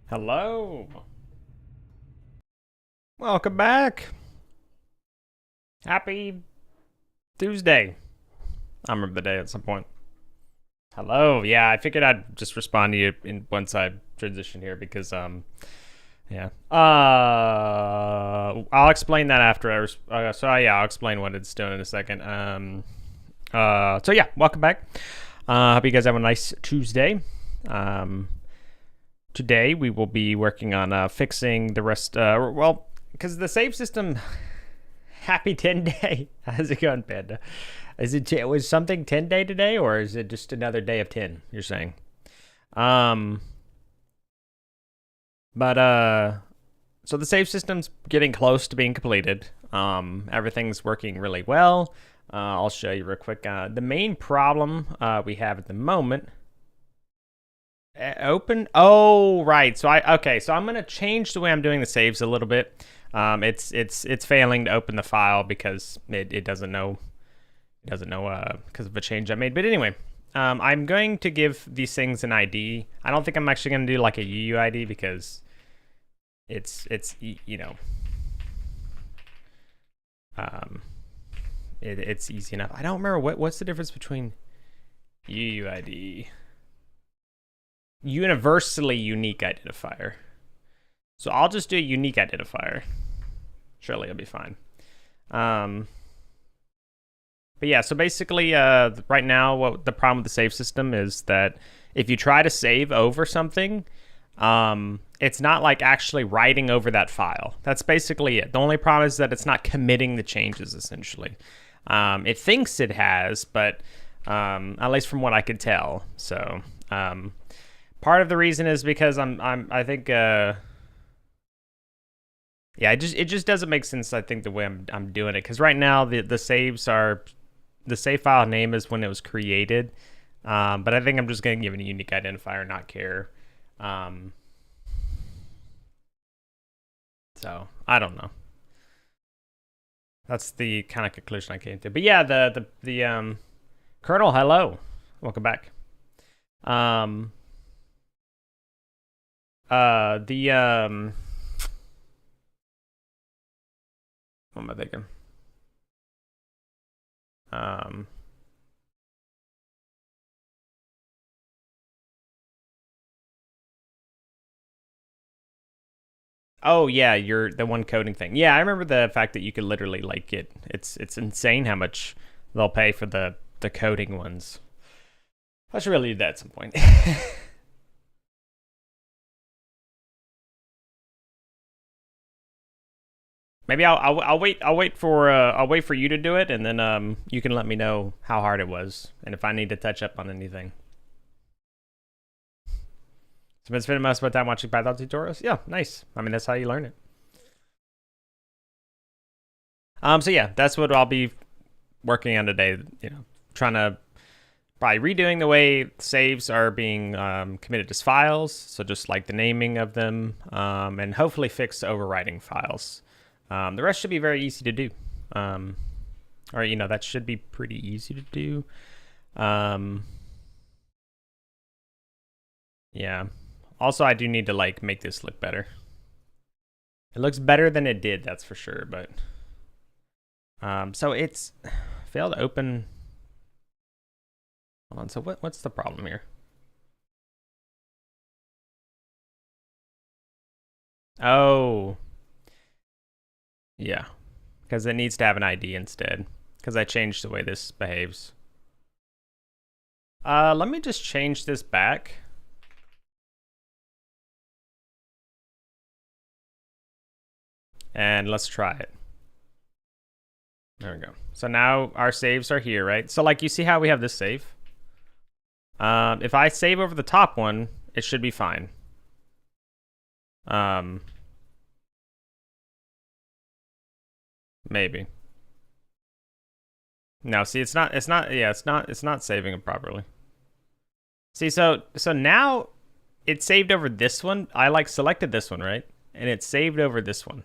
Hello. Welcome back. Happy Tuesday. I remember the day at some point. Hello. Yeah, I figured I'd just respond to you once I transition here because yeah. I'll explain that after I'll explain what it's doing in a second. So yeah, welcome back. Hope you guys have a nice Tuesday. Today we will be working on fixing the rest. Well, because the save system. Happy 10-day. How's it going, Panda? Was something 10-day today, or is it just another day of 10? You're saying. But so the save system's getting close to being completed. Everything's working really well. I'll show you real quick. The main problem we have at the moment. Open. Oh, right. So so I'm gonna change the way I'm doing the saves a little bit. It's failing to open the file because it doesn't know because of a change I made. But anyway, I'm going to give these things an ID. I don't think I'm actually going to do like a UUID because it's easy enough. I don't remember what's the difference between UUID, universally unique identifier. So I'll just do a unique identifier. Surely it'll be fine. But yeah, so basically, right now, what the problem with the save system is that if you try to save over something, it's not like actually writing over that file. That's basically it. The only problem is that it's not committing the changes, essentially. It thinks it has, but at least from what I could tell. So part of the reason is because I think yeah, it just doesn't make sense. I think the way I'm doing it, because right now the save file name is when it was created, but I think I'm just gonna give it a unique identifier, not care. So I don't know. That's the kind of conclusion I came to. But yeah, the Colonel, hello, welcome back. What am I thinking? Oh yeah, you're the one coding thing. Yeah, I remember the fact that you could literally like it's insane how much they'll pay for the coding ones. I should really do that at some point. Maybe I'll wait for you to do it, and then you can let me know how hard it was and if I need to touch up on anything. So been spending most of my time watching Python tutorials. Yeah, nice. I mean, that's how you learn it. So yeah, that's what I'll be working on today. You know, trying to by redoing the way saves are being committed as files. So just like the naming of them, and hopefully fix overwriting files. The rest should be very easy to do. Or that should be pretty easy to do. Yeah. Also, I do need to like make this look better. It looks better than it did, that's for sure. But so it's failed to open. Hold on. So what's the problem here? Oh. Yeah, because it needs to have an ID instead, because I changed the way this behaves. Let me just change this back. And let's try it. There we go. So now our saves are here, right? So like you see how we have this save? If I save over the top one, it should be fine. Maybe. No, see, it's not saving it properly. See, so now it saved over this one. I like selected this one, right? And it saved over this one.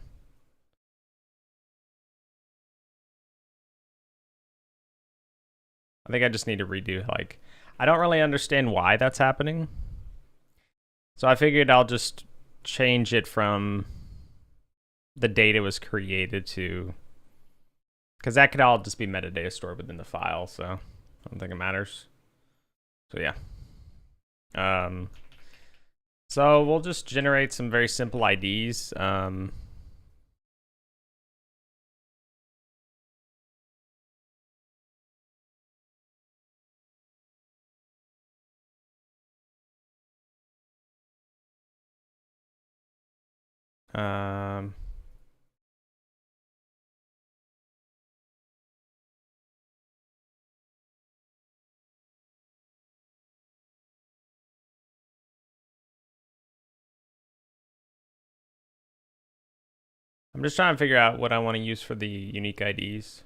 I think I just need to redo, like, I don't really understand why that's happening. So I figured I'll just change it from the date it was created to, because that could all just be metadata stored within the file, so I don't think it matters. So yeah. So we'll just generate some very simple IDs. I'm just trying to figure out what I want to use for the unique IDs.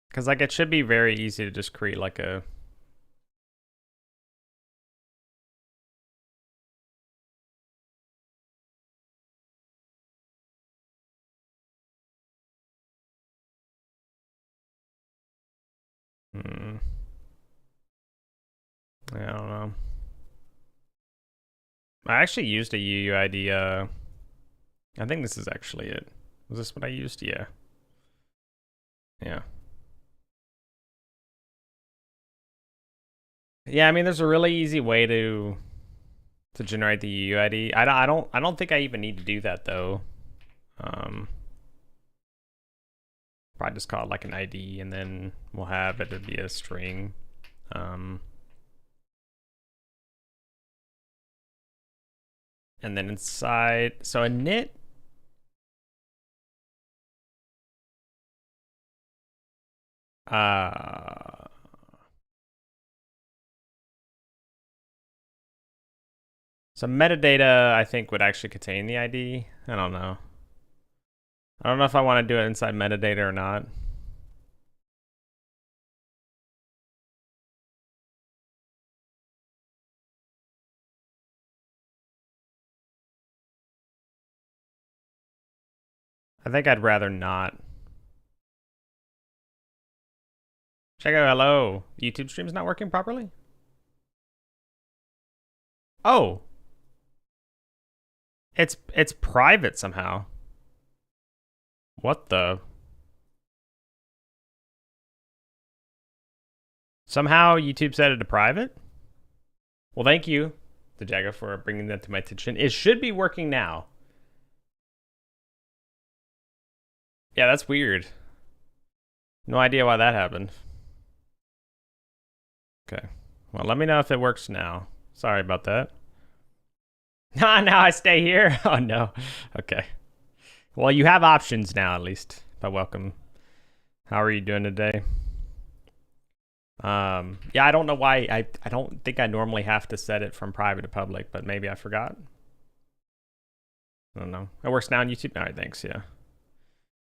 Because like it should be very easy to just create like a I don't know. I actually used a UUID. I think this is actually it. Was this what I used? Yeah. Yeah. Yeah, I mean, there's a really easy way to generate the UUID. I don't think I even need to do that though. Probably just call it like an ID, and then we'll have it be a string. And then inside, so init. So metadata, I think, would actually contain the ID. I don't know. I don't know if I want to do it inside metadata or not. I think I'd rather not. Check out, hello. YouTube stream's not working properly? Oh. It's private somehow. What the? Somehow YouTube set it to private? Well, thank you, the Jaga, for bringing that to my attention. It should be working now. Yeah, that's weird. No idea why that happened. Okay. Well, let me know if it works now. Sorry about that. Now I stay here? Oh, no. Okay. Well, you have options now, at least. But welcome. How are you doing today? Yeah, I don't know why. I don't think I normally have to set it from private to public, but maybe I forgot. I don't know. It works now on YouTube? All right, thanks, yeah.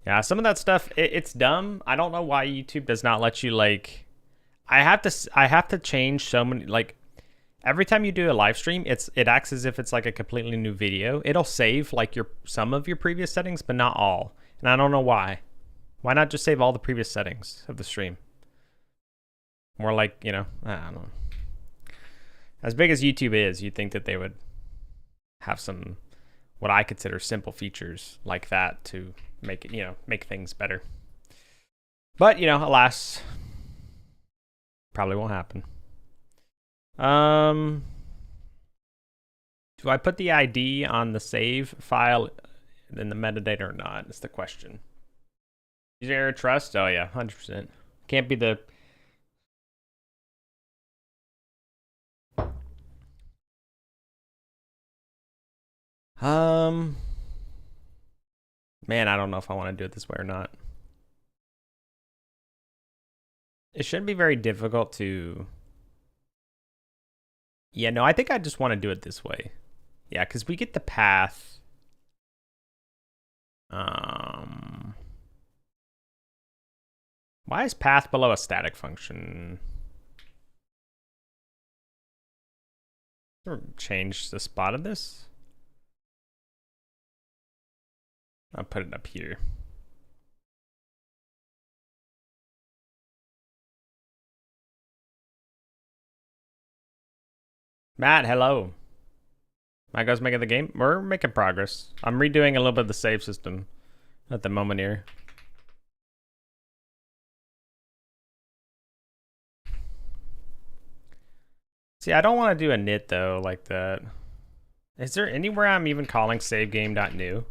Yeah, some of that stuff, it's dumb. I don't know why YouTube does not let you, like... I have to change so many, like... Every time you do a live stream, it acts as if it's like a completely new video. It'll save like some of your previous settings, but not all. And I don't know why. Why not just save all the previous settings of the stream? More like, you know, I don't know. As big as YouTube is, you'd think that they would have some what I consider simple features like that to make it, you know, make things better. But, you know, alas, probably won't happen. Do I put the ID on the save file in the metadata or not? That's the question. User error trust? Oh yeah, 100%. Can't be the... Man, I don't know if I want to do it this way or not. It shouldn't be very difficult to... Yeah, no, I think I just want to do it this way. Yeah, because we get the path. Why is path below a static function? Or change the spot of this? I'll put it up here. Matt, hello. My guys making the game? We're making progress. I'm redoing a little bit of the save system at the moment here. See, I don't want to do a knit though like that. Is there anywhere I'm even calling save game.new?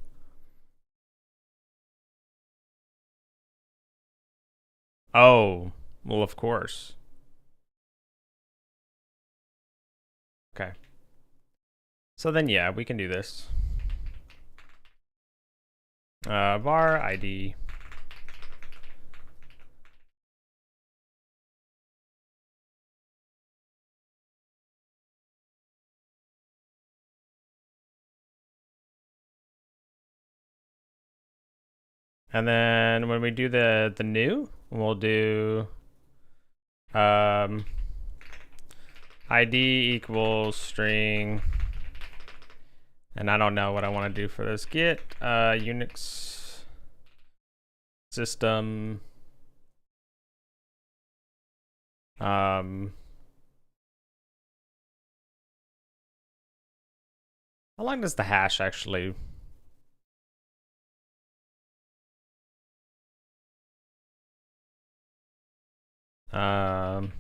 Oh, well, of course. Okay. So then, yeah, we can do this. Var ID. And then when we do the new, we'll do ID equals string. And I don't know what I want to do for this. Get Unix system. How long does the hash actually? Um,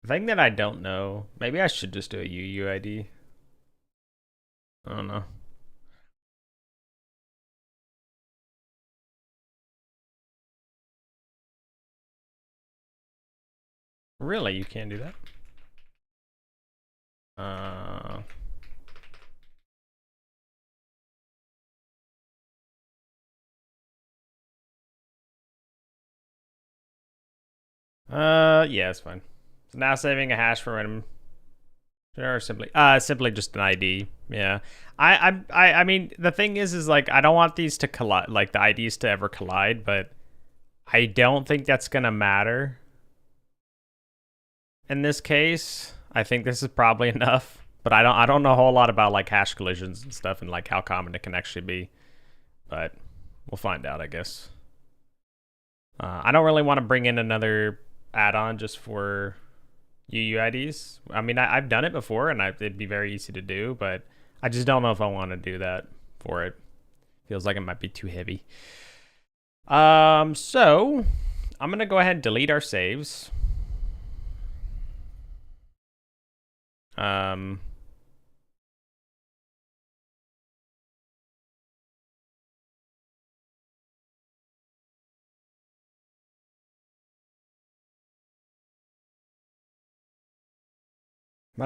the thing that I don't know, maybe I should just do a UUID. I don't know. Really, you can't do that? Yeah, it's fine. So now saving a hash for random, or simply just an ID. Yeah, I mean, the thing is like I don't want these to collide, like the IDs to ever collide, but I don't think that's gonna matter. In this case, I think this is probably enough, but I don't know a whole lot about like hash collisions and stuff and like how common it can actually be, but we'll find out, I guess. I don't really want to bring in another add-on just for UUIDs. I mean, I've done it before, and it'd be very easy to do, but I just don't know if I want to do that for it. Feels like it might be too heavy. So I'm gonna go ahead and delete our saves. I'm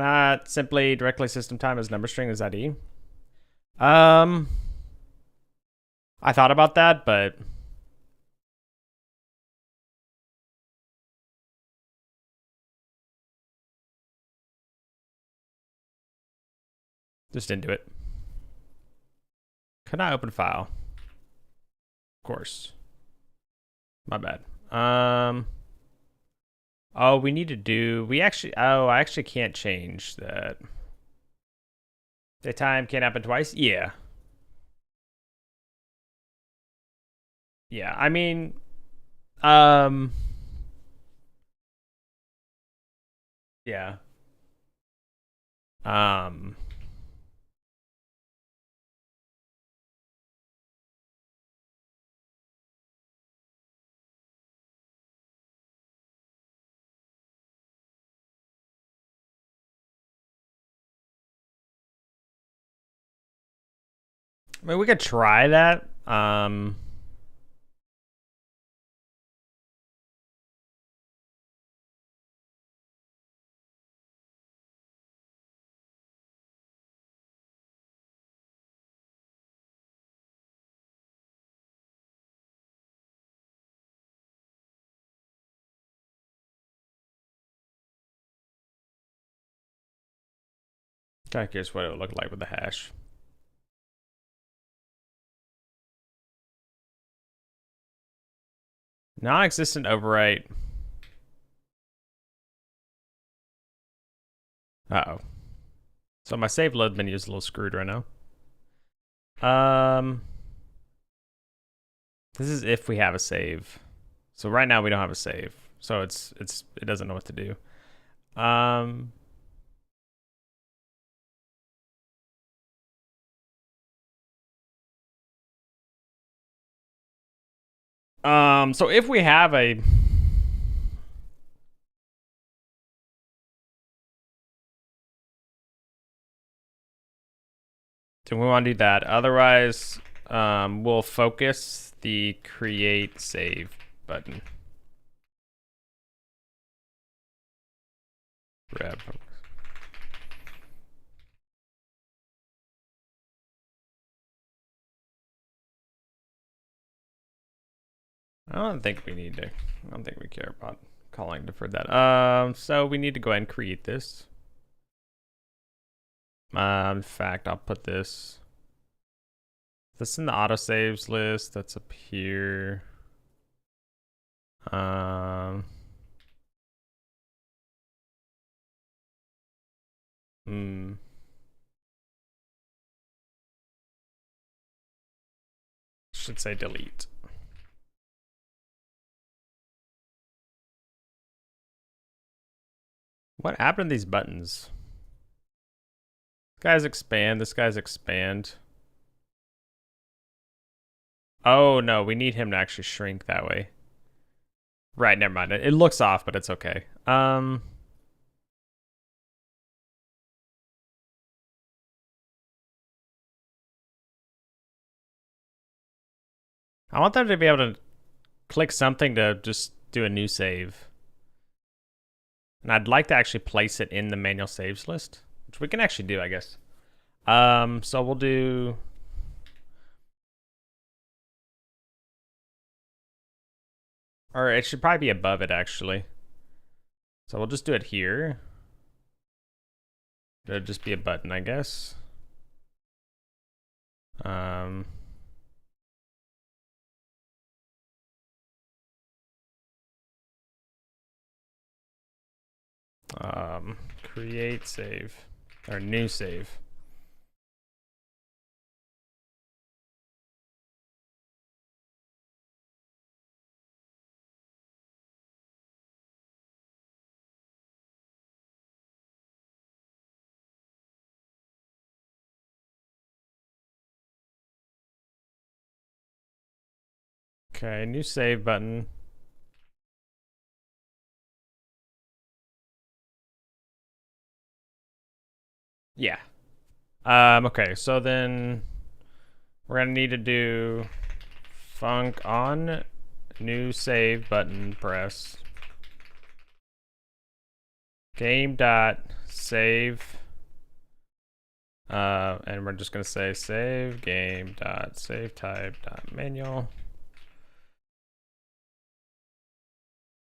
not simply directly system time as number string as ID. I thought about that, but just didn't do it. Could I open file? Of course. My bad. Oh, we need to do. I actually can't change that. The time can't happen twice. Yeah. Yeah. I mean, um, yeah. Um, I mean, we could try that. Kind of curious what it would look like with the hash. Non-existent overwrite. Uh-oh. So my save load menu is a little screwed right now. This is if we have a save. So right now we don't have a save. So it doesn't know what to do. So if we have a do we want to do that? Otherwise, we'll focus the create save button. Grab. I don't think we need to. I don't think we care about calling for that. So we need to go ahead and create this. In fact, I'll put this in the autosaves list. That's up here. Should say delete. What happened to these buttons? This guy's expand. This guy's expand. Oh no, we need him to actually shrink that way. Right, never mind. It looks off, but it's okay. I want them to be able to click something to just do a new save. And I'd like to actually place it in the manual saves list, which we can actually do, I guess. So we'll do... Or it should probably be above it, actually. So we'll just do it here. It'll just be a button, I guess. Create save or new save. Okay, new save button. Yeah. Okay, so then we're gonna need to do func on new save button press game dot save and we're just gonna say save game dot save type dot manual,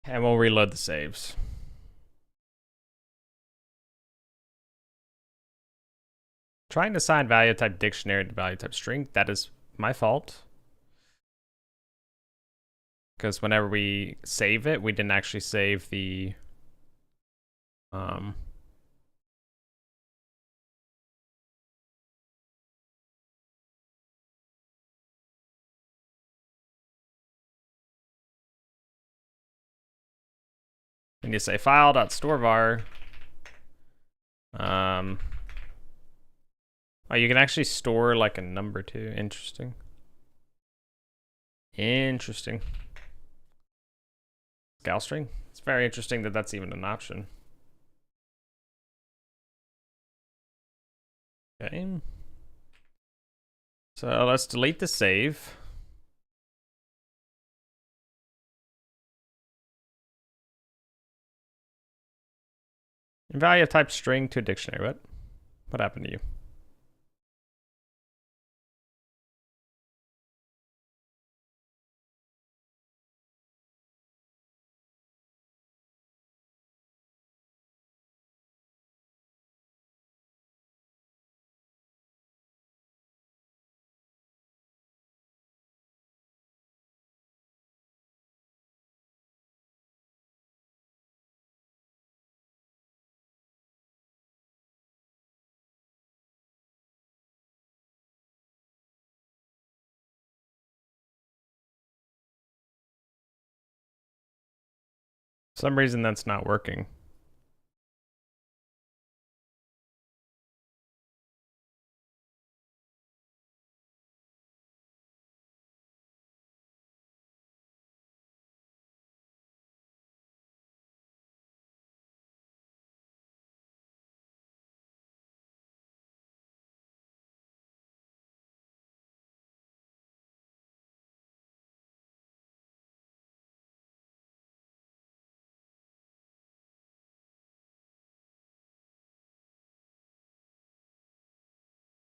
and we'll reload the saves. Trying to assign value type dictionary to value type string, that is my fault. Because whenever we save it, we didn't actually save the we need to say file.storevar. Oh, you can actually store like a number too. Interesting. Interesting. Gal string. It's very interesting that that's even an option. Okay. So let's delete the save. And value of type string to a dictionary. What happened to you? For some reason that's not working.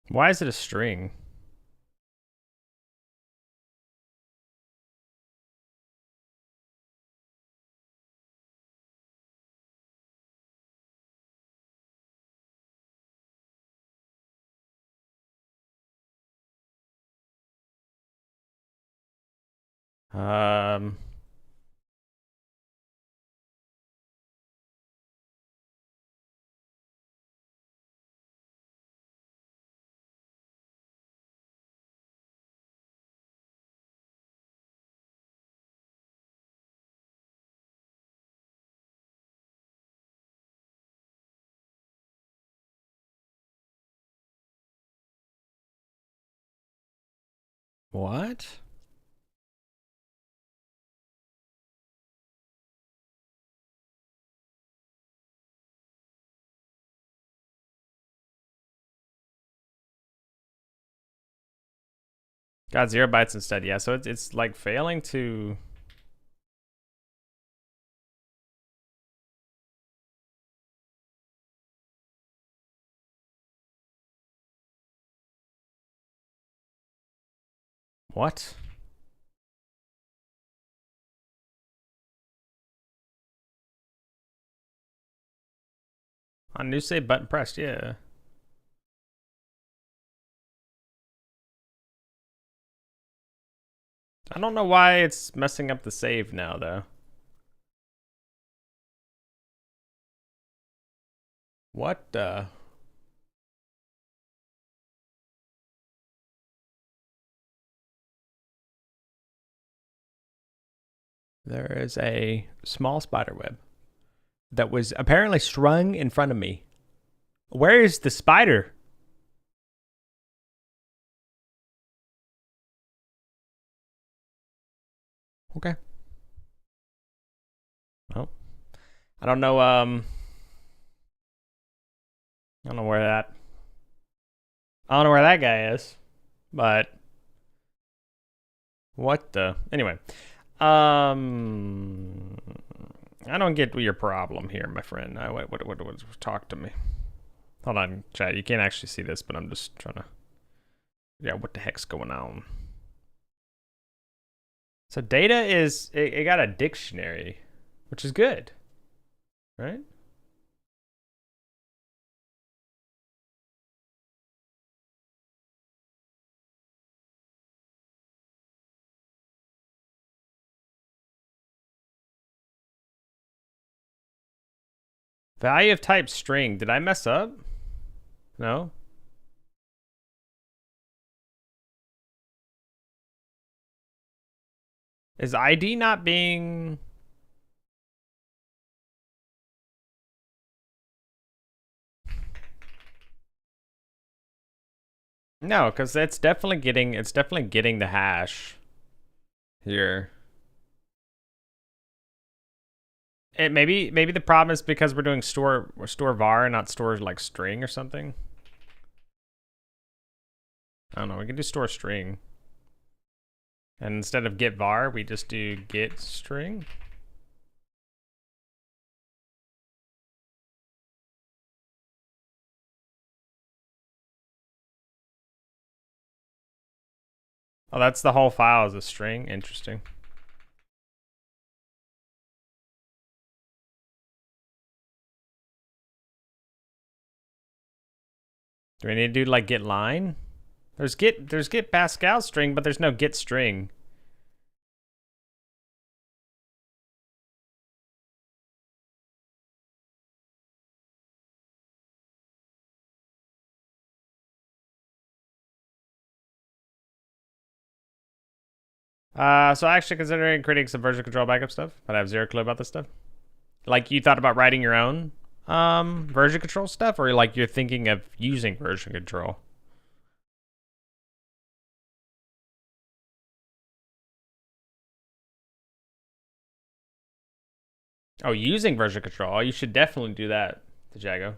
Why is it a string? Um, what? Got 0 bytes instead. Yeah, so it's like failing to. What? On new save button pressed, yeah. I don't know why it's messing up the save now, though. What the? There is a small spider web that was apparently strung in front of me. Where is the spider? Okay. Well, I don't know. I don't know where that. I don't know where that guy is, but what the? Anyway, I don't get your problem here, my friend. What? Talk to me. Hold on, chat. You can't actually see this, but I'm just trying to. Yeah, what the heck's going on? So data is it got a dictionary, which is good, right? Value of type string. Did I mess up? No. Is ID not being? No, because it's definitely getting the hash here. It maybe the problem is because we're doing store var and not store like string or something. I don't know. We can do store string, and instead of get var, we just do get string. Oh, that's the whole file is a string. Interesting. Do we need to do like get line? There's get Pascal string, but there's no get string. So actually considering creating some version control backup stuff, but I have zero clue about this stuff. Like you thought about writing your own version control stuff, or like you're thinking of using version control? Oh, using version control. Oh, you should definitely do that, Jago.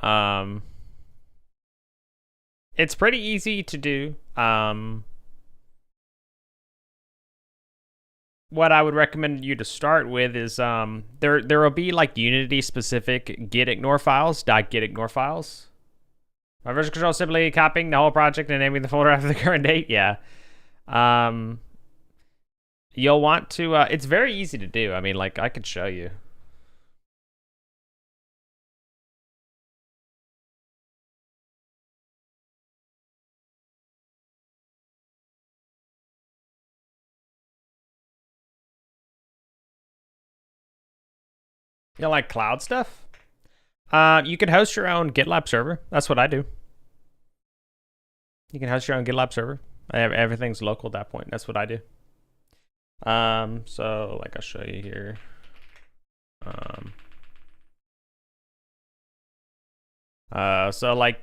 Um, it's pretty easy to do. What I would recommend you to start with is there will be like Unity specific git ignore files, .git ignore files. My version control is simply copying the whole project and naming the folder after the current date. Yeah. You'll want to, it's very easy to do. I mean, like, I could show you. You like cloud stuff? You can host your own GitLab server. That's what I do. You can host your own GitLab server. Everything's local at that point. That's what I do. So like I'll show you here. So like,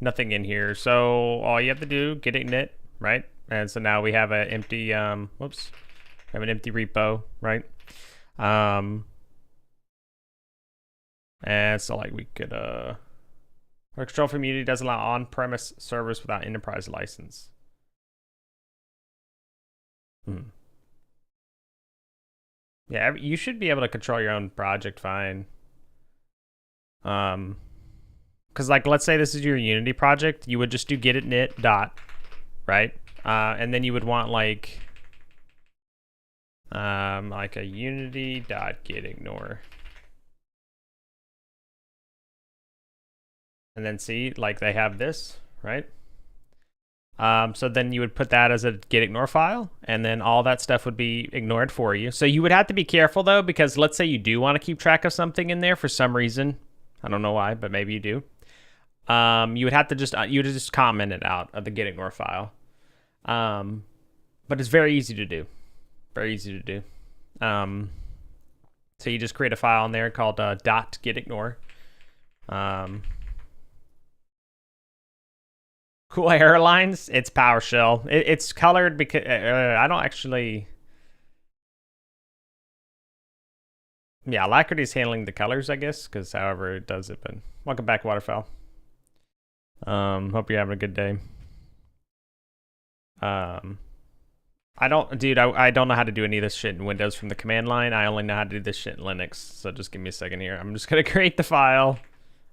nothing in here. So all you have to do, git init, right? And so now we have an empty, whoops, we have an empty repo, right? And so like we could, our control from Unity does allow on-premise servers without enterprise license. Yeah, you should be able to control your own project fine. Because like, let's say this is your Unity project, you would just do git init dot, right? And then you would want like a unity dot git ignore. And then see, like they have this, right? So then you would put that as a git ignore file, and then all that stuff would be ignored for you. So you would have to be careful though, because let's say you do want to keep track of something in there for some reason. I don't know why, but maybe you do. You would have to just comment it out of the git ignore file. But it's very easy to do. Very easy to do. So you just create a file in there called dot git ignore. Cool hairlines. It's PowerShell. It's colored because I don't actually. Yeah, Alacrity is handling the colors, I guess, because however it does it. But welcome back, Waterfowl. Hope you're having a good day. I don't know how to do any of this shit in Windows from the command line. I only know how to do this shit in Linux. So just give me a second here. I'm just gonna create the file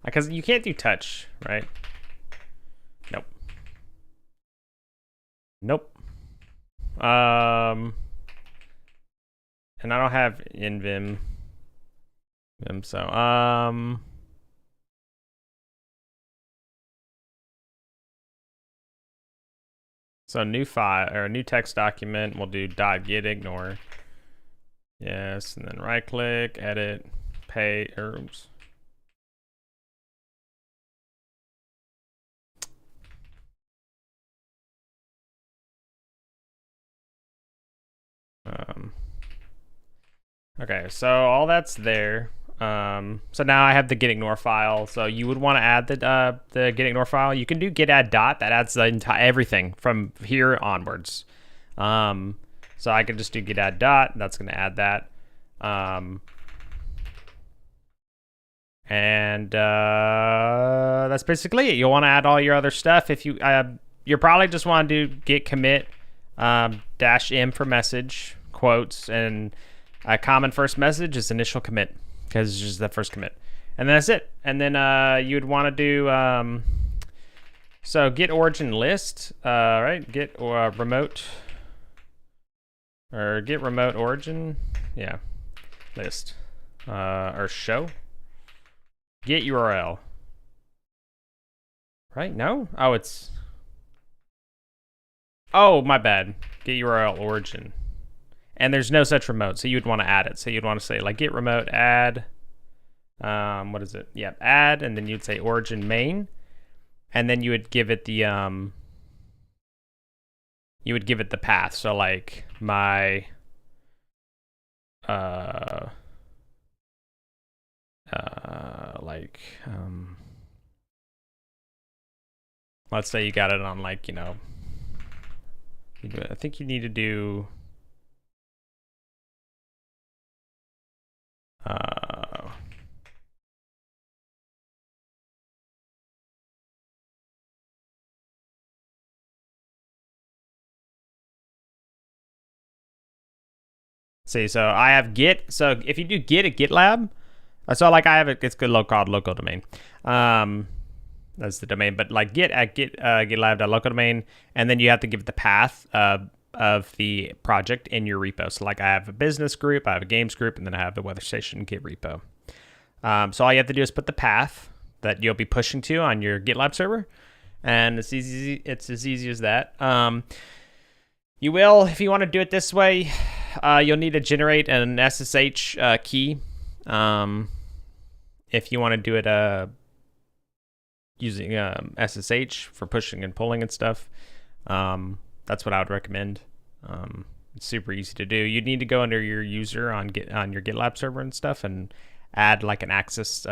because you can't do touch, right? Nope. Nope. And I don't have NVim. So so new file or a new text document, we'll do .git ignore. Yes, and then right click, edit, pay, oops. Okay, so all that's there. So now I have the git ignore file. So you would want to add the git ignore file. You can do git add dot. That adds the entire everything from here onwards. So I could just do git add dot. That's going to add that. And that's basically it. You'll want to add all your other stuff. If you probably just want to do git commit -m for message quotes, and a common first message is initial commit because it's just the first commit, and that's it. And then you would want to do so git origin list, right? Git or remote or git remote origin, yeah, list or show git URL, right? No, oh, it's my bad. Git URL origin. And there's no such remote, so you'd want to add it. So you'd want to say like git remote add, what is it? Yeah, add, and then you'd say origin main. and then you would give it the path. So like my let's say you got it on like, I think you need to do see, so I have git. So if you do git at GitLab, so like I have it's good called local domain. That's the domain, but like git at gitlab.local domain, and then you have to give it the path of the project in your repo. So like I have a business group, I have a games group, and then I have the weather station git repo. So all you have to do is put the path that you'll be pushing to on your GitLab server, and it's easy. It's as easy as that. You will, if you want to do it this way, you'll need to generate an SSH key. If you want to do it using SSH for pushing and pulling and stuff, that's what I would recommend. It's super easy to do. You'd need to go under your user on your GitLab server and stuff and add like an access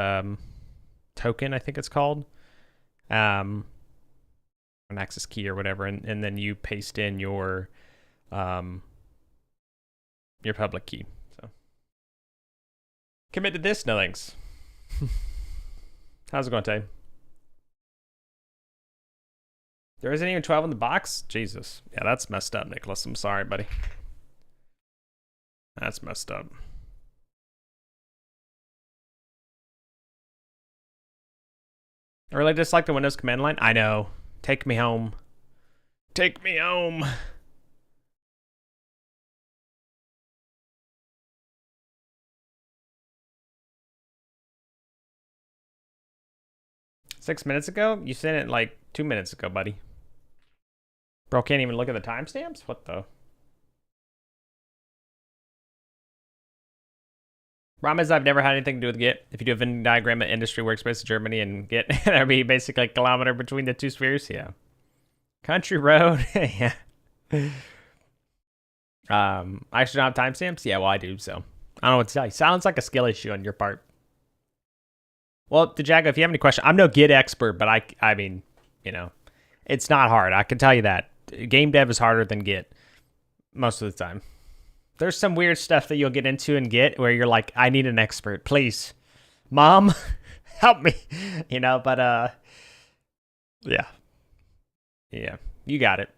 token, I think it's called, an access key or whatever, and then you paste in your public key. So commit to this? No thanks. How's it going, Tay? There isn't even 12 in the box? Jesus. Yeah, that's messed up, Nicholas. I'm sorry, buddy. That's messed up. I really dislike the Windows command line. I know. Take me home. Take me home. Six minutes ago? You sent it like 2 minutes ago, buddy. Bro, can't even look at the timestamps? What the? Problem is I've never had anything to do with Git. If you do a Venn diagram of industry workspace in Germany and Git, there'd be basically a kilometer between the two spheres. Yeah. Country road. Yeah. I should not have timestamps? Yeah, well, I do, so. I don't know what to tell you. Sounds like a skill issue on your part. Well, Jago, if you have any questions, I'm no Git expert, but I mean, it's not hard. I can tell you that. Game dev is harder than Git most of the time. There's some weird stuff that you'll get into and Git where you're like, I need an expert, please. Mom, help me. But yeah. Yeah, you got it.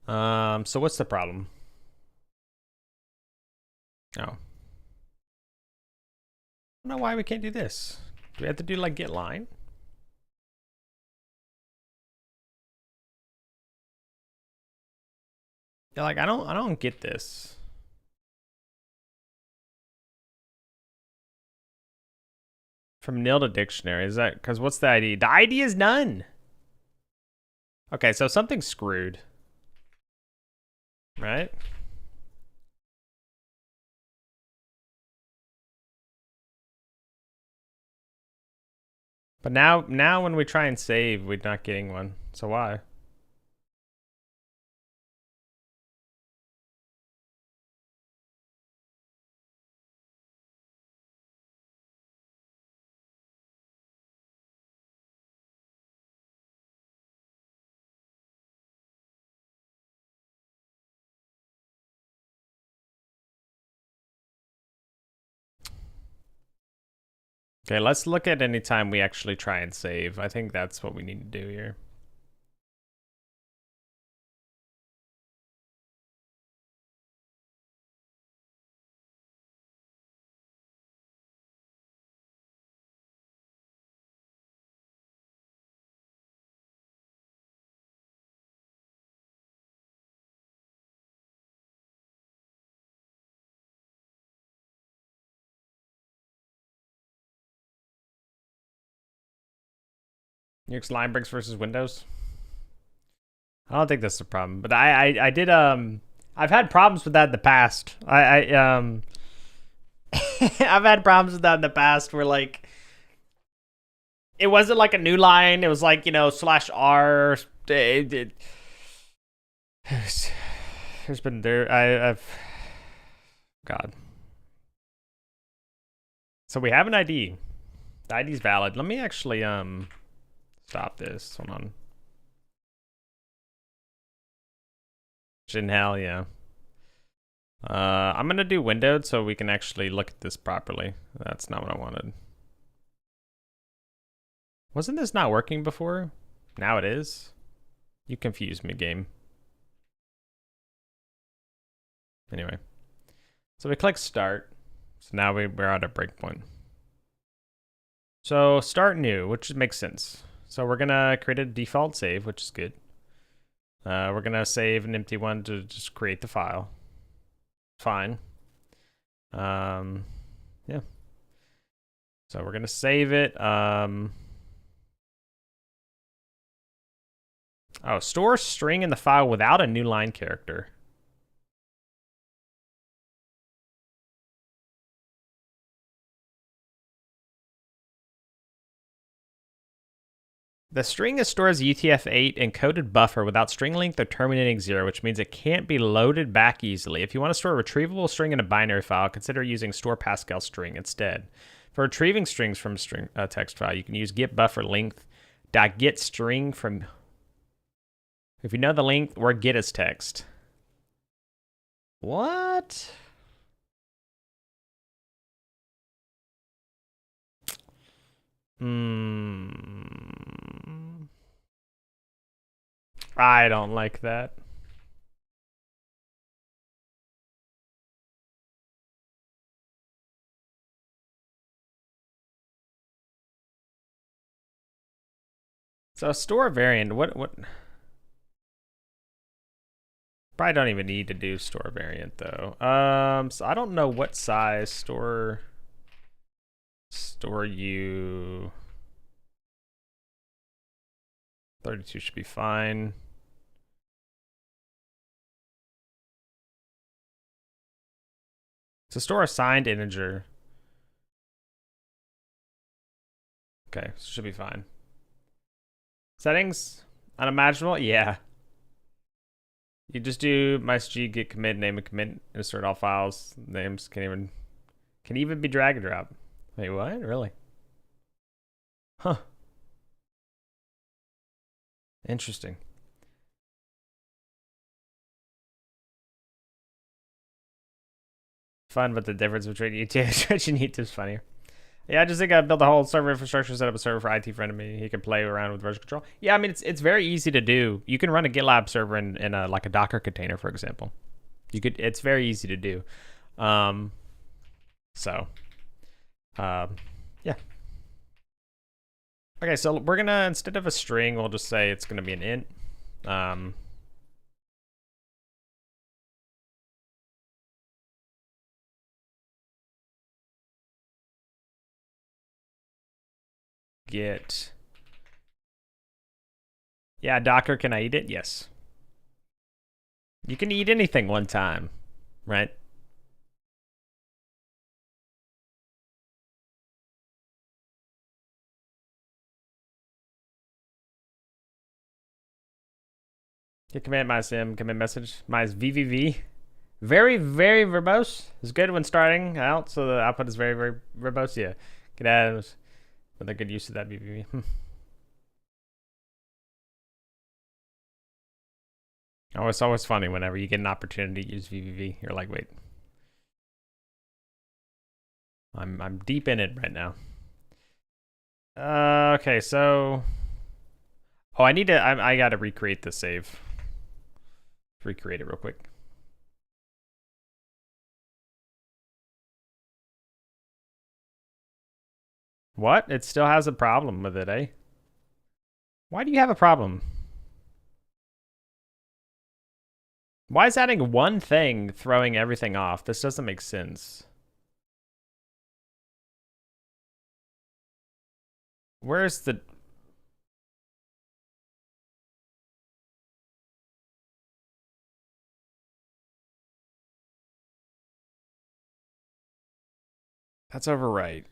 So what's the problem? Oh. I don't know why we can't do this. Do we have to do like get line? Yeah, like I don't get this. From nil to dictionary. Is that because what's the ID? The ID is none. Okay, so something's screwed. Right? But now when we try and save, we're not getting one. So why? Okay, let's look at any time we actually try and save. I think that's what we need to do here. Unix line breaks versus Windows. I don't think that's the problem, but I did I've had problems with that in the past. I've had problems with that in the past where like it wasn't like a new line. It was like, you know, /R. There's been there. I've God. So we have an ID. The ID's valid. Let me actually stop this. Hold on. In hell, yeah. I'm gonna do windowed so we can actually look at this properly. That's not what I wanted. Wasn't this not working before? Now it is. You confused me, game. Anyway. So we click start. So now we're at a breakpoint. So start new, which makes sense. So we're gonna create a default save, which is good. We're gonna save an empty one to just create the file. Fine. Yeah. So we're gonna save it. Oh, store string in the file without a new line character. The string is stored as a UTF-8 encoded buffer without string length or terminating 0, which means it can't be loaded back easily. If you want to store a retrievable string in a binary file, consider using store Pascal string instead. For retrieving strings from a text file, you can use get buffer length .get string from. If you know the length, or get as text. What? I don't like that. So store variant, what? Probably don't even need to do store variant though. So I don't know what size store you. 32 should be fine. So store assigned integer. Okay, should be fine. Settings unimaginable, yeah. You just do mysg git commit name and commit insert all files. Names can even be drag and drop. Wait, what? Really? Huh. Interesting. Fun, but the difference between YouTube and Twitch and YouTube is funnier. Yeah, I just think I built a whole server infrastructure, set up a server for IT friend of me. He can play around with version control. Yeah, I mean it's very easy to do. You can run a GitLab server in a like a Docker container, for example. It's very easy to do. Yeah. Okay, so we're gonna, instead of a string, we'll just say it's gonna be an int. Get. Yeah, Docker, can I eat it? Yes. You can eat anything one time, right? Get command -m, command message, -vvv. Very, very verbose. It's good when starting out, so the output is very, very verbose. Yeah. Get add with a good use of that vvv. Oh, it's always funny whenever you get an opportunity to use vvv. You're like, wait. I'm deep in it right now. Okay, so. Oh, I gotta recreate the save. Recreate it real quick. What? It still has a problem with it, eh? Why do you have a problem? Why is adding one thing throwing everything off? This doesn't make sense. Where's the... That's overwrite.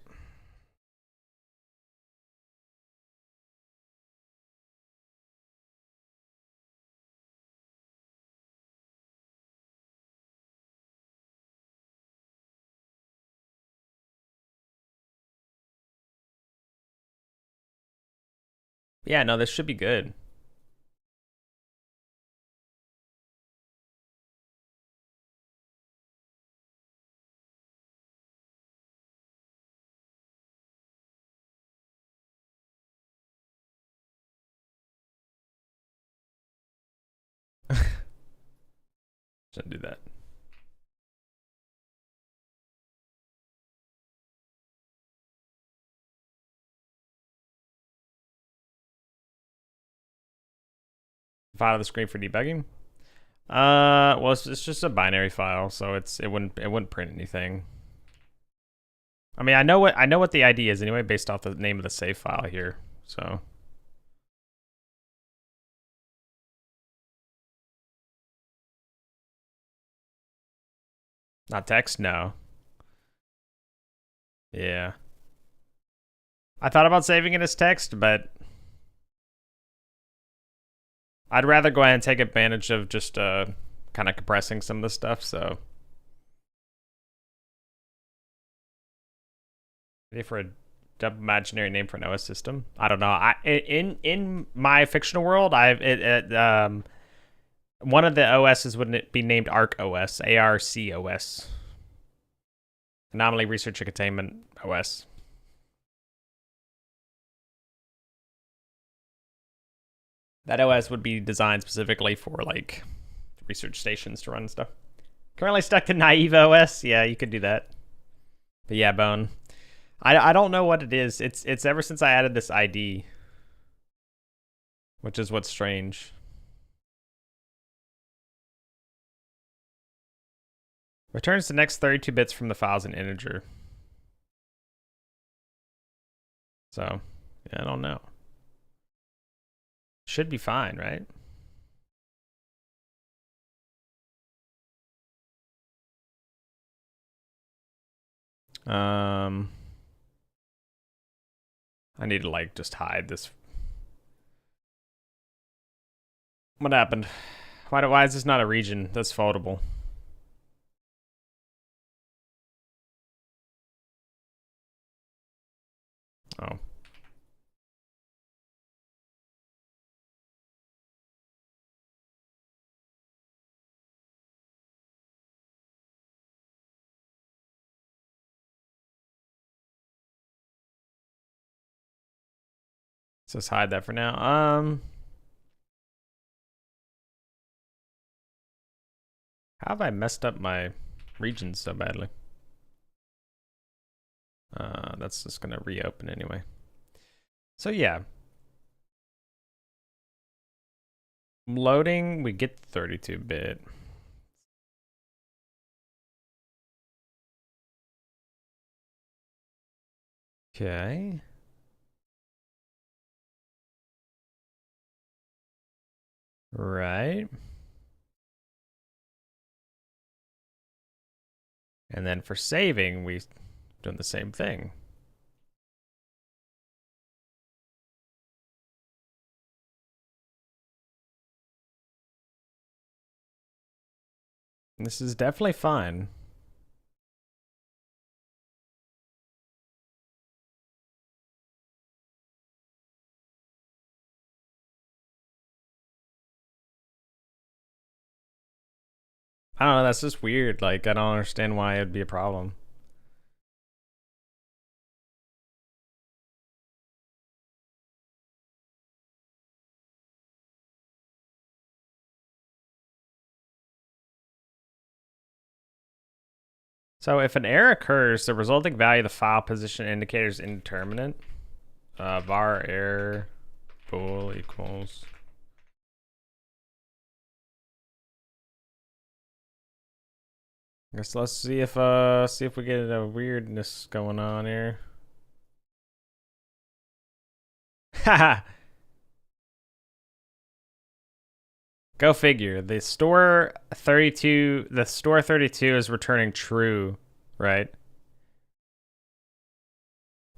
Yeah, no, this should be good. Shouldn't do that. File the screen for debugging. Well, it's just a binary file, so it wouldn't print anything. I mean, I know what the ID is anyway, based off the name of the save file here. So. Not text? No. Yeah. I thought about saving it as text, but I'd rather go ahead and take advantage of just kind of compressing some of the stuff, so. Ready for a double imaginary name for an OS system? I don't know. In my fictional world, one of the OSs would be named ARC OS, ARC-OS. Anomaly Research and Containment OS. That OS would be designed specifically for like research stations to run stuff. Currently stuck to Naive OS. Yeah, you could do that. But yeah, Bone. I don't know what it is. It's ever since I added this ID, which is what's strange. Returns the next 32 bits from the files in integer. So, yeah, I don't know. Should be fine, right? I need to like just hide this. What happened? Why is this not a region that's foldable? Oh. So let's hide that for now. How have I messed up my regions so badly? That's just gonna reopen anyway. So yeah. Loading, we get 32-bit. Okay. Right. And then for saving, we doing the same thing. This is definitely fine. I don't know, that's just weird. Like, I don't understand why it'd be a problem. So if an error occurs, the resulting value of the file position indicator is indeterminate. Var error bool equals. I guess let's see if we get a weirdness going on here. Haha. Go figure. The store 32 is returning true, right?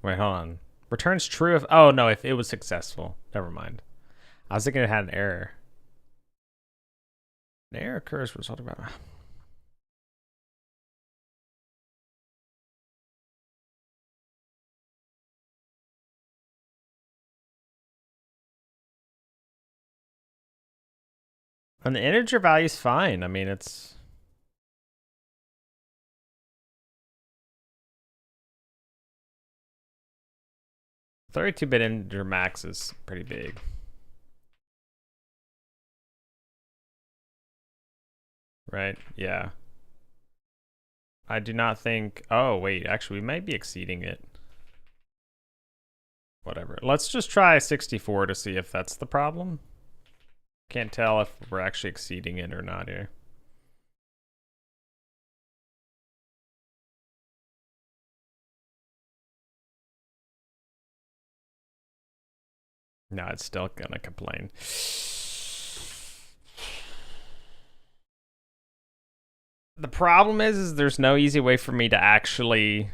Wait, hold on. Returns true if, oh no, if it was successful. Never mind. I was thinking it had an error. An error occurs resulting about. And the integer value's fine. I mean, it's 32-bit integer max is pretty big. Right? Yeah. I do not think. Oh, wait. Actually, we might be exceeding it. Whatever. Let's just try 64 to see if that's the problem. Can't tell if we're actually exceeding it or not here. No, it's still gonna complain. The problem is there's no easy way for me to actually.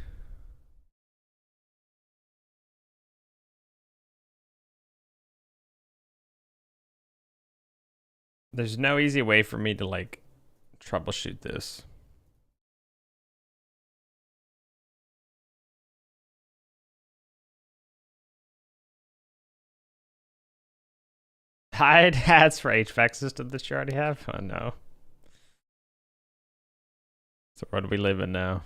There's no easy way for me to like troubleshoot this. Hide hats for HVAC system that you already have? Oh no. So where do we live in now?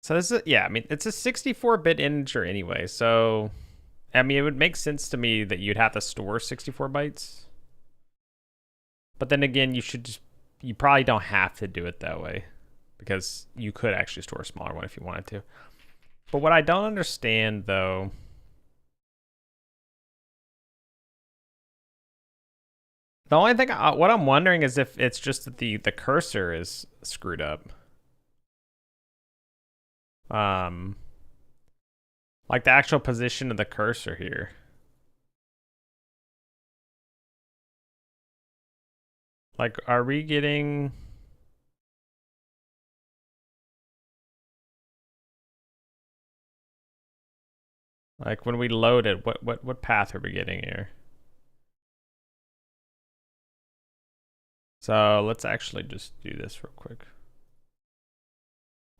So this is, yeah, I mean, it's a 64-bit integer anyway, so I mean, it would make sense to me that you'd have to store 64 bytes. But then again, you probably don't have to do it that way because you could actually store a smaller one if you wanted to. But what I don't understand though, the only thing, what I'm wondering is if it's just that the cursor is screwed up. Like the actual position of the cursor here. Like, are we getting? Like when we load it, what path are we getting here? So let's actually just do this real quick.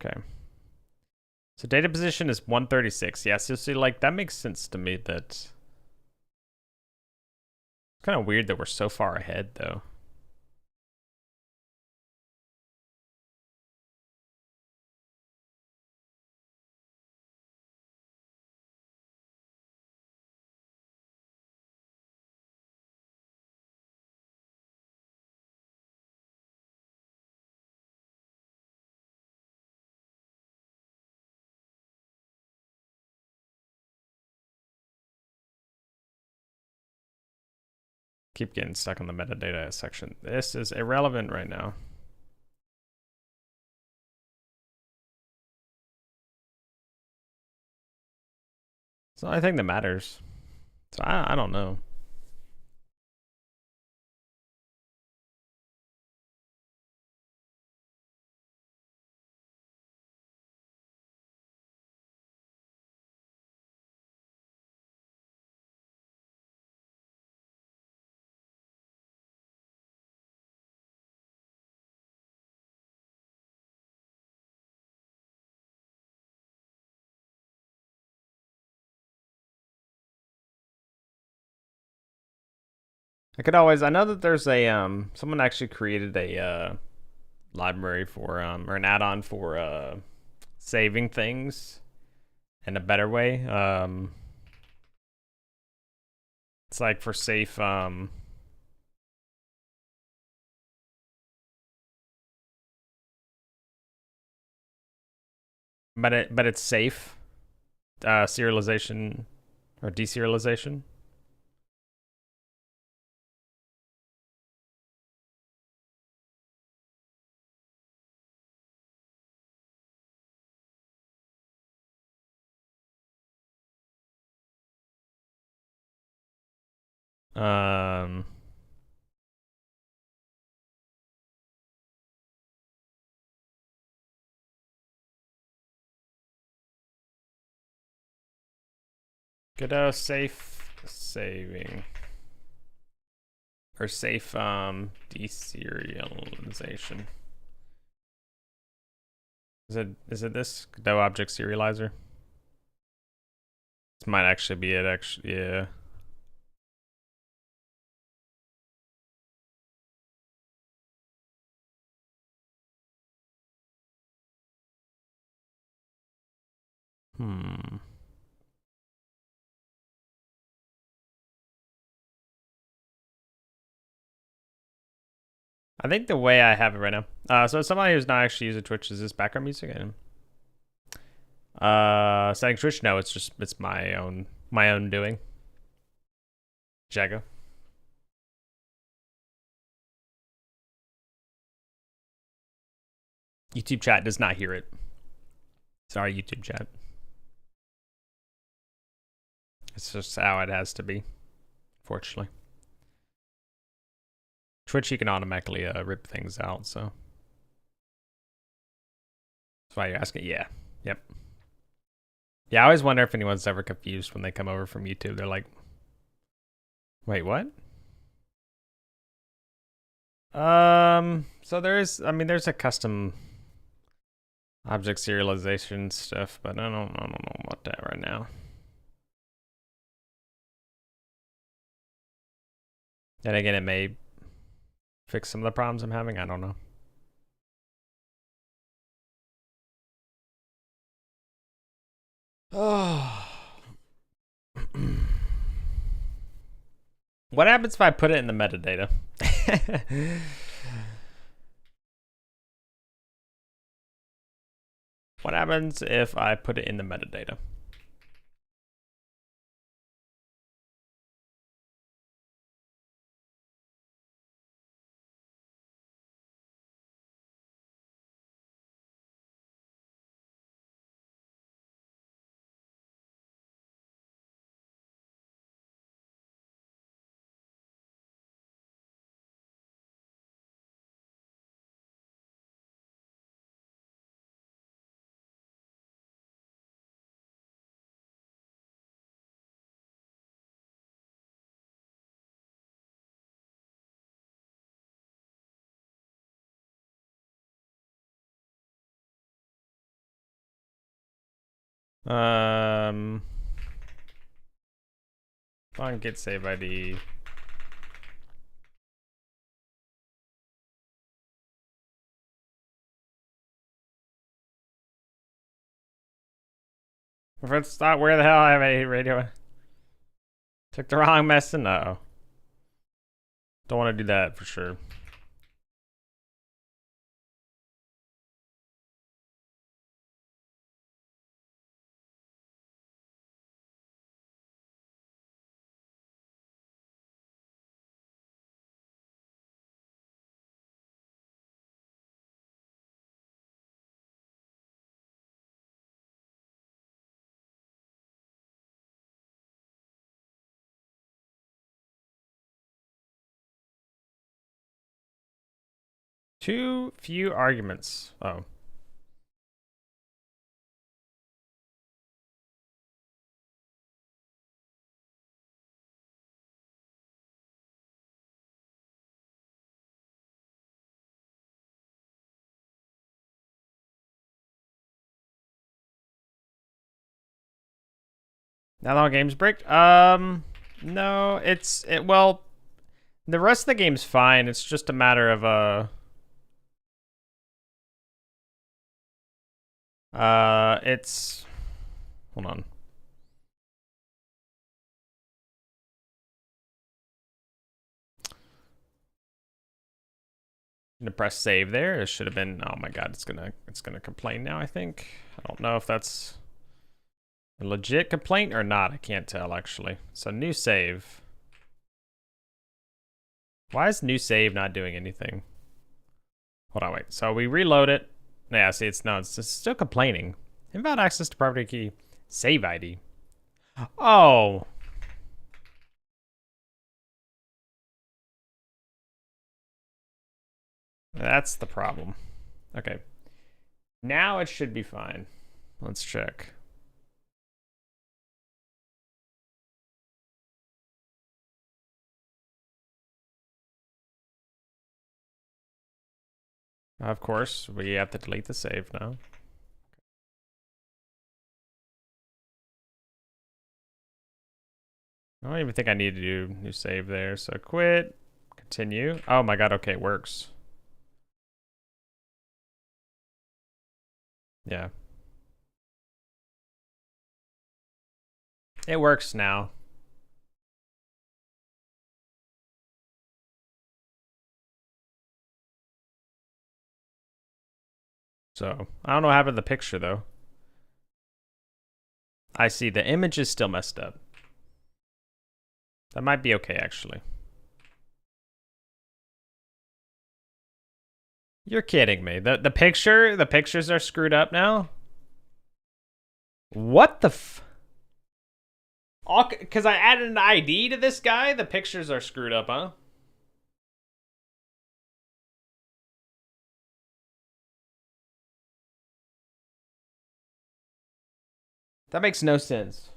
Okay. So data position is 136. Yeah, so see, like that makes sense to me. That it's kind of weird that we're so far ahead though. Keep getting stuck on the metadata section. This is irrelevant right now. It's the only thing that matters. So I don't know. I could always. I know that there's a someone actually created a library for or an add-on for saving things in a better way. It's like for safe but it's safe serialization or deserialization. Um, Godot safe saving. Or safe deserialization. Is it this Godot object serializer? This might actually be it, actually, yeah. I think the way I have it right now. So somebody who's not actually using Twitch, is this background music? Setting Twitch? No, it's my own doing. Jago. YouTube chat does not hear it. Sorry, YouTube chat. It's just how it has to be, fortunately. Twitch, you can automatically rip things out, so. That's why you're asking. Yeah. Yep. Yeah, I always wonder if anyone's ever confused when they come over from YouTube. They're like, wait, what? So there's a custom object serialization stuff, but I don't know about that right now. Then again, it may fix some of the problems I'm having. I don't know. Oh. What happens if I put it in the metadata? What happens if I put it in the metadata? Find get save ID. If it's not, where the hell I have a radio? Took the wrong medicine? No. Don't want to do that for sure. Too few arguments. Oh. Not all games break? No, well, the rest of the game's fine. It's just a matter of, hold on. I'm gonna press save there. It should have been, oh my God, it's gonna complain now, I think. I don't know if that's a legit complaint or not. I can't tell, actually. So new save. Why is new save not doing anything? Hold on, wait. So we reload it. Yeah, see, it's still complaining. Invalid access to property key. Save ID. Oh. That's the problem. Okay. Now it should be fine. Let's check. Of course, we have to delete the save now. I don't even think I need to do new save there. So quit, continue. Oh my god, okay, it works. Yeah. It works now. So, I don't know what happened to the picture though. I see the image is still messed up. That might be okay actually. You're kidding me. The pictures are screwed up now? What the f... Because I added an ID to this guy, the pictures are screwed up, huh? That makes no sense.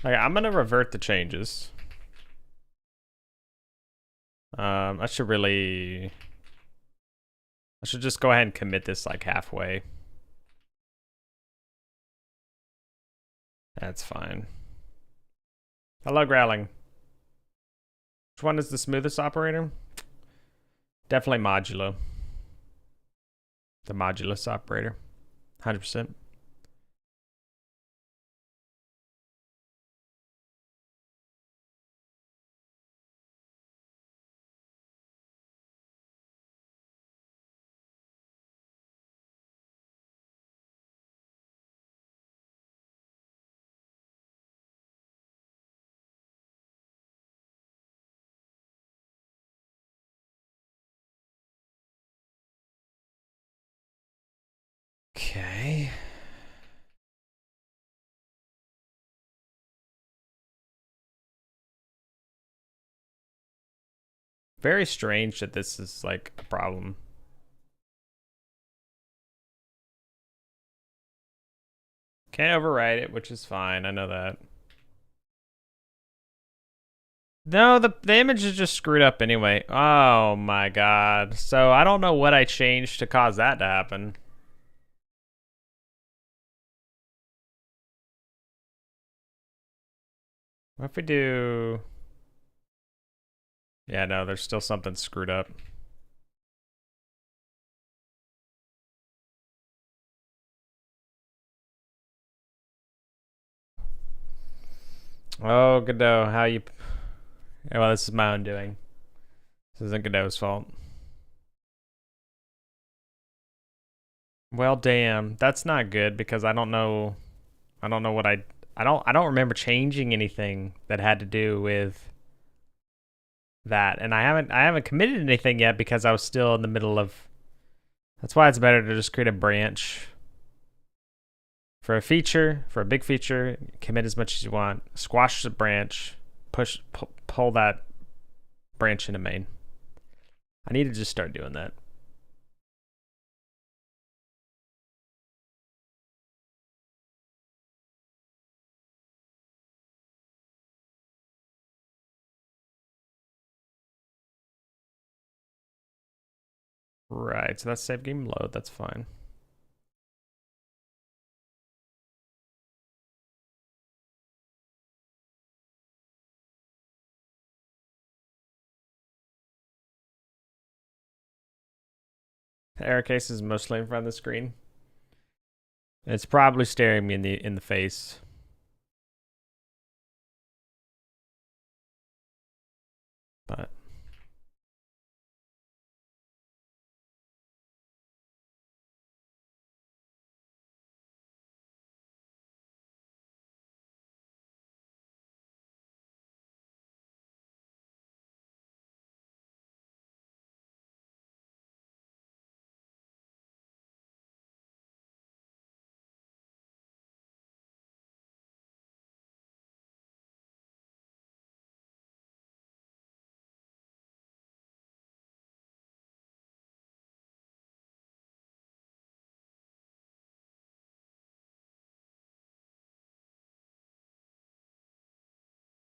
Okay, I'm gonna revert the changes. I should just go ahead and commit this like halfway. That's fine. Hello, Growling. Which one is the smoothest operator? Definitely modulo. The modulus operator. 100%. Okay. Very strange that this is like a problem. Can't overwrite it, which is fine. I know that. No, the image is just screwed up anyway. Oh my god. So I don't know what I changed to cause that to happen. What if we do... Yeah, no, there's still something screwed up. Oh, Godot, how you... Yeah, well, this is my own doing. This isn't Godot's fault. Well, damn, that's not good because I don't know what I don't remember changing anything that had to do with that, and I haven't committed anything yet because I was still in the middle of... That's why it's better to just create a branch for a feature, for a big feature, commit as much as you want, squash the branch, pull that branch into main. I need to just start doing that. Right, so that's save game load, that's fine. The error case is mostly in front of the screen. It's probably staring me in the face. But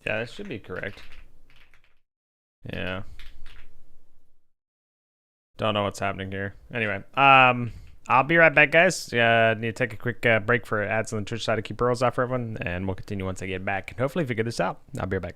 Yeah, that should be correct. Yeah. Don't know what's happening here. Anyway, I'll be right back, guys. Need to take a quick break for ads on the Twitch side to keep burrows off for everyone, and we'll continue once I get back and hopefully figure this out. I'll be right back.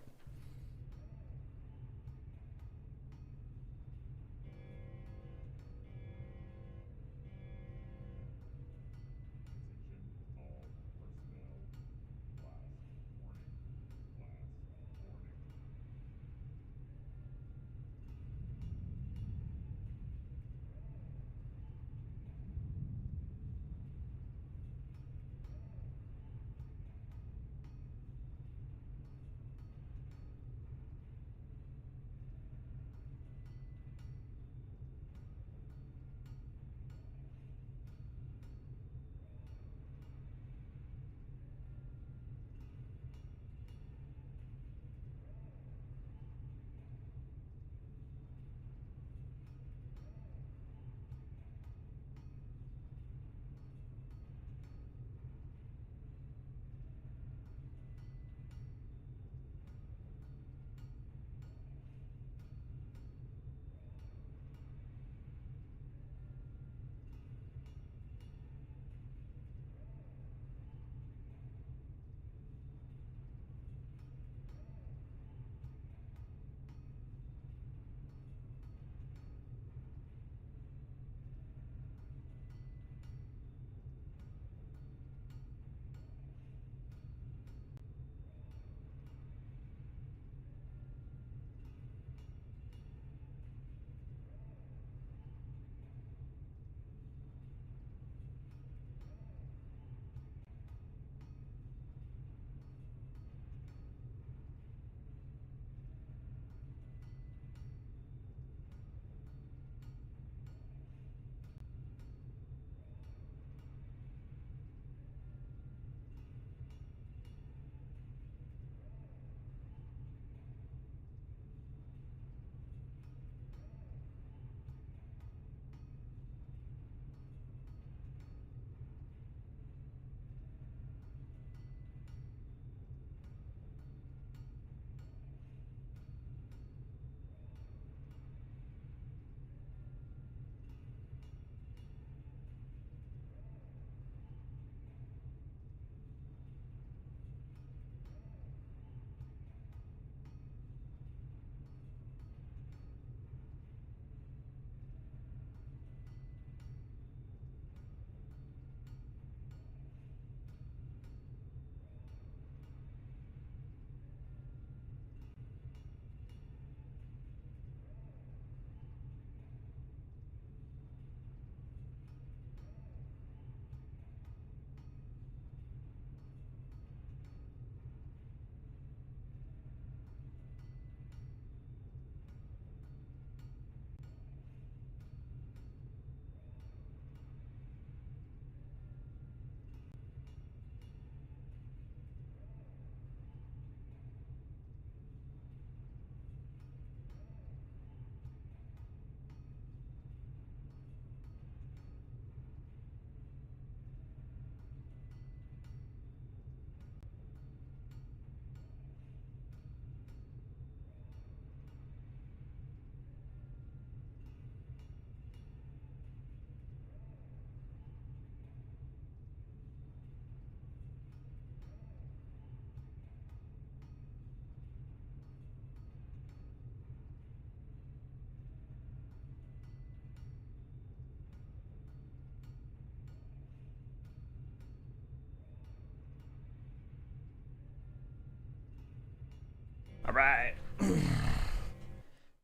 All right.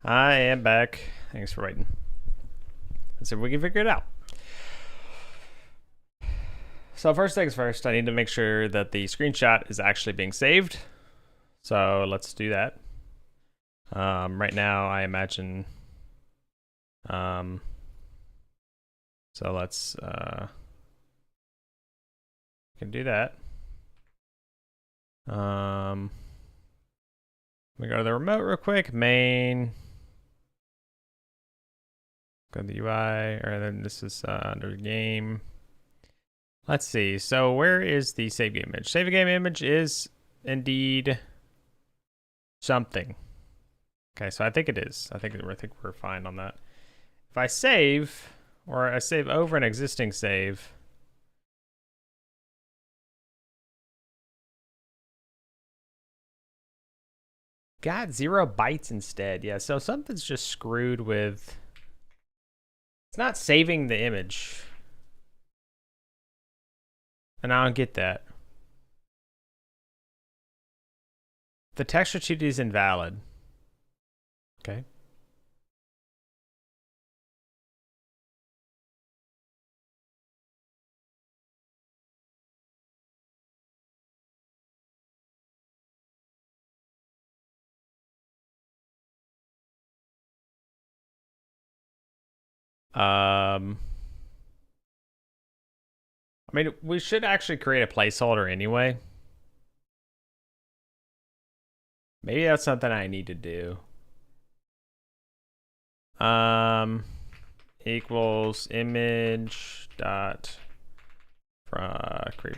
I am back. Thanks for waiting. Let's see if we can figure it out. So first things first, I need to make sure that the screenshot is actually being saved. So let's do that. Right now, I imagine. So let's can do that. We go to the remote real quick. Main. Go to the UI, or then this is under game. Let's see. So where is the save game image? Save game image is indeed something. Okay, so I think it is. I think we're fine on that. If I save, or I save over an existing save, got 0 bytes instead. Yeah, so something's just screwed with. It's not saving the image. And I don't get that. The texture 2D is invalid. Okay. I mean, we should actually create a placeholder anyway. Maybe that's something I need to do. Equals image dot create.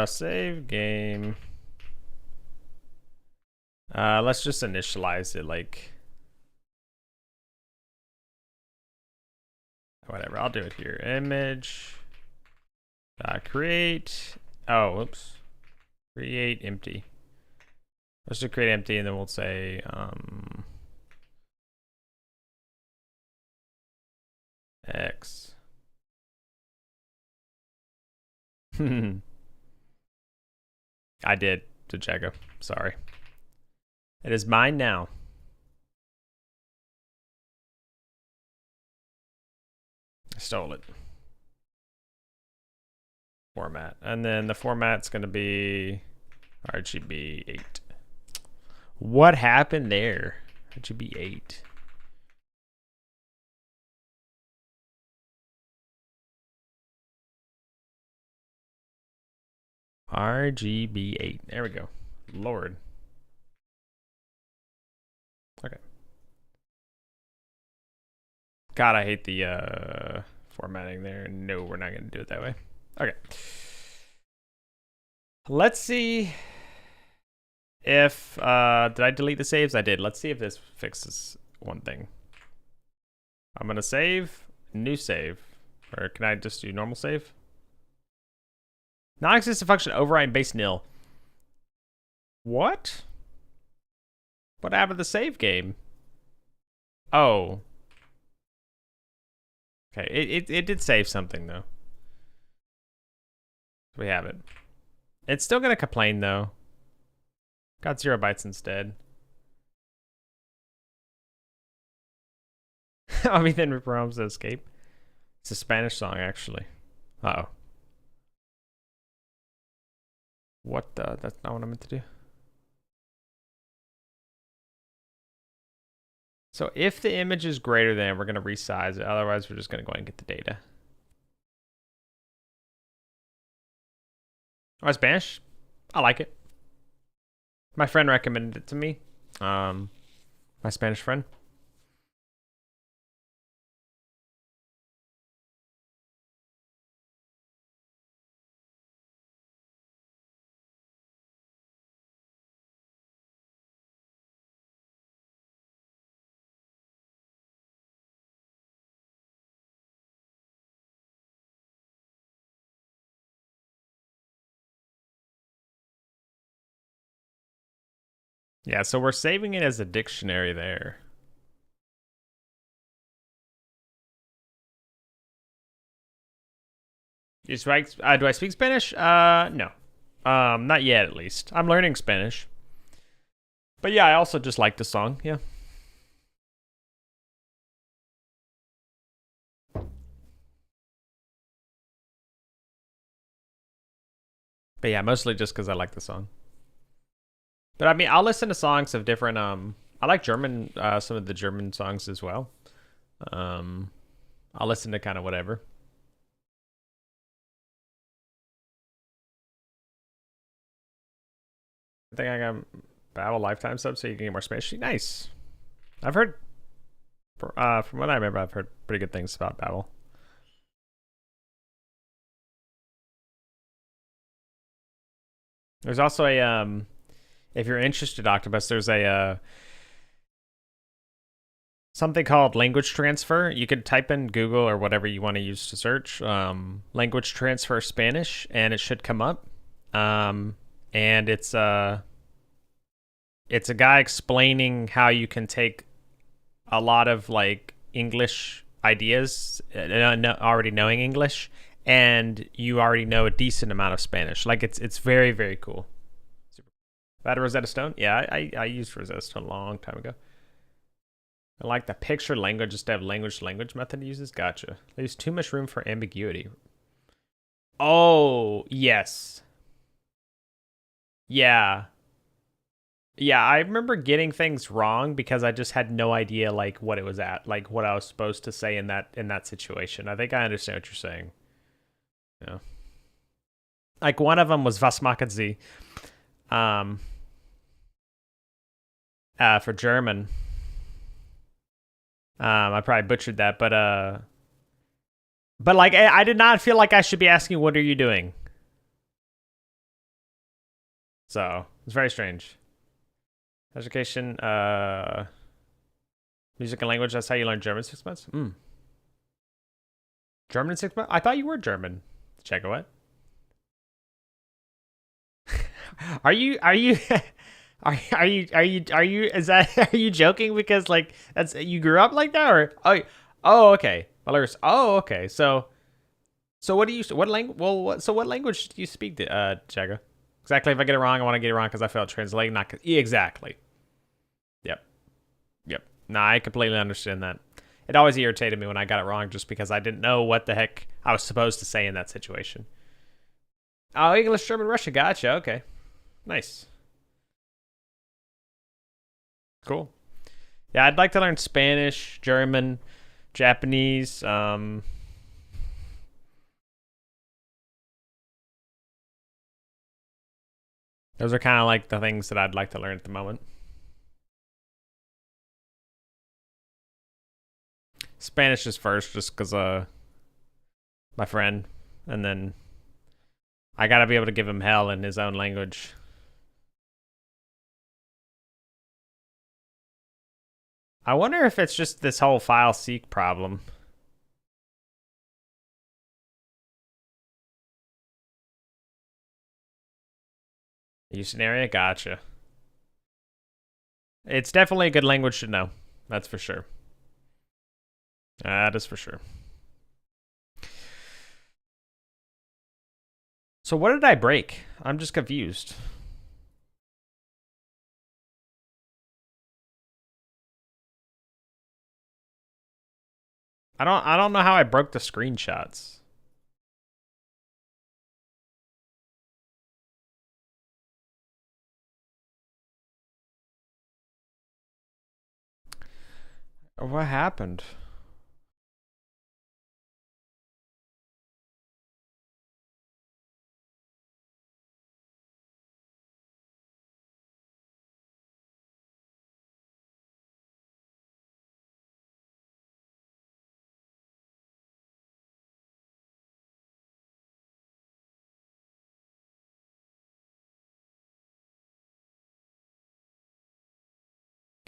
Save game. Let's just initialize it like whatever. I'll do it here. Image create. Oh, whoops. Create empty. Let's just create empty, and then we'll say X. I did to Jago. Sorry. It is mine now. I stole it. Format. And then the format's going to be RGB 8. What happened there? RGB 8. RGB 8. There we go. Lord. Okay. God, I hate the formatting there. No, we're not going to do it that way. Okay. Let's see if did I delete the saves? I did. Let's see if this fixes one thing. I'm going to save, new save. Or can I just do normal save? Non-existent function override base nil. What? What happened to the save game? Oh. Okay, it did save something though. We have it. It's still gonna complain though. Got 0 bytes instead. I mean, then reprograms to escape. It's a Spanish song actually. Uh-oh. What the? That's not what I meant to do. So if the image is greater than, we're going to resize it. Otherwise, we're just going to go ahead and get the data. Oh, Spanish? I like it. My friend recommended it to me. My Spanish friend. Yeah, so we're saving it as a dictionary there. Do I speak Spanish? No. Not yet, at least. I'm learning Spanish. But yeah, I also just like the song, yeah. But yeah, mostly just because I like the song. But I mean, I'll listen to songs of different, I like German, some of the German songs as well. I'll listen to kind of whatever. I think I got Babel lifetime sub so you can get more Spanish. Nice. I've heard, from what I remember, I've heard pretty good things about Babel. There's also a if you're interested, Octopus, there's a something called language transfer. You could type in Google or whatever you want to use to search language transfer Spanish, and it should come up. And it's a guy explaining how you can take a lot of like English ideas, already knowing English, and you already know a decent amount of Spanish. Like it's very, very cool. Super. That Rosetta Stone? Yeah, I used Rosetta Stone a long time ago. I like the picture language instead of language method uses. Gotcha. Leaves too much room for ambiguity. Oh, yes. Yeah. Yeah, I remember getting things wrong because I just had no idea like what it was at, like what I was supposed to say in that situation. I think I understand what you're saying. Yeah. Like one of them was was machen Sie for German. I probably butchered that, but like I did not feel like I should be asking what are you doing? So, it's very strange. Education, music and language, that's how you learn German 6 months? German in 6 months? I thought you were German. Check it, what? Are you is that are you joking because like that's you grew up like that or okay. Oh, okay. So what do you what language what language do you speak to Jagga? Exactly, if I get it wrong, I want to get it wrong because I failed translating, not exactly. Yep. Nah, I completely understand that. It always irritated me when I got it wrong just because I didn't know what the heck I was supposed to say in that situation. Oh, English, German, Russian. Gotcha. Okay. Nice. Cool. Yeah, I'd like to learn Spanish, German, Japanese. Those are kind of like the things that I'd like to learn at the moment. Spanish is first, just because my friend, and then I gotta be able to give him hell in his own language. I wonder if it's just this whole file seek problem. Houston area, gotcha. It's definitely a good language to know. That's for sure. That is for sure. So what did I break? I'm just confused. I don't know how I broke the screenshots. What happened?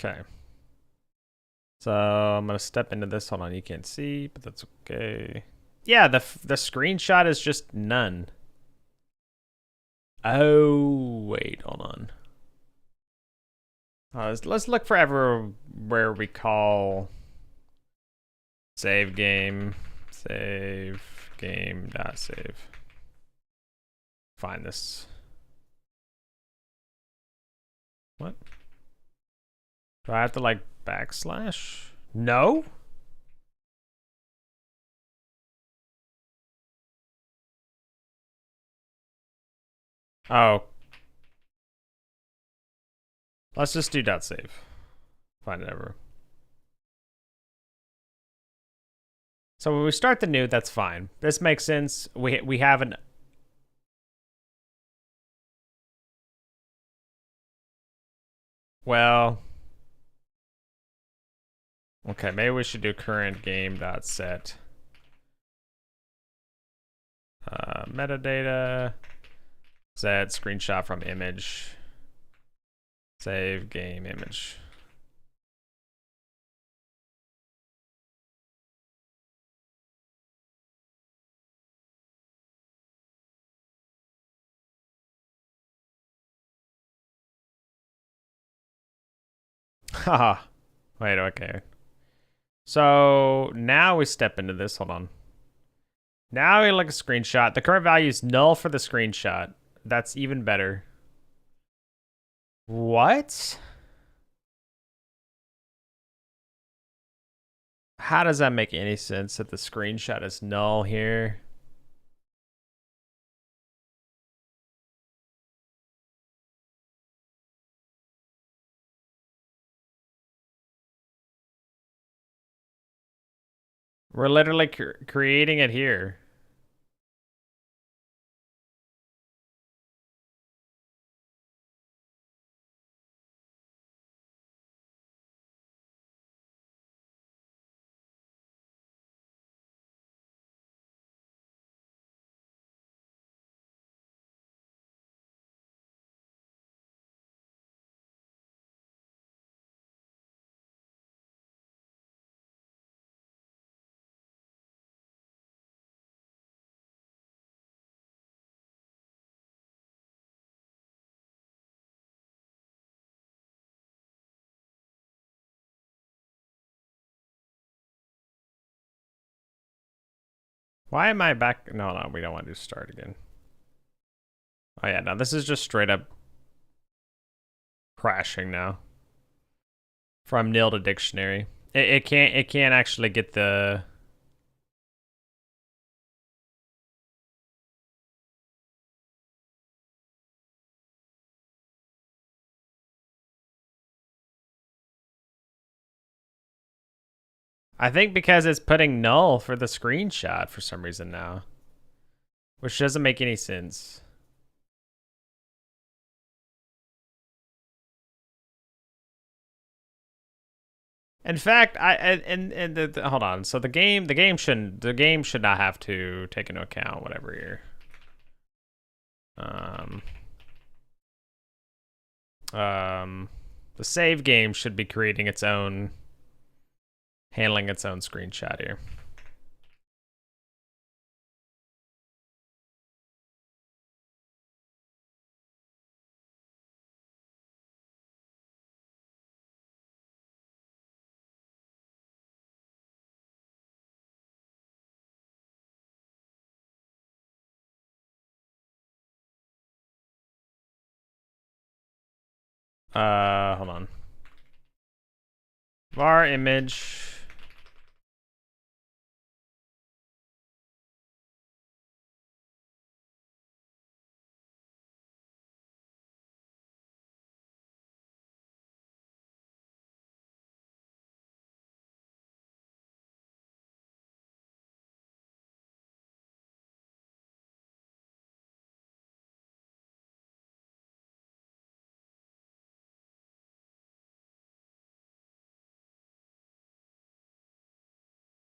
Okay. So I'm gonna step into this. Hold on, you can't see, but that's okay. Yeah, the screenshot is just none. Oh wait, hold on. Let's look for everywhere we call save game dot save. Find this. What? Do I have to like backslash? No? Oh. Let's just do dot save. Find it ever. So when we start the new, that's fine. This makes sense. We have an well. Okay, maybe we should do current game dot set metadata Set screenshot from image. Save game image. Haha. Wait, okay. So now we step into this. Hold on. Now we look at a screenshot. The current value is null for the screenshot. That's even better. What? How does that make any sense that the screenshot is null here? We're literally creating it here. Why am I back? No, we don't want to start again. Oh yeah, no, this is just straight up crashing now. From nil to dictionary. It can't actually get the... I think because it's putting null for the screenshot for some reason now. Which doesn't make any sense. In fact, hold on. So the game should not have to take into account whatever here. The save game should be creating its own, handling its own screenshot here. Hold on. Var image.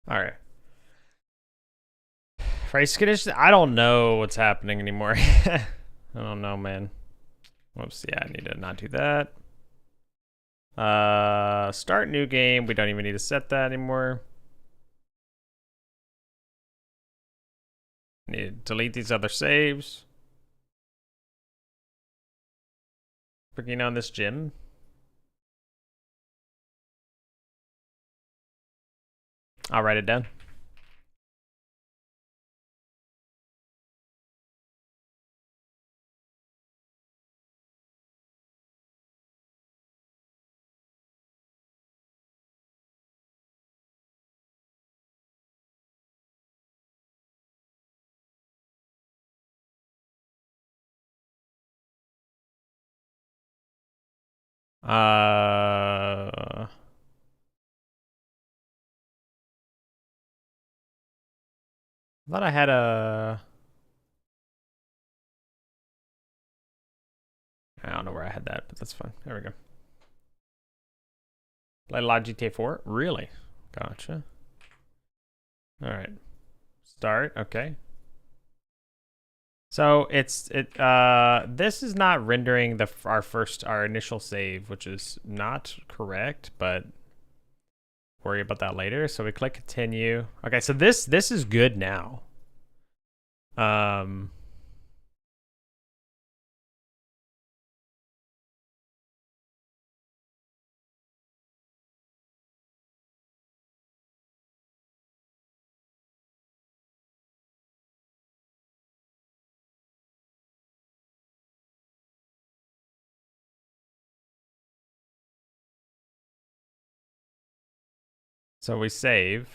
All right. Race conditions. I don't know what's happening anymore. I don't know, man. Whoops. Yeah, I need to not do that. Start new game. We don't even need to set that anymore. Need to delete these other saves. Clicking on this gym. I'll write it down. I thought I had a... I don't know where I had that, but that's fine. There we go. Play a lot of GTA 4? Really? Gotcha. All right. Start. Okay. So this is not rendering our initial save, which is not correct, but worry about that later. So we click continue. Okay, so this is good now. So we save.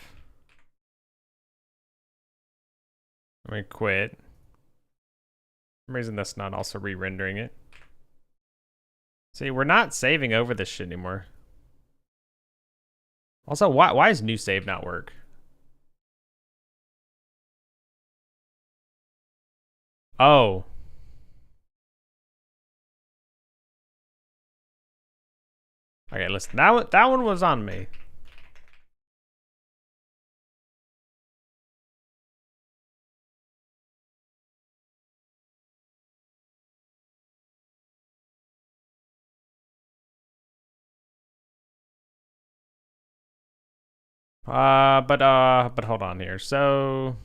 We quit. For some reason that's not also re-rendering it. See, we're not saving over this shit anymore. Also, why does new save not work? Oh. Okay, listen. That one was on me. But hold on here. So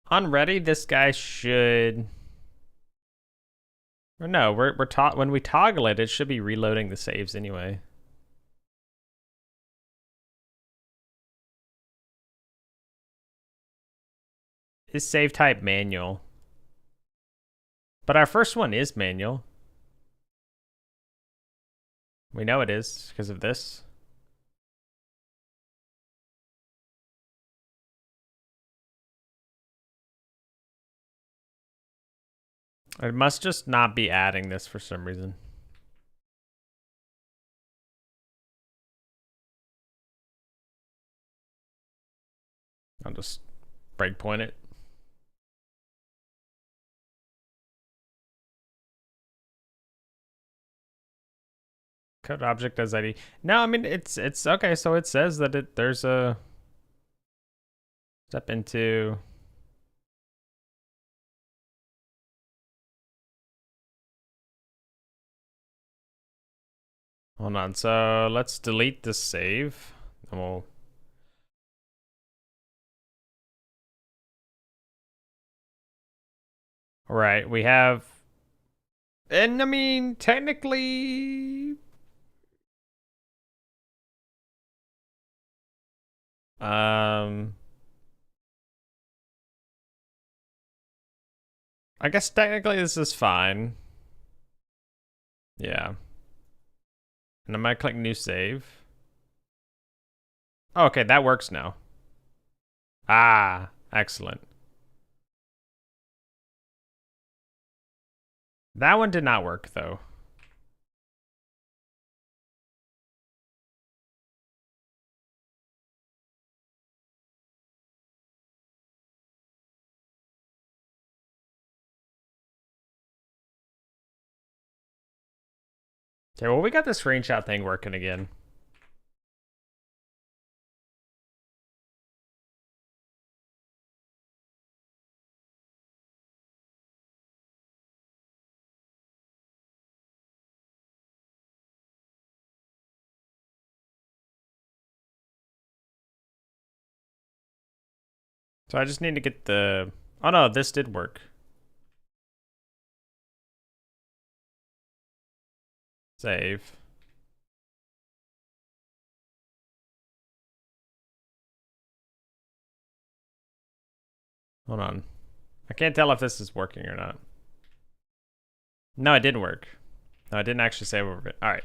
on ready, this guy should. Or no, when we toggle it, it should be reloading the saves anyway. Is save type manual? But our first one is manual. We know it is because of this. It must just not be adding this for some reason. I'll just breakpoint it. Code object as ID. No, I mean it's okay. So it says that there's a step into. Hold on. So let's delete this save. And we'll. All right, we have. And I mean, technically. I guess technically this is fine. Yeah. And I might click new save. Oh, okay, that works now. Ah, excellent. That one did not work though. Okay, well, we got the screenshot thing working again. So I just need to get the... Oh no, this did work. Save. Hold on. I can't tell if this is working or not. No, it didn't work. No, I didn't actually save over it. All right.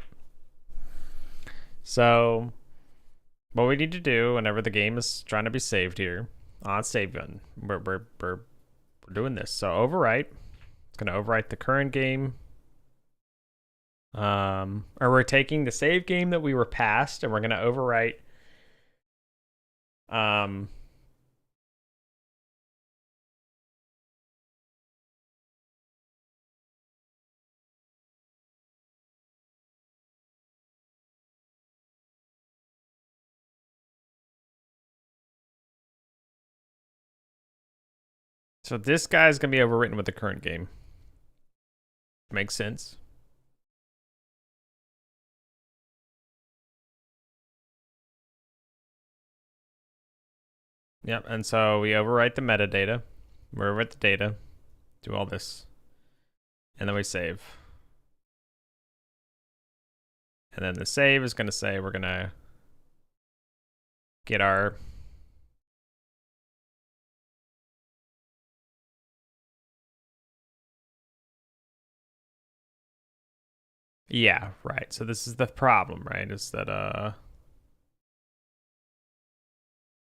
So what we need to do whenever the game is trying to be saved here on save gun, we're doing this. So overwrite. It's gonna overwrite the current game. Or we're taking the save game that we were passed and we're gonna overwrite So this guy's gonna be overwritten with the current game. Makes sense. Yep, and so we overwrite the metadata. We overwrite the data, do all this, and then we save. And then the save is gonna say we're gonna get our yeah, right. So this is the problem, right? Is that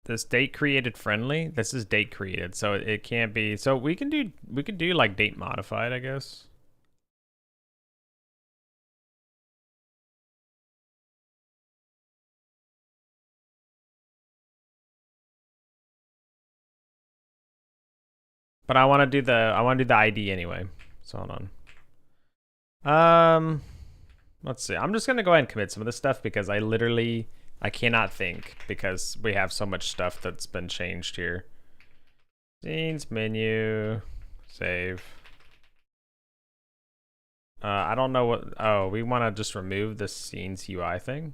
this date created friendly? This is date created, so it can't be. So we can do like date modified, I guess. But I want to do the ID anyway. So hold on. Let's see. I'm just gonna go ahead and commit some of this stuff because I cannot think because we have so much stuff that's been changed here. Scenes menu, save. I don't know what. Oh, we want to just remove the scenes UI thing.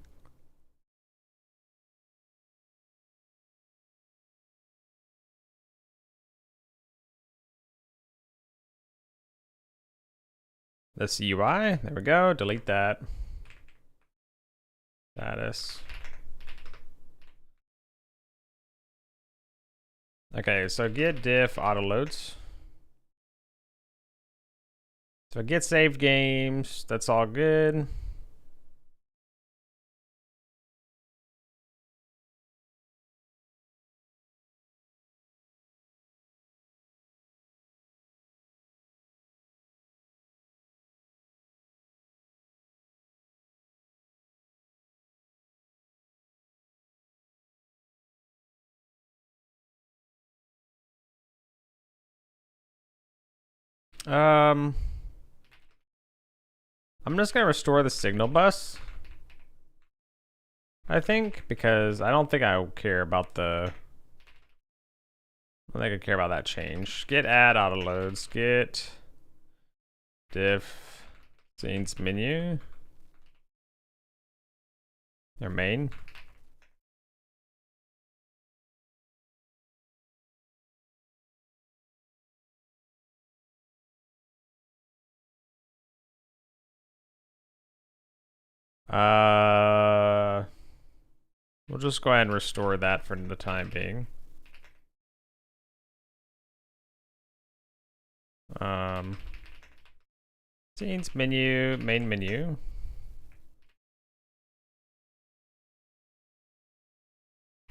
This UI. There we go. Delete that. Status. Okay, so get diff auto loads. So get saved games. That's all good. I'm just gonna restore the signal bus. I think because I don't think I care about the. I don't think I care about that change. Get add auto loads. Get diff scenes menu. Their main. We'll just go ahead and restore that for the time being. Scenes menu, main menu.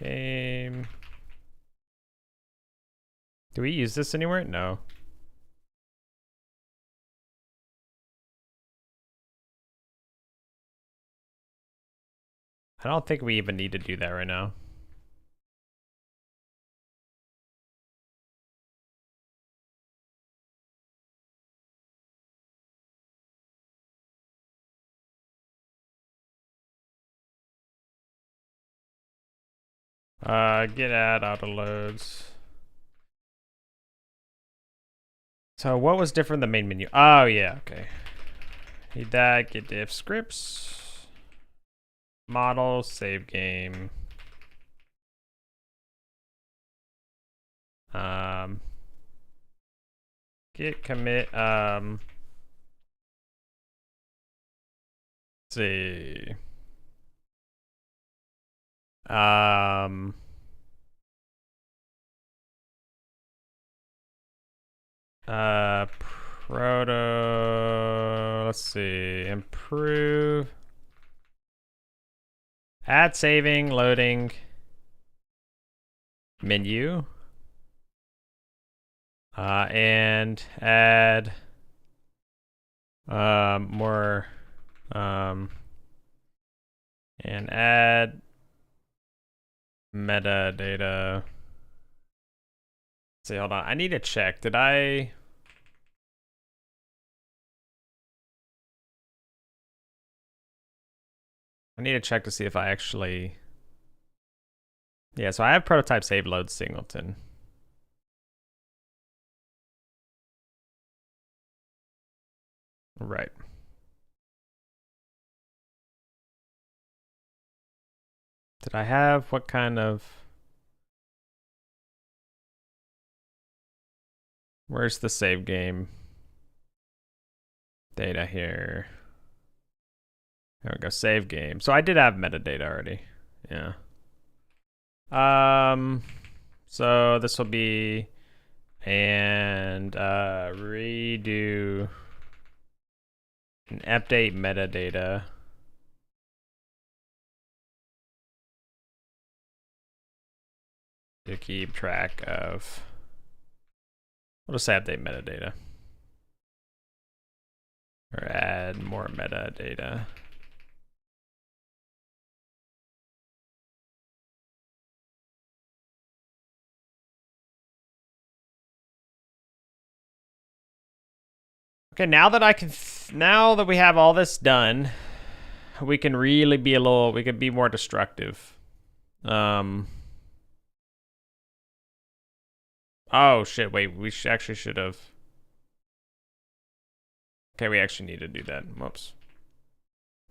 Game. Do we use this anywhere? No. I don't think we even need to do that right now. Get add auto loads. So what was different than the main menu? Oh yeah, okay. Need that, get diff scripts. Model, save game. Git commit, let's see. Proto, let's see, improve. Add saving, loading, menu. And add more and add metadata. Let's see, hold on. I need to check. Did I need to check to see if I actually. Yeah, so I have prototype save load singleton. Right. Did I have what kind of... Where's the save game? Data here. There we go, save game. So I did have metadata already. Yeah. So this will be and redo and update metadata to keep track of. We'll just say update metadata or add more metadata. Okay, now that we have all this done, we can really be we can be more destructive. Oh shit, wait, we actually should have. Okay, we actually need to do that. Whoops.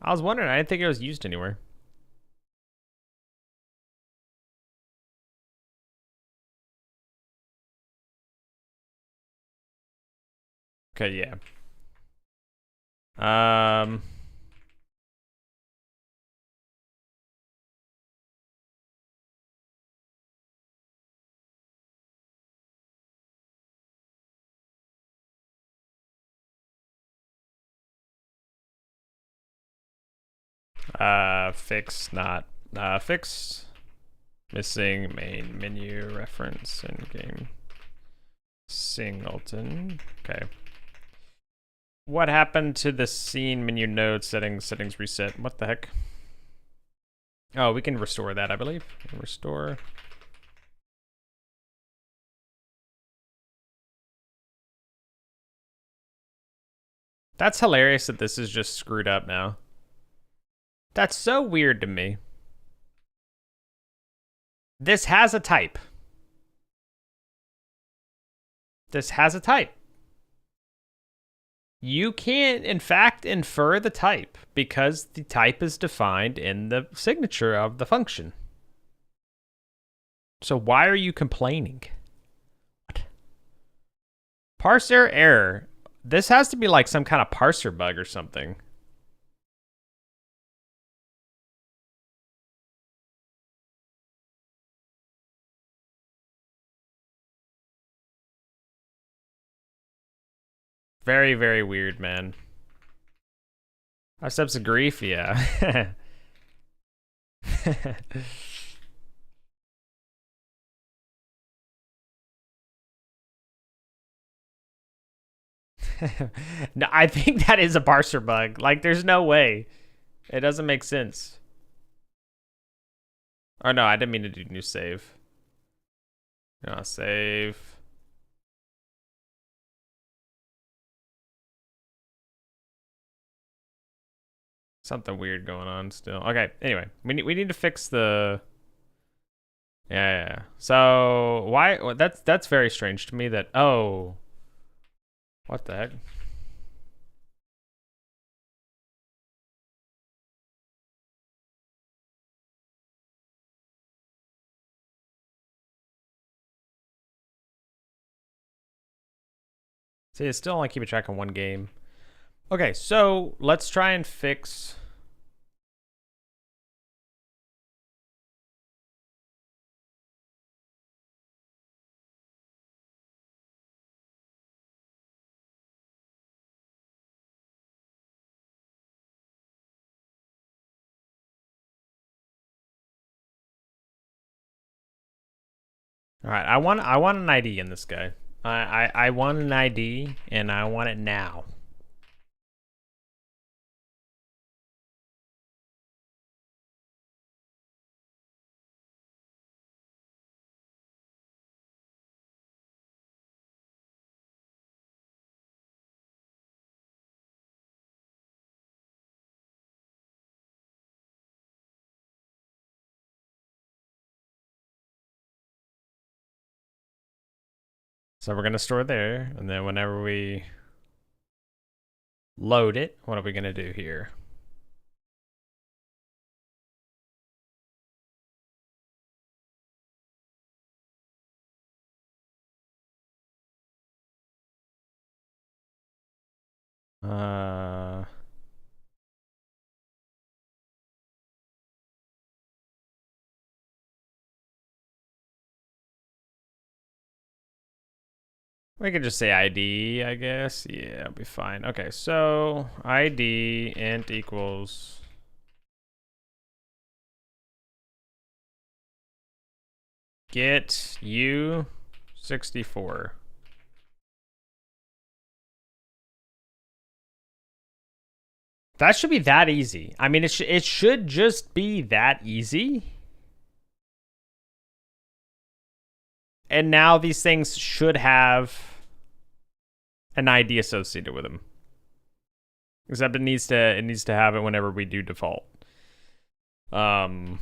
I was wondering, I didn't think it was used anywhere. Okay, yeah. Fix missing main menu reference in game singleton. Okay. What happened to the scene menu node settings reset? What the heck? Oh, we can restore that, I believe. Restore. That's hilarious that this is just screwed up now. That's so weird to me. This has a type. This has a type. You can't, in fact, infer the type because the type is defined in the signature of the function. So why are you complaining? What? Parser error. This has to be like some kind of parser bug or something. Very, very weird, man. 5 steps of grief, yeah. No, I think that is a parser bug. Like, there's no way. It doesn't make sense. Oh, no, I didn't mean to do new save. No, save. Something weird going on still. Okay, anyway, we need to fix the... Yeah. So, why... Well, that's very strange to me that... Oh. What the heck? See, it's still only keeping track of one game. Okay, so let's try and fix... All right, I want an ID in this guy. I want an ID and I want it now. So we're gonna store there, and then whenever we Load it. What are we gonna do here? We could just say ID, I guess. Yeah, it'll be fine. Okay, so ID int equals get u 64. That should be that easy. I mean, it should just be that easy. And now these things should have an ID associated with them. Except it needs to have it whenever we do default. So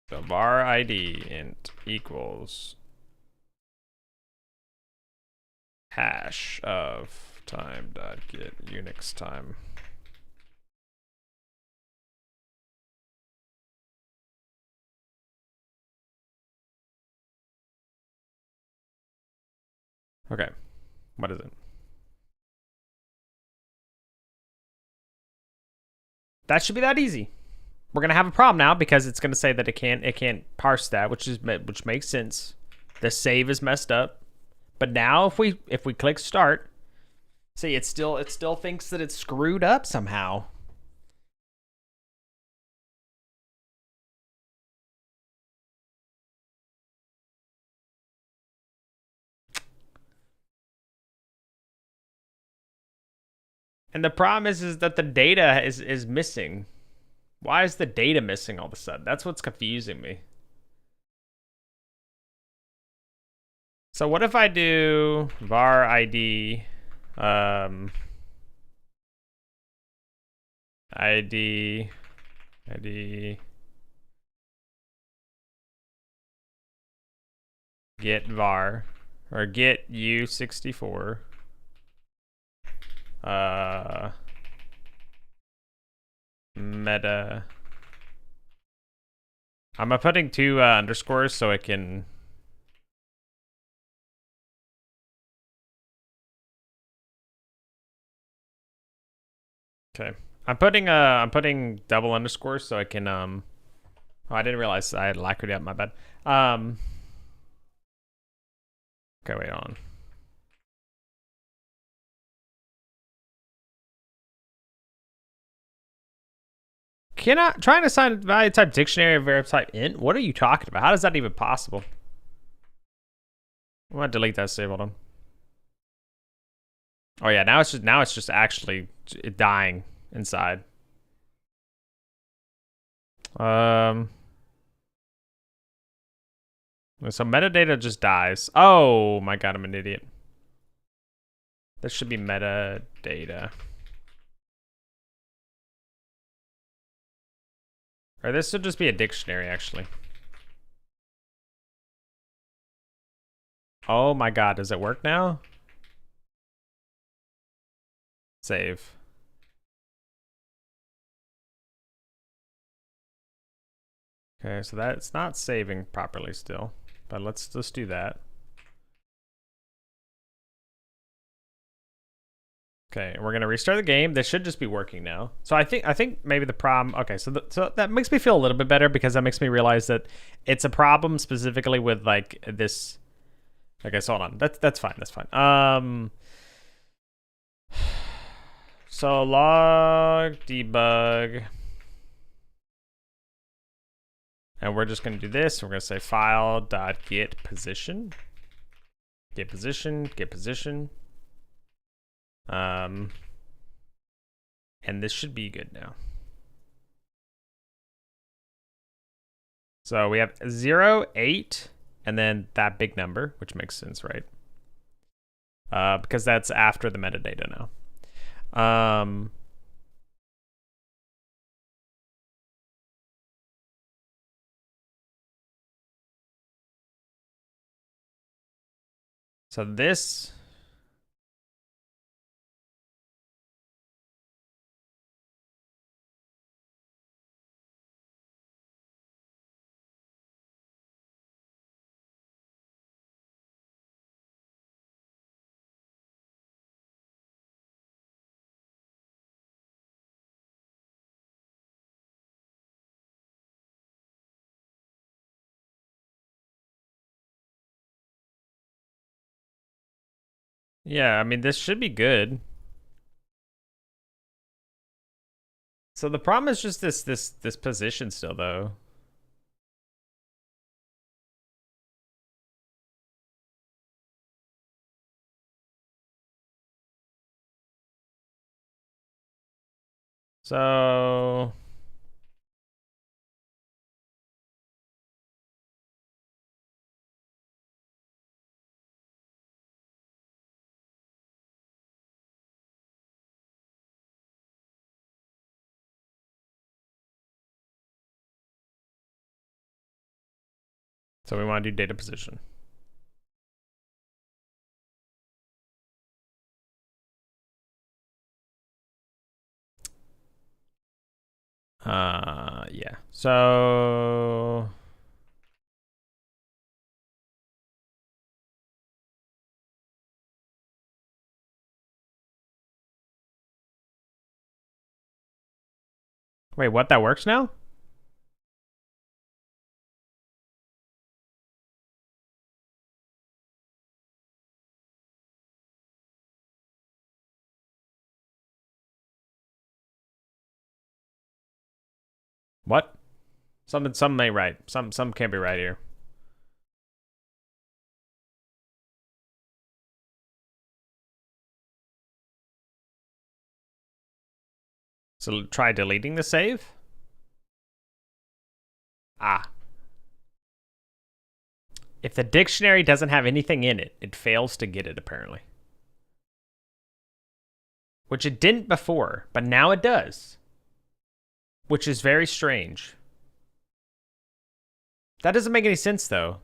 var ID int equals hash of time dot get Unix time. Okay, what is it? That should be that easy. We're gonna have a problem now because it's gonna say that it can't parse that, which makes sense. The save is messed up. But now if we click start, see it still thinks that it's screwed up somehow. And the problem is that the data is missing. Why is the data missing all of a sudden? That's what's confusing me. So what if I do var ID ID get var or get u64 meta. I'm putting two underscores so it can. Okay, I'm putting double underscores so I can Oh, I didn't realize I had alacrity up. My bad. Okay, wait on. Cannot trying to assign value type dictionary or variable type int? What are you talking about? How is that even possible? I'm gonna delete that save. Hold on. Oh yeah, now it's just actually dying inside. So metadata just dies. Oh my god, I'm an idiot. This should be metadata. Or this should just be a dictionary, actually. Oh my god, does it work now? Save. Okay, so that's not saving properly still. But let's just do that. Okay, we're gonna restart the game. This should just be working now. So I think maybe the problem. Okay, so that makes me feel a little bit better because that makes me realize that it's a problem specifically with like this. Okay, so hold on. That's fine. That's fine. So log debug, and we're just gonna do this. We're gonna say file dot get position. Get position. Get position. And this should be good now. So we have 0, 8, and then that big number, which makes sense, right? Because that's after the metadata now. So this... Yeah, I mean, this should be good. So the problem is just this position still, though. So... So we want to do data position. Yeah. So... Wait, what? That works now? What? Some may right. Some can't be right here. So try deleting the save. Ah. If the dictionary doesn't have anything in it, it fails to get it, apparently. Which it didn't before, but now it does. Which is very strange. That doesn't make any sense, though.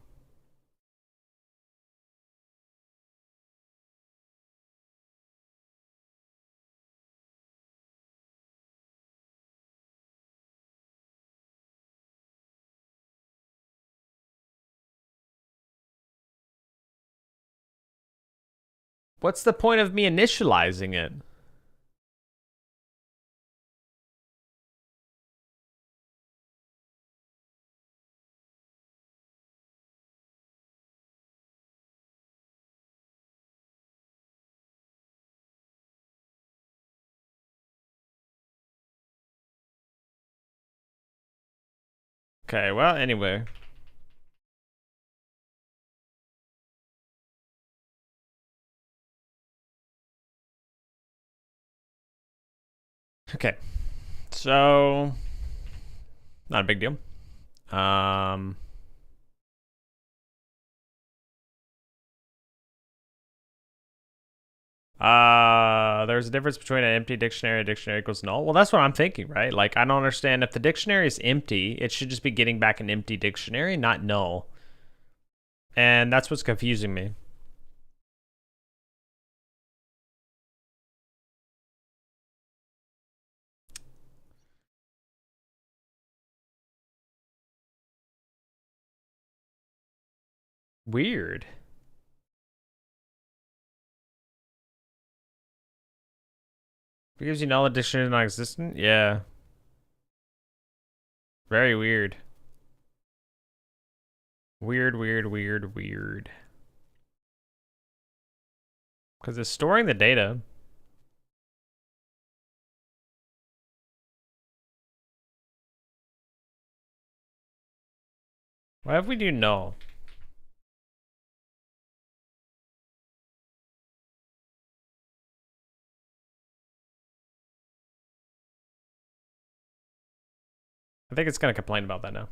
What's the point of me initializing it? Okay, well, anyway. Okay. So, not a big deal. There's a difference between an empty dictionary and a dictionary equals null. Well, that's what I'm thinking, right? Like, I don't understand. If the dictionary is empty, it should just be getting back an empty dictionary, not null. And that's what's confusing me. Weird. Because you know the dictionary is not existent? Yeah. Very weird. Weird, weird, weird, weird. Because it's storing the data. Why if we do null? I think it's going to complain about that now.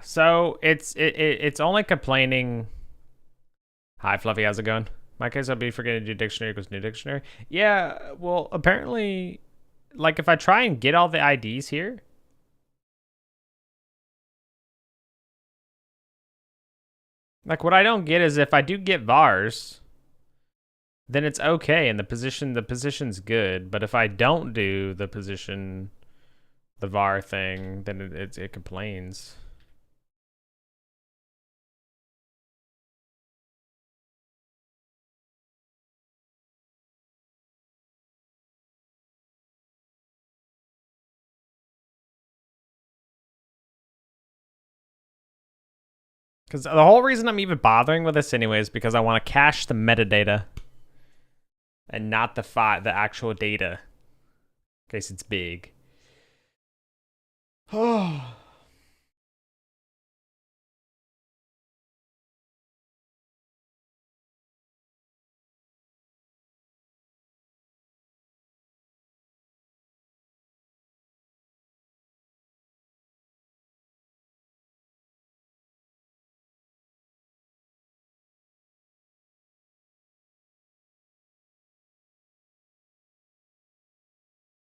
So it's only complaining. Hi, Fluffy. How's it going? My case, I'll be forgetting to do dictionary equals new dictionary. Yeah. Well, apparently, like if I try and get all the IDs here. Like what I don't get is if I do get vars, then it's okay and the position's good. But if I don't do the position, the var thing, then it complains. Because the whole reason I'm even bothering with this anyway is because I want to cache the metadata and not the actual data in case it's big. Oh.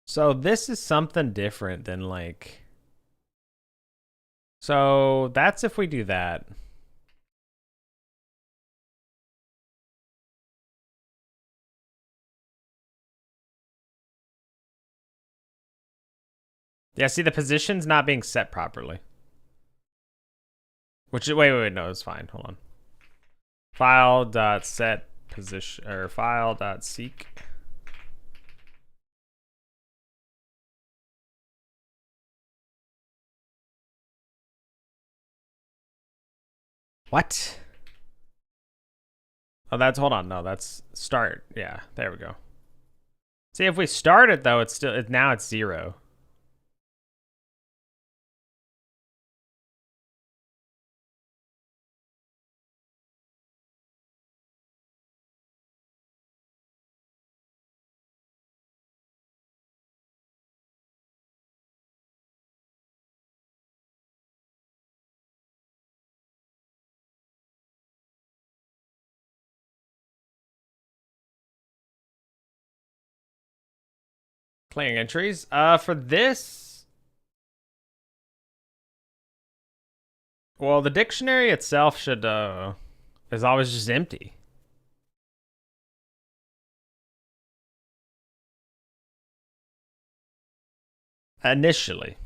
So this is something different than like. So that's if we do that. Yeah, see the position's not being set properly. Which wait, no, it's fine. Hold on. File.set position or file.seek. What? Oh, that's hold on. No, that's start. Yeah, there we go. See, if we start it though, it's still now it's 0. Clearing entries. For this, well, the dictionary itself should is always just empty. Initially.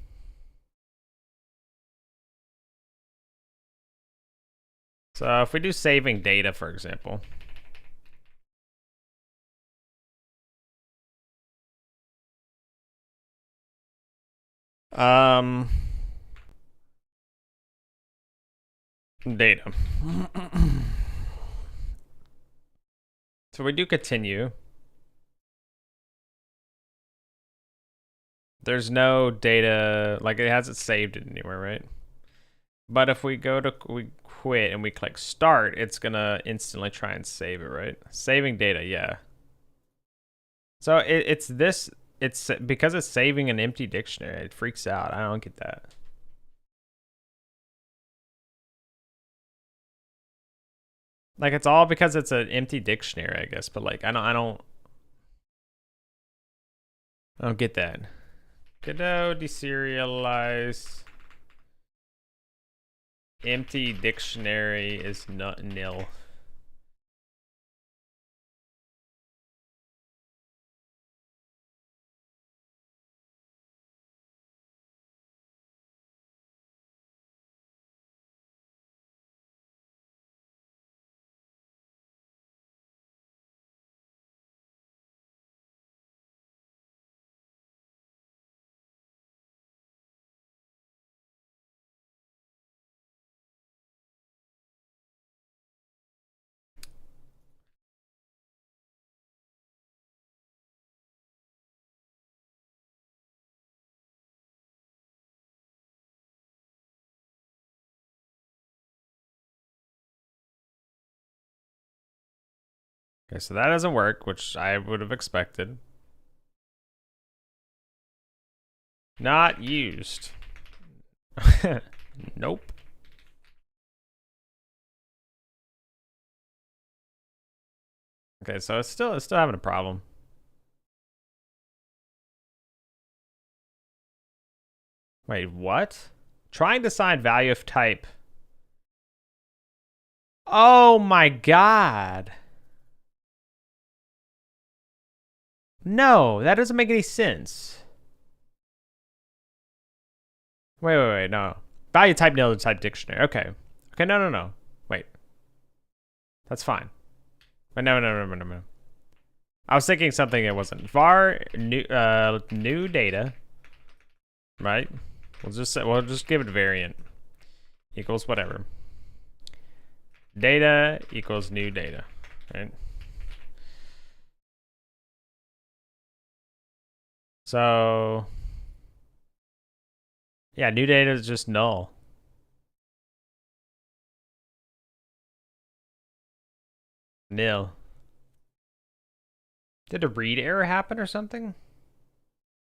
So if we do saving data, for example. Data. So we do continue. There's no data, like it hasn't saved it anywhere, right? But if we we quit and we click start, it's gonna instantly try and save it, right? Saving data, yeah. So it's because it's saving an empty dictionary. It freaks out. I don't get that. Like it's all because it's an empty dictionary, I guess. But like I don't get that. Godot deserialize empty dictionary is not nil. Okay, so that doesn't work, which I would have expected. Not used. Nope. Okay, so it's still having a problem. Wait, what? Trying to assign value of type. Oh my god. No, that doesn't make any sense. Wait, no. Value type nil to type dictionary. Okay. Okay, no. Wait. That's fine. Wait, no. I was thinking something it wasn't. Var new data. Right? We'll just give it variant. Equals whatever. Data equals new data. Right? So yeah, new data is just null. Nil. Did a read error happen or something?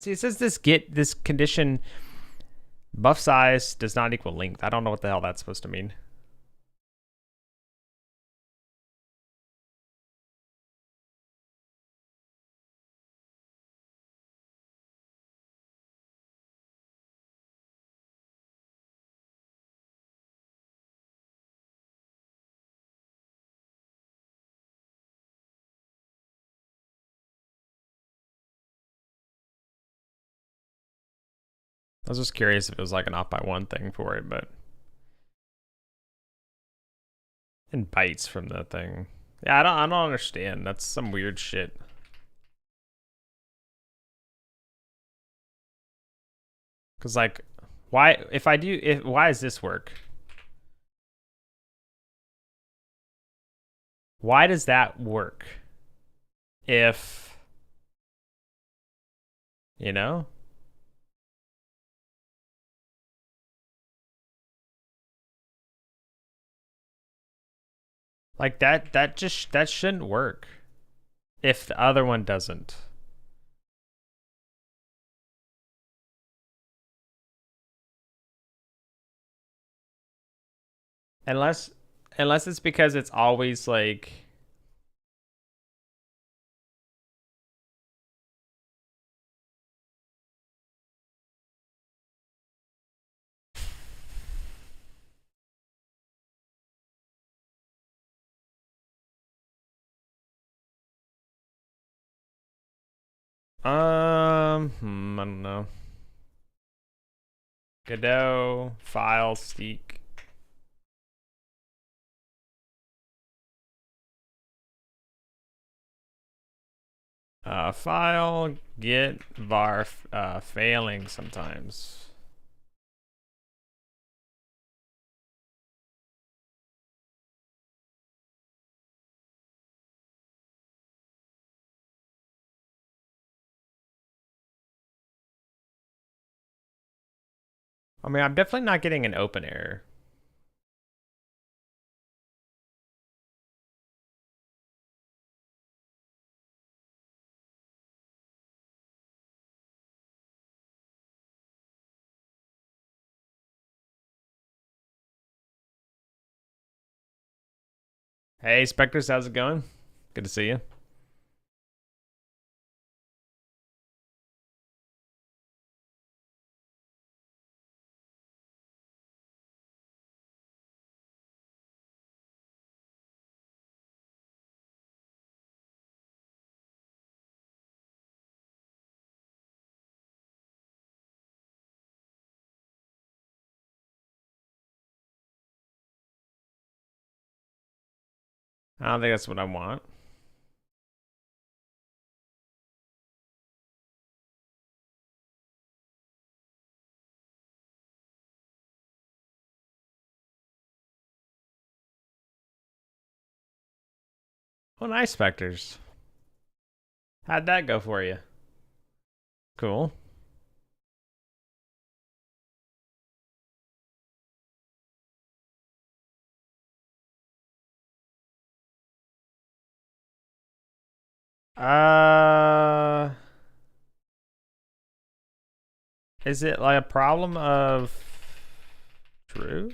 See, it says this condition buff size does not equal length. I don't know what the hell that's supposed to mean. I was just curious if it was like an off by one thing for it, but and bytes from the thing. Yeah, I don't understand. That's some weird shit. Cause like, why does this work? Why does that work? If you know? Like that shouldn't work if the other one doesn't. Unless it's because it's always like I don't know. Godot file seek. File get var failing sometimes. I mean, I'm definitely not getting an open error. Hey, Spectres, how's it going? Good to see you. I don't think that's what I want. Oh, nice, Spectres. How'd that go for you? Cool. Uh, is it like a problem of True.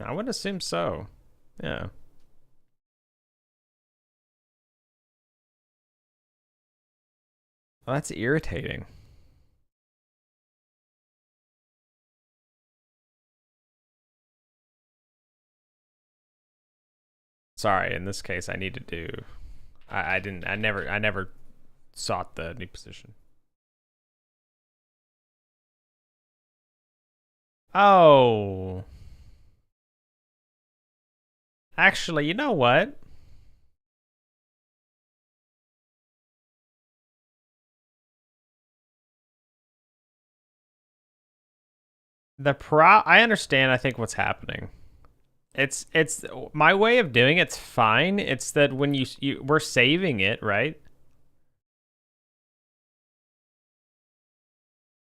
I would assume so. Yeah. Well, that's irritating. Sorry, in this case, I need to do. I never sought the new position. Oh. Actually, you know what? I understand, I think, what's happening. It's my way of doing it's fine. It's that when we're saving it, right?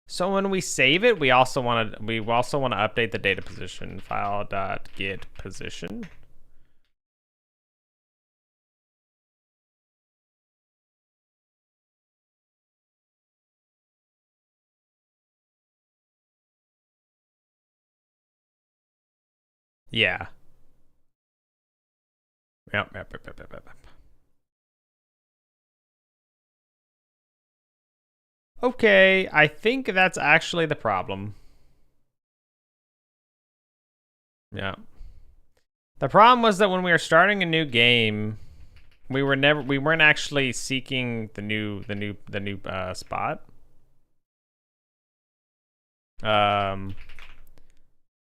So when we save it, we also want to update the data position. File.get position. Yeah. Yep. Okay, I think that's actually the problem. Yeah. The problem was that when we were starting a new game, we weren't actually seeking the new spot.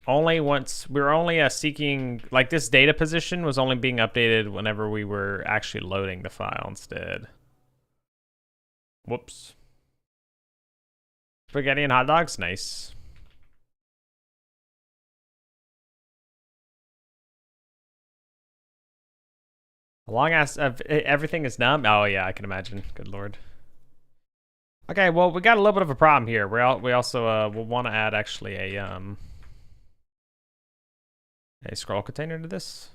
Only once we were only seeking, like, this data position was only being updated whenever we were actually loading the file instead. Whoops. Spaghetti and hot dogs, nice. Long as everything is numb. Oh yeah, I can imagine. Good lord. Okay, well, we got a little bit of a problem here. We also will want to add actually a scroll container to this.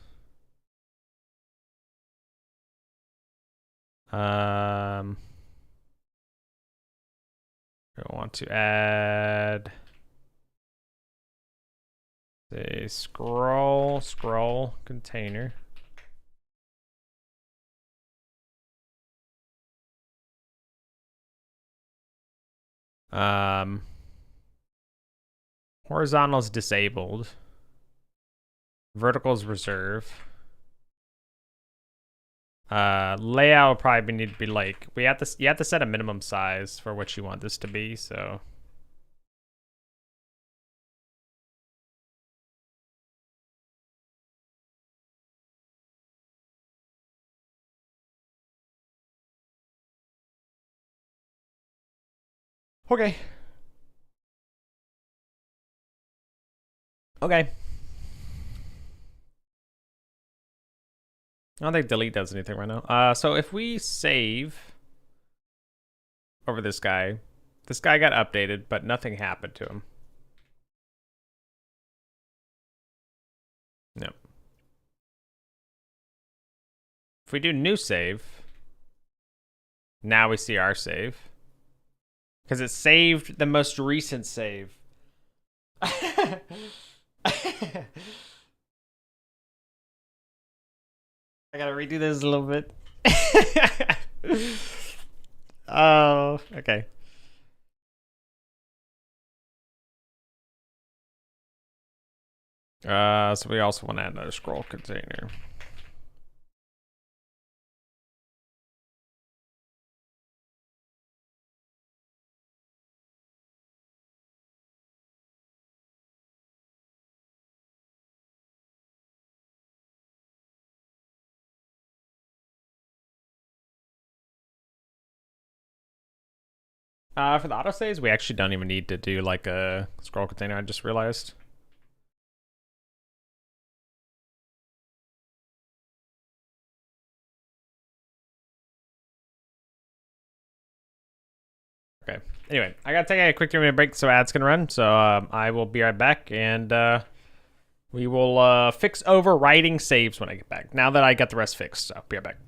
We want to add a scroll container. Horizontal is disabled. Vertical is reserve. Layout will probably need to be like, you have to set a minimum size for what you want this to be, so. Okay. Okay. I don't think delete does anything right now. So if we save over this guy got updated, but nothing happened to him. No. If we do new save, now we see our save. Because it saved the most recent save. I gotta redo this a little bit. Oh, okay. So we also want to add another scroll container. For the autosaves, we actually don't even need to do like a scroll container, I just realized. Okay. Anyway, I gotta take a quick 3-minute break so ads can run. So I will be right back, and we will fix overwriting saves when I get back. Now that I got the rest fixed, so be right back.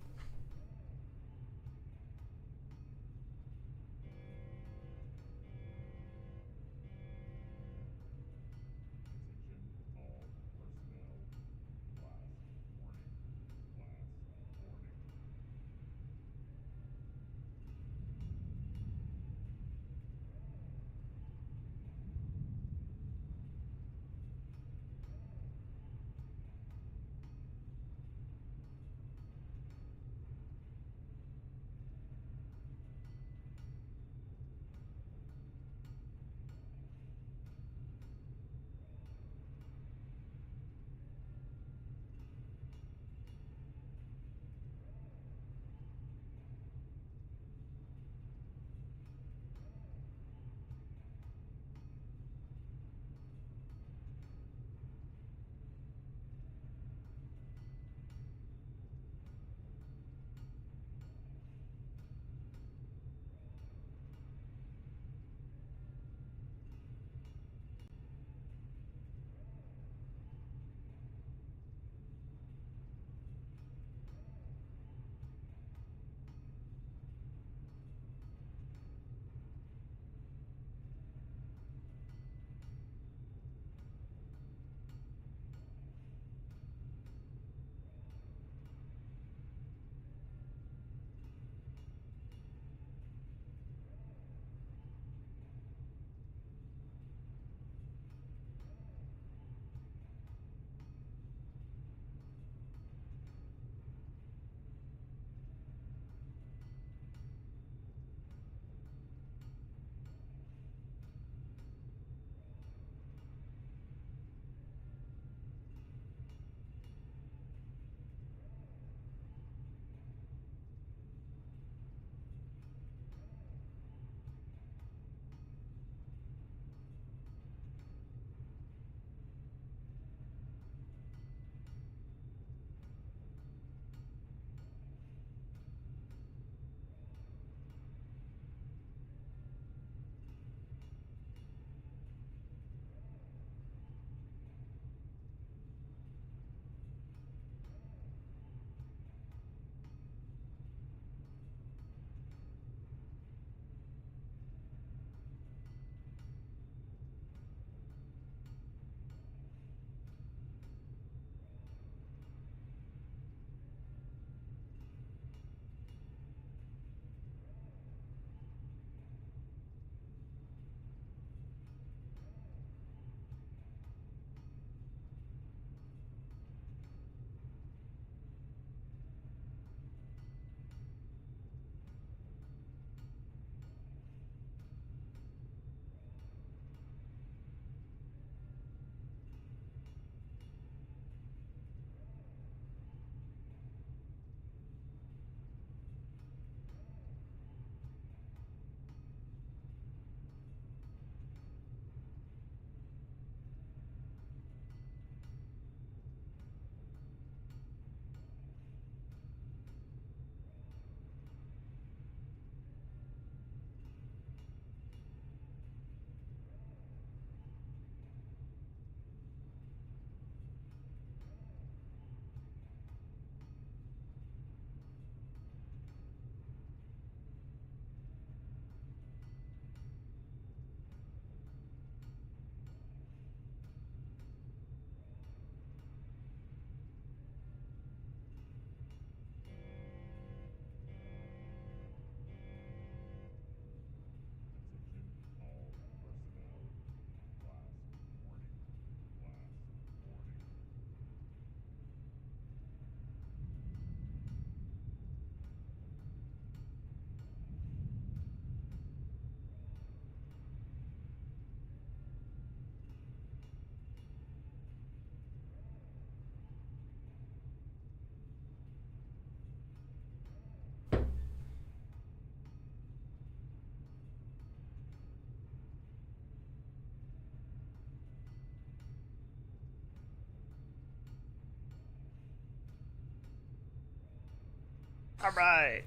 All right.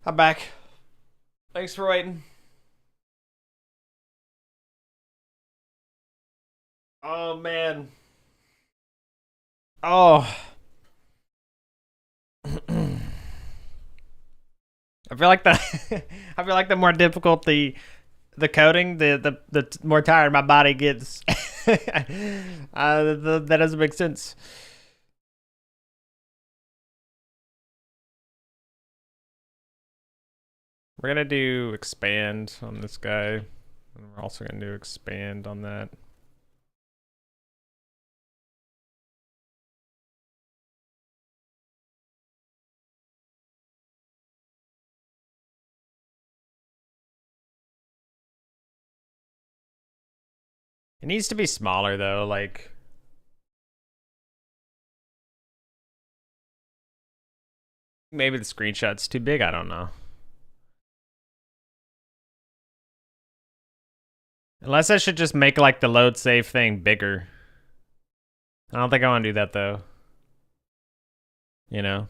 I'm back. Thanks for waiting. Oh, man. Oh. I feel like the I feel like the more difficult the coding, the more tired my body gets. That doesn't make sense. We're gonna do expand on this guy, and we're also gonna do expand on that. It needs to be smaller though, like maybe the screenshot's too big, I don't know. Unless I should just make like the load save thing bigger. I don't think I want to do that though. You know?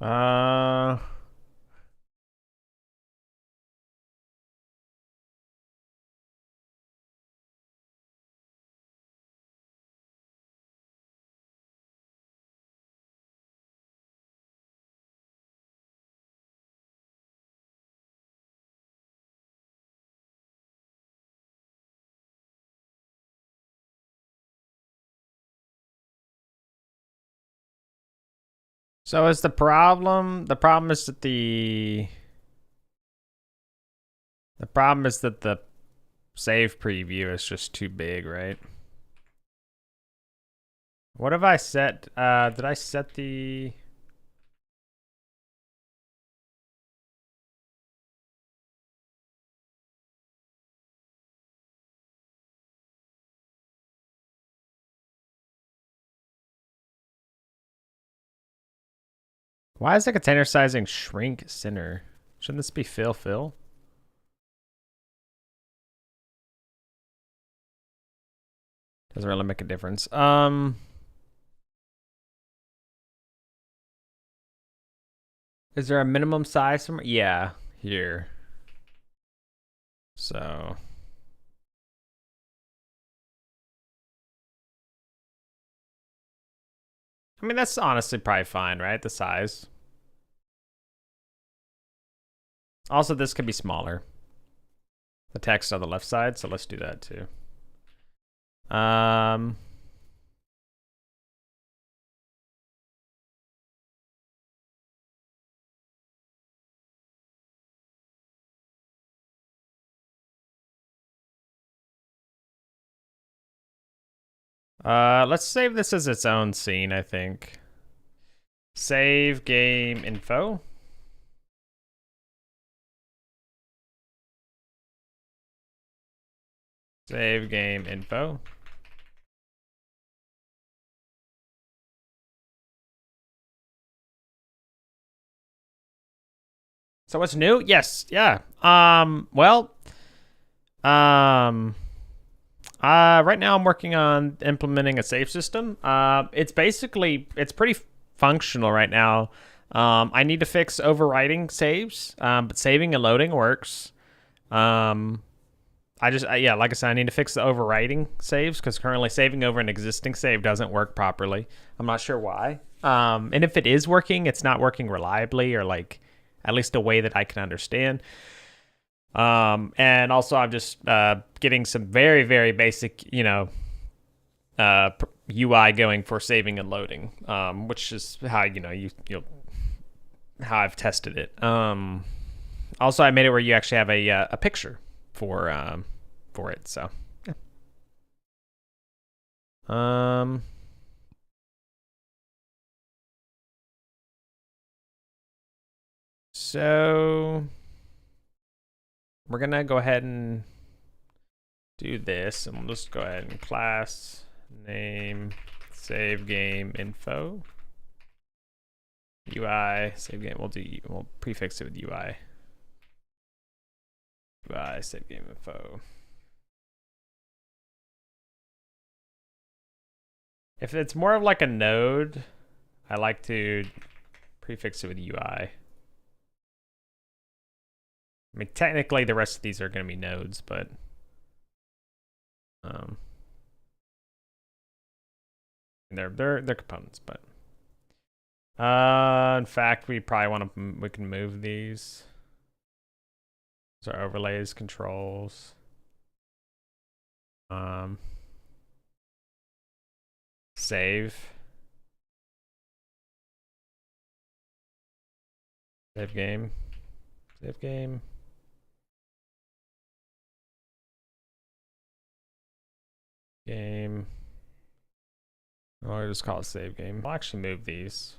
Uh So is the problem is that the problem is that the save preview is just too big, right? What have I set? Did I set the... Why is the container sizing shrink center? Shouldn't this be fill? Doesn't really make a difference. Is there a minimum size somewhere? Yeah, here. So I mean, that's honestly probably fine, right? The size. Also, this could be smaller. The text on the left side, so let's do that too. Let's save this as its own scene, I think. Save game info. Save game info. So what's new? Yes, yeah. Well, right now I'm working on implementing a save system. It's pretty functional right now. I need to fix overwriting saves, but saving and loading works. Yeah, like I said, I need to fix the overwriting saves because currently saving over an existing save doesn't work properly. I'm not sure why. And if it is working, it's not working reliably or like at least a way that I can understand. And also I'm just getting some very, very basic, UI going for saving and loading, which is how, you'll how I've tested it. Also I made it where you actually have a picture for it. So, yeah. So we're gonna go ahead and do this, and we'll just go ahead and class name save game info UI save game. We'll prefix it with UI save game info. If it's more of like a node, I like to prefix it with UI. I mean, technically the rest of these are going to be nodes, but they're components. But in fact, we can move these. These are overlays, controls. Save game. I'll just call it save game. I'll actually move these.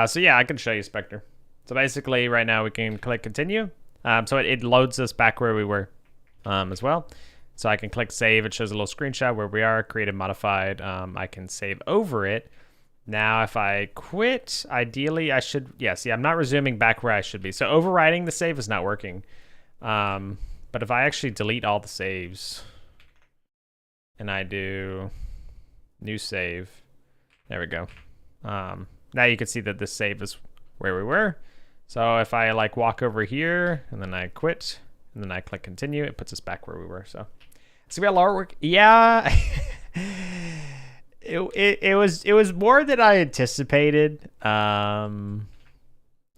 So yeah, I can show you Spectre. So basically right now we can click continue. So it loads us back where we were as well. So I can click save. It shows a little screenshot where we are, created, modified. I can save over it. Now if I quit, ideally I should, see, I'm not resuming back where I should be. So overriding the save is not working. But if I actually delete all the saves and I do new save, there we go. Now you can see that this save is where we were. So if I like walk over here and then I quit and then I click continue, it puts us back where we were. So we got artwork. Yeah. it was more than I anticipated. It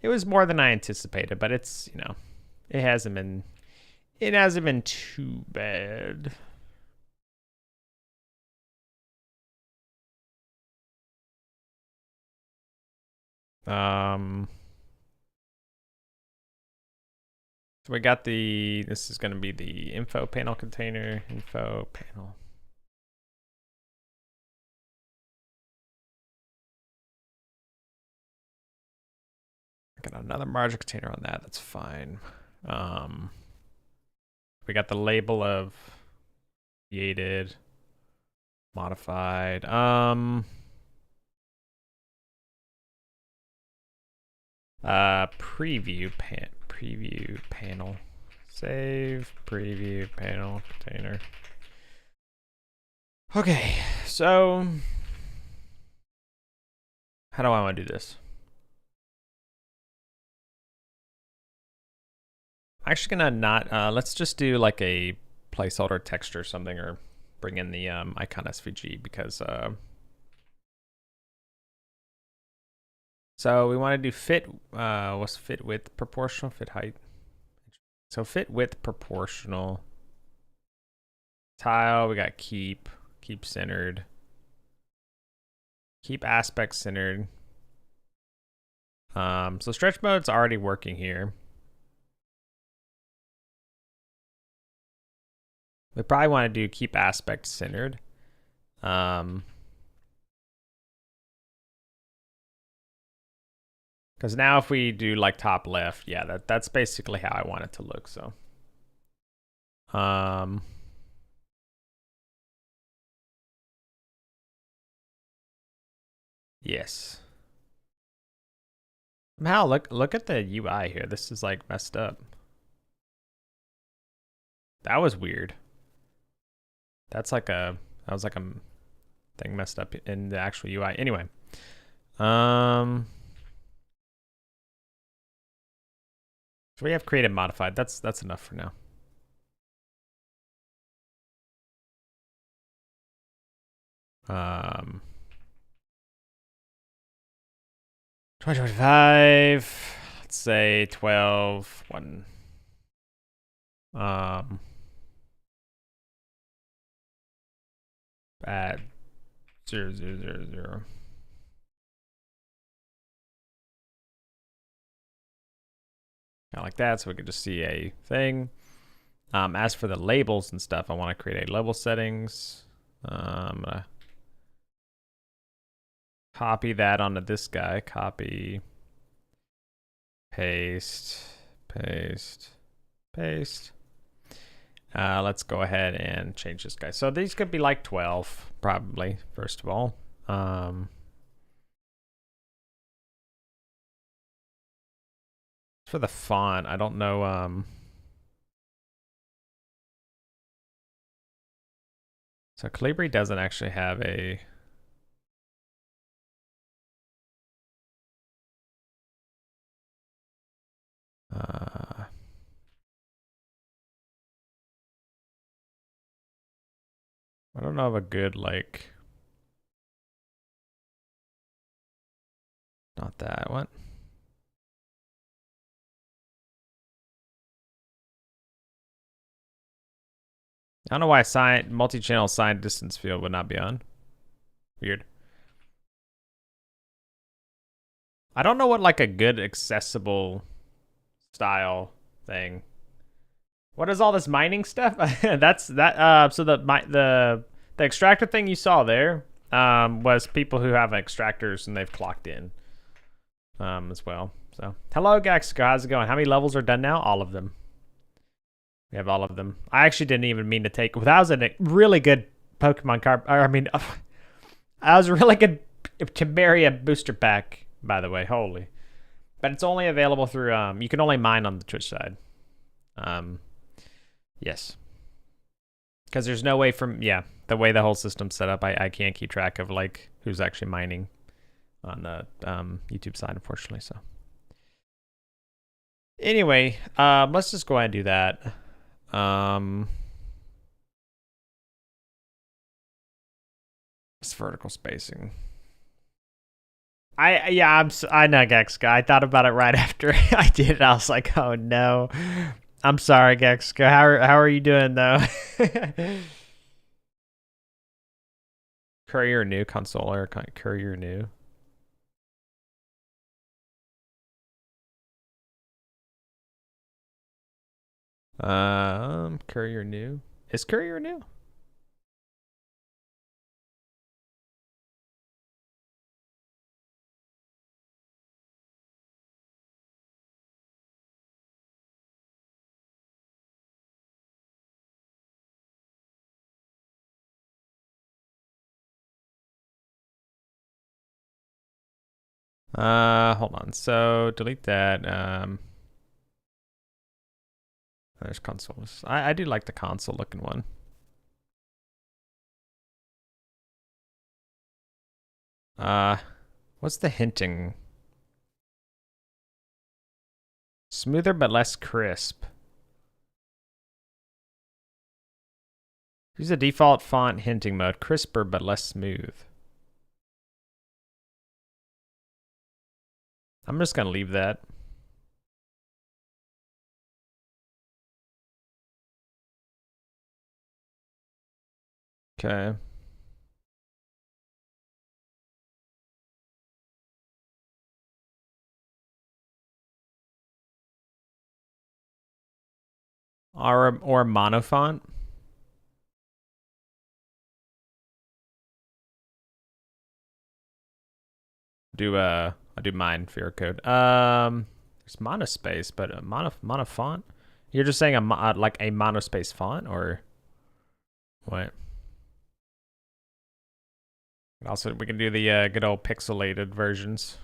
was more than I anticipated, but it's, it hasn't been too bad. So we got this is going to be the info panel container, info panel. Got another margin container on that. That's fine. We got the label of created, modified. Preview panel. Save preview panel container. Okay, so how do I want to do this? I'm actually gonna not, let's just do like a placeholder texture or something, or bring in the icon SVG because, so we want to do fit, what's fit width proportional, fit height. So fit width proportional. Tile, we got keep centered. Keep aspect centered. So stretch mode's already working here. We probably want to do keep aspect centered. Because now if we do like top left, yeah, that's basically how I want it to look. So, yes. Somehow look at the UI here. This is like messed up. That was weird. That was like a thing messed up in the actual UI. Anyway, so we have created modified. That's enough for now. Um, 2025. Let's say 12. 1. At 0, 0, 0, 0. Kind of like that, so we could just see a thing. As for the labels and stuff, I want to create a label settings. I'm gonna copy that onto this guy. Copy, paste, paste, paste. Let's go ahead and change this guy. So these could be like 12, probably, first of all. For the font, I don't know. So Calibri doesn't actually have a... I don't know of a good, like... Not that, what? I don't know why multi-channel sign distance field would not be on. Weird. I don't know what like a good accessible style thing. What is all this mining stuff? That's that. So the extractor thing you saw there was people who have extractors and they've clocked in as well. So hello Gaxico, how's it going? How many levels are done now? All of them. We have all of them. I actually didn't even mean to take. That was a really good Pokemon card. I mean, I was really good TinBears booster pack, by the way. Holy, but it's only available through. You can only mine on the Twitch side. Yes, because there's no way from the way the whole system's set up. I can't keep track of like who's actually mining on the YouTube side, unfortunately. So anyway, let's just go ahead and do that. It's vertical spacing. I know Gexica. I thought about it right after I did it. I was like, oh no. I'm sorry, Gexica. How are you doing though? Courier new console or courier new. Courier new. Is courier new? Hold on. So delete that. There's consoles. I do like the console looking one. What's the hinting? Smoother but less crisp. Use the default font hinting mode. Crisper but less smooth. I'm just gonna leave that. Okay. Or monofont. I do mine for your code. There's monospace, but a mono font. You're just saying like a monospace font, or what? Also, we can do the good old pixelated versions.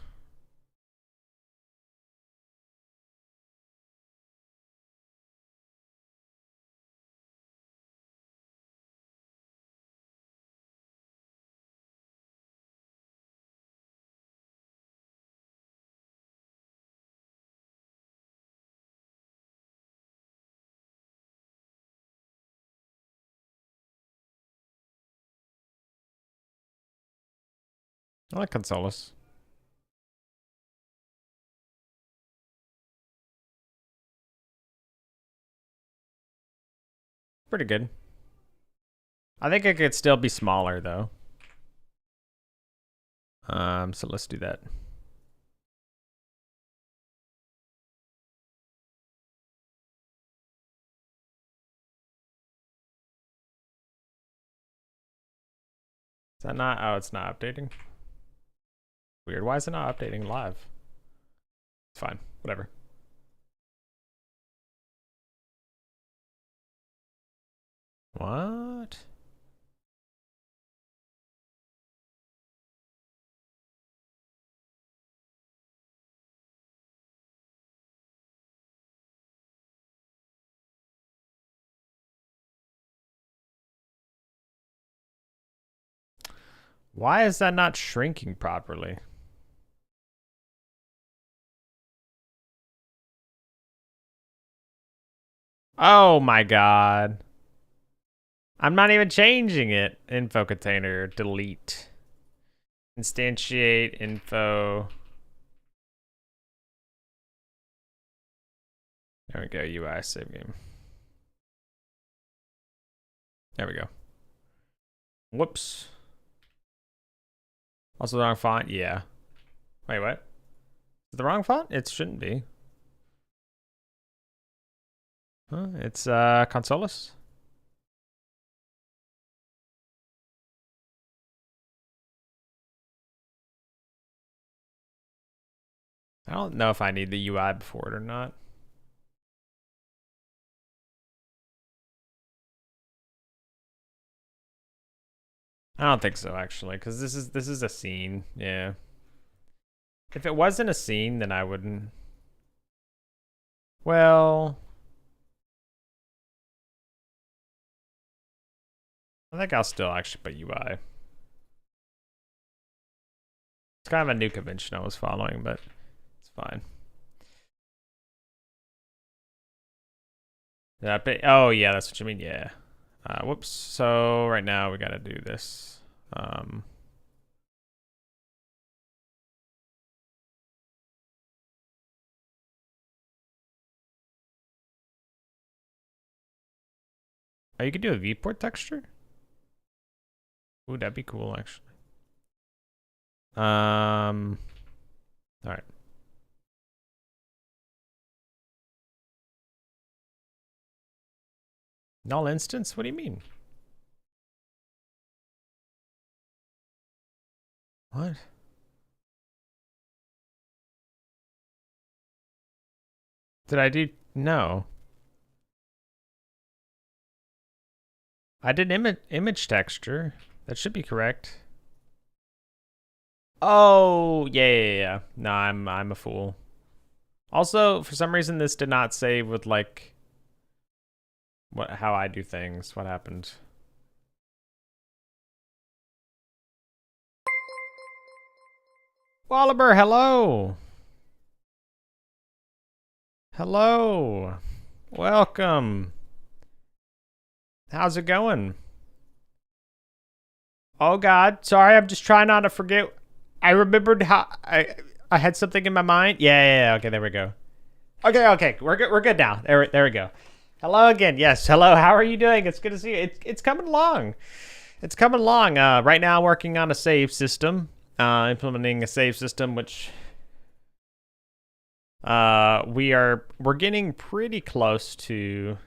I like Consoles. Pretty good. I think it could still be smaller though. So let's do that. Is that not? Oh, it's not updating. Weird. Why is it not updating live? It's fine. Whatever. What? Why is that not shrinking properly? Oh my god. I'm not even changing it. Info container, delete. Instantiate info. There we go, UI save game. There we go. Whoops. Also the wrong font? Yeah. Wait, what? Is it the wrong font? It shouldn't be. Huh? It's Consoles. I don't know if I need the UI before it or not. I don't think so actually, because this is a scene. Yeah. If it wasn't a scene, then I wouldn't. Well, I think I'll still actually put UI. It's kind of a new convention I was following, but it's fine. Yeah, but, oh yeah, that's what you mean. Yeah. Whoops. So right now we gotta do this. Oh, you could do a viewport texture? Ooh, that'd be cool, actually. All right. Null instance? What do you mean? What? Did I do? No. I did image texture. That should be correct. Oh, yeah. No, I'm a fool. Also, for some reason, this did not save with like how I do things. What happened? Wallaber, hello. Hello. Welcome. How's it going? Oh God, sorry. I'm just trying not to forget. I remembered how I had something in my mind. Yeah. Okay, there we go. Okay. We're good. We're good now. There we go. Hello again. Yes. Hello. How are you doing? It's good to see you. It's coming along. It's coming along. Right now, working on a save system. Implementing a save system, which we're getting pretty close to.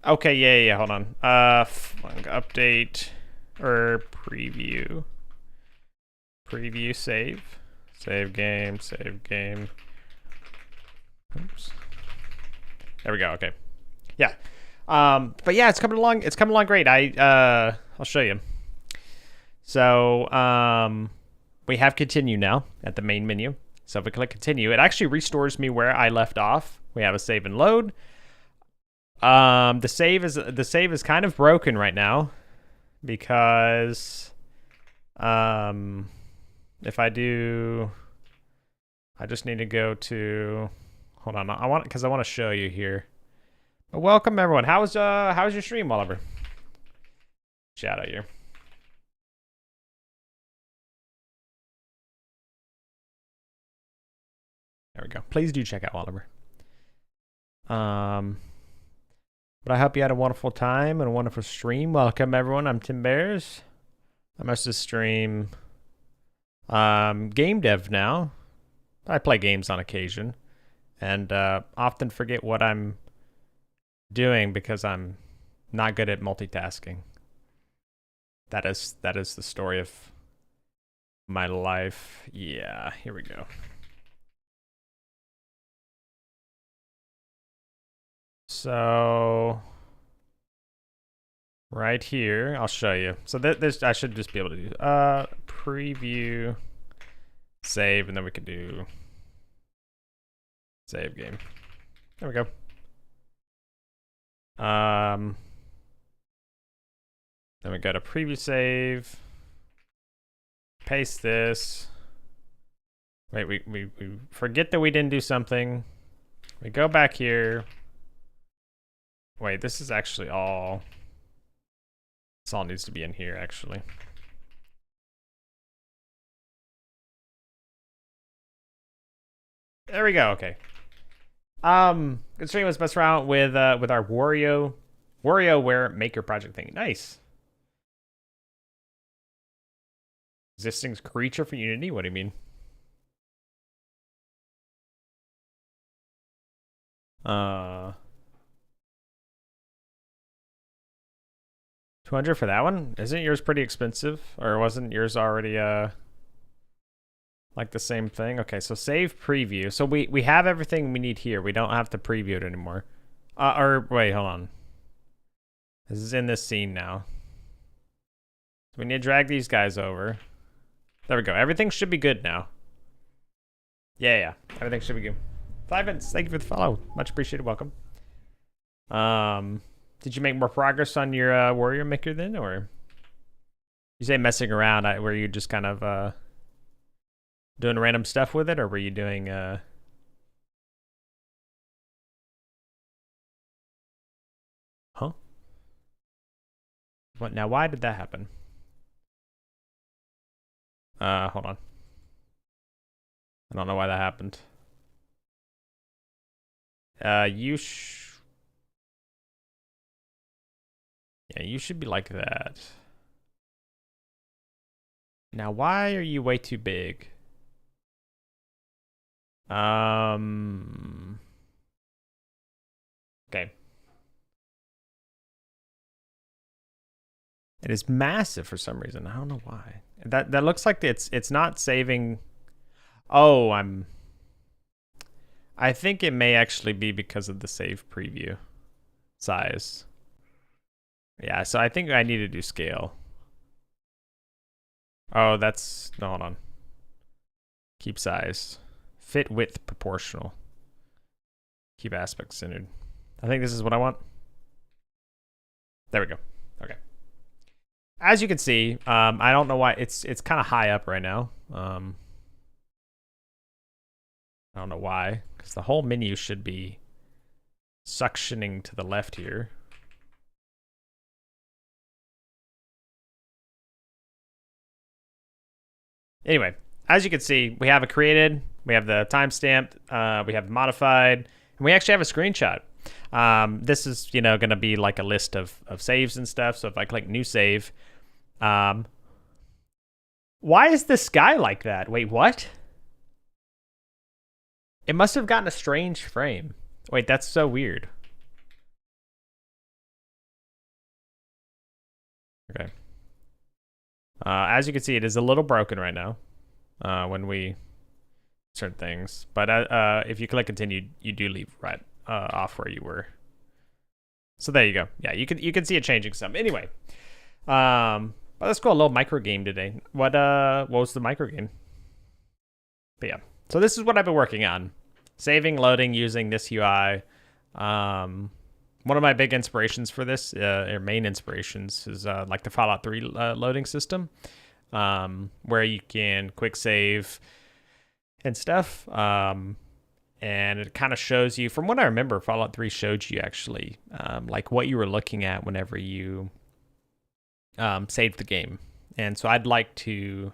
Okay, yeah, hold on. Update or preview. Preview save. Save game, save game. Oops. There we go, okay. Yeah. But yeah, it's coming along great. I'll show you. So, we have continue now at the main menu. So if we click continue, it actually restores me where I left off. We have a save and load. The save is kind of broken right now because if I just need to go to, hold on, I want to show you here. But welcome everyone. How's your stream, Oliver? Shout out here. There we go. Please do check out Oliver. But I hope you had a wonderful time and a wonderful stream. Welcome everyone. I'm TinBears. I must stream game dev now. I play games on occasion and often forget what I'm doing because I'm not good at multitasking. That is the story of my life. Yeah, here we go. So right here, I'll show you. So this I should just be able to do preview, save, and then we can do save game. There we go. Then we go to preview save. Paste this. Wait, we forget that we didn't do something. We go back here. Wait, this is actually all. This all needs to be in here, actually. There we go. Okay. Good stream. Let's mess around with our WarioWare Maker project thing. Nice. Existing creature for Unity. What do you mean? 200 for that one? Isn't yours pretty expensive? Or wasn't yours already like the same thing? Okay, so save preview. So we have everything we need here. We don't have to preview it anymore. Or wait, hold on. This is in this scene now. So we need to drag these guys over. There we go. Everything should be good now. Yeah. Everything should be good. 5 minutes. Thank you for the follow. Much appreciated. Welcome. Did you make more progress on your Warrior Maker then, or you say messing around? Were you just kind of doing random stuff with it, or were you doing Huh? What now? Why did that happen? Hold on. I don't know why that happened. Yeah, you should be like that. Now, why are you way too big? Okay. It is massive for some reason. I don't know why. That looks like it's not saving. Oh, I think it may actually be because of the save preview size. Yeah, so I think I need to do scale. Oh, no, hold on. Keep size. Fit width proportional. Keep aspect centered. I think this is what I want. There we go. Okay. As you can see, I don't know why it's kind of high up right now. I don't know why, because the whole menu should be suctioning to the left here. Anyway, as you can see, we have it created, we have the timestamp, we have modified, and we actually have a screenshot. This is, going to be like a list of saves and stuff. So if I click new save, why is the sky like that? Wait, what? It must have gotten a strange frame. Wait, that's so weird. As you can see, it is a little broken right now when we certain things. But if you click continue, you do leave right off where you were. So there you go. Yeah, you can see it changing some. Anyway, but let's go a little micro game today. What was the micro game? But yeah, so this is what I've been working on: saving, loading using this UI. One of my big inspirations for this, or main inspirations, is like the Fallout 3 loading system, where you can quick save and stuff. And it kind of shows you, from what I remember, Fallout 3 showed you actually like what you were looking at whenever you saved the game. And so I'd like to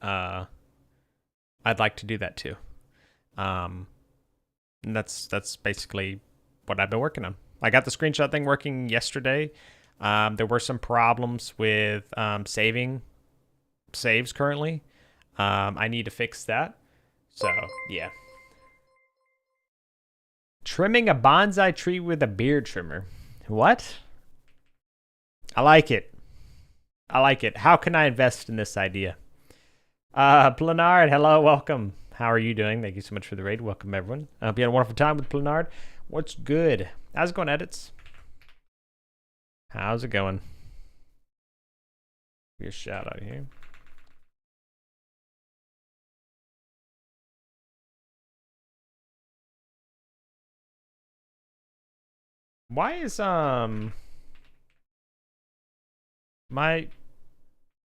do that too. And that's basically what I've been working on. I got the screenshot thing working yesterday. There were some problems with saves currently. I need to fix that. So, yeah. Trimming a bonsai tree with a beard trimmer. What? I like it. I like it. How can I invest in this idea? Planard, hello, welcome. How are you doing? Thank you so much for the raid. Welcome, everyone. I hope you had a wonderful time with Planard. What's good? How's it going, edits? How's it going? Give you a shout out here. Why is my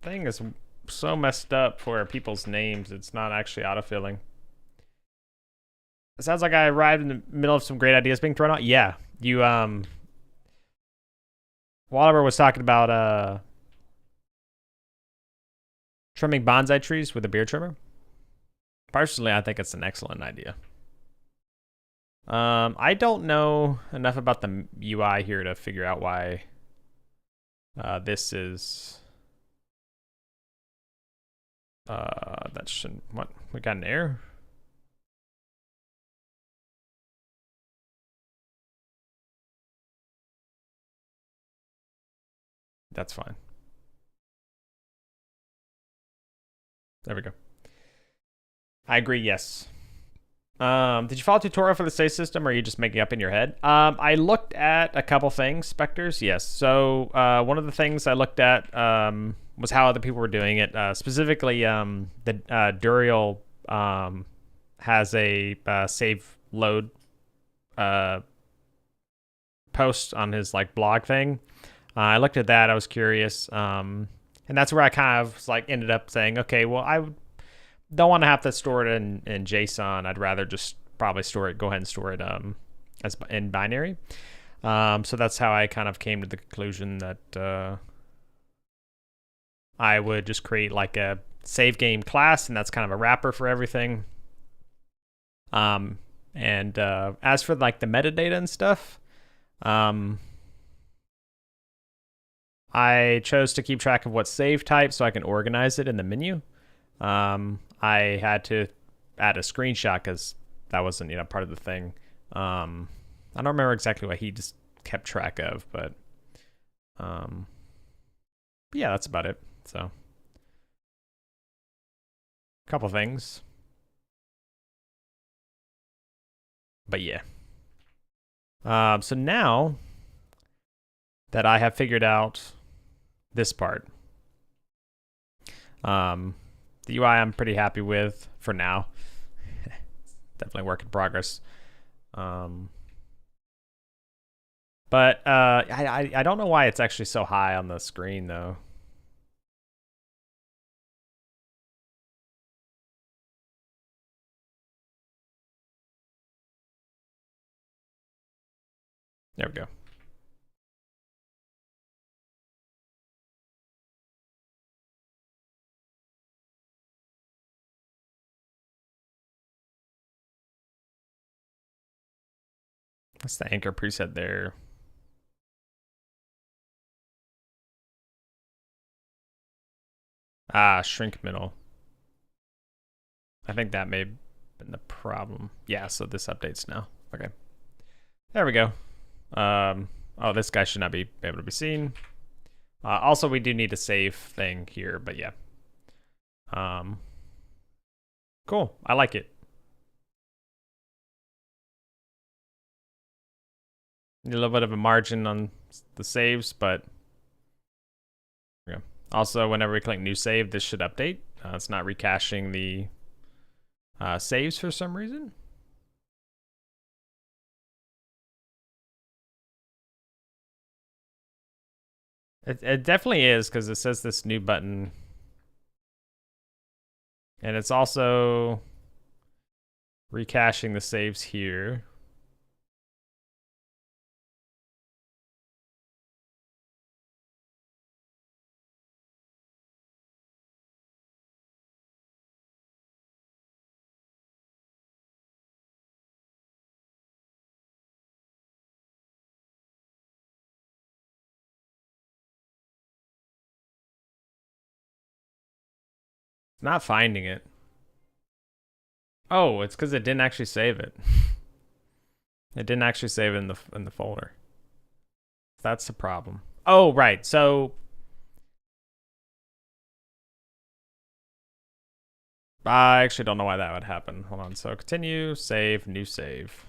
thing is so messed up for people's names? It's not actually autofilling. It sounds like I arrived in the middle of some great ideas being thrown out. Yeah, you Wallaber was talking about trimming bonsai trees with a beard trimmer. Personally, I think it's an excellent idea. I don't know enough about the UI here to figure out why this is that shouldn't, what, we got an error? That's fine. There we go. I agree, yes. Did you follow a tutorial for the save system, or are you just making up in your head? I looked at a couple things, Spectres, yes. So one of the things I looked at was how other people were doing it. Specifically, the Duriel has a save load post on his like blog thing. I looked at that. I was curious, and that's where I kind of like ended up saying, okay, well, I don't want to have to store it in JSON. I'd rather just probably go ahead and store it as in binary. So that's how I kind of came to the conclusion that I would just create like a save game class, and that's kind of a wrapper for everything. And as for like the metadata and stuff, I chose to keep track of what save type so I can organize it in the menu. I had to add a screenshot because that wasn't, part of the thing. I don't remember exactly what he just kept track of, but yeah, that's about it. So, a couple things. But yeah. So now that I have figured out this part, the UI I'm pretty happy with for now. Definitely work in progress. But I don't know why it's actually so high on the screen though. There we go. That's the anchor preset there. Shrink middle. I think that may have been the problem. Yeah, so this updates now. Okay. There we go. Oh, this guy should not be able to be seen. Also, we do need a save thing here, but yeah. Cool. I like it. Need a little bit of a margin on the saves, but yeah. Also, whenever we click new save, this should update. It's not recaching the saves for some reason. It definitely is, because it says this new button. And it's also recaching the saves here. Not finding it. Oh, it's because it didn't actually save it. It didn't actually save it in the folder. That's the problem. Oh, right. So I actually don't know why that would happen. Hold on. So continue, save, new save.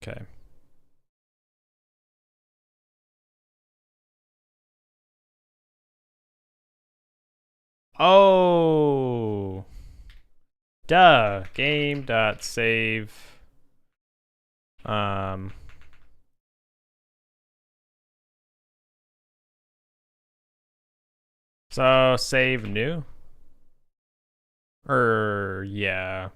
Okay. Oh. Duh. Game.save. So save new. Yeah.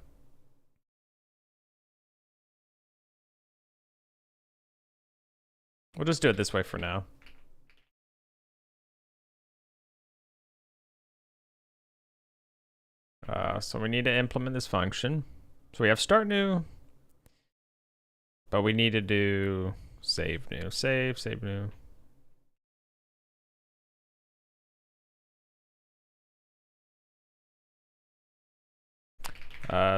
We'll just do it this way for now. So we need to implement this function. So we have start new, but we need to do save new, save new.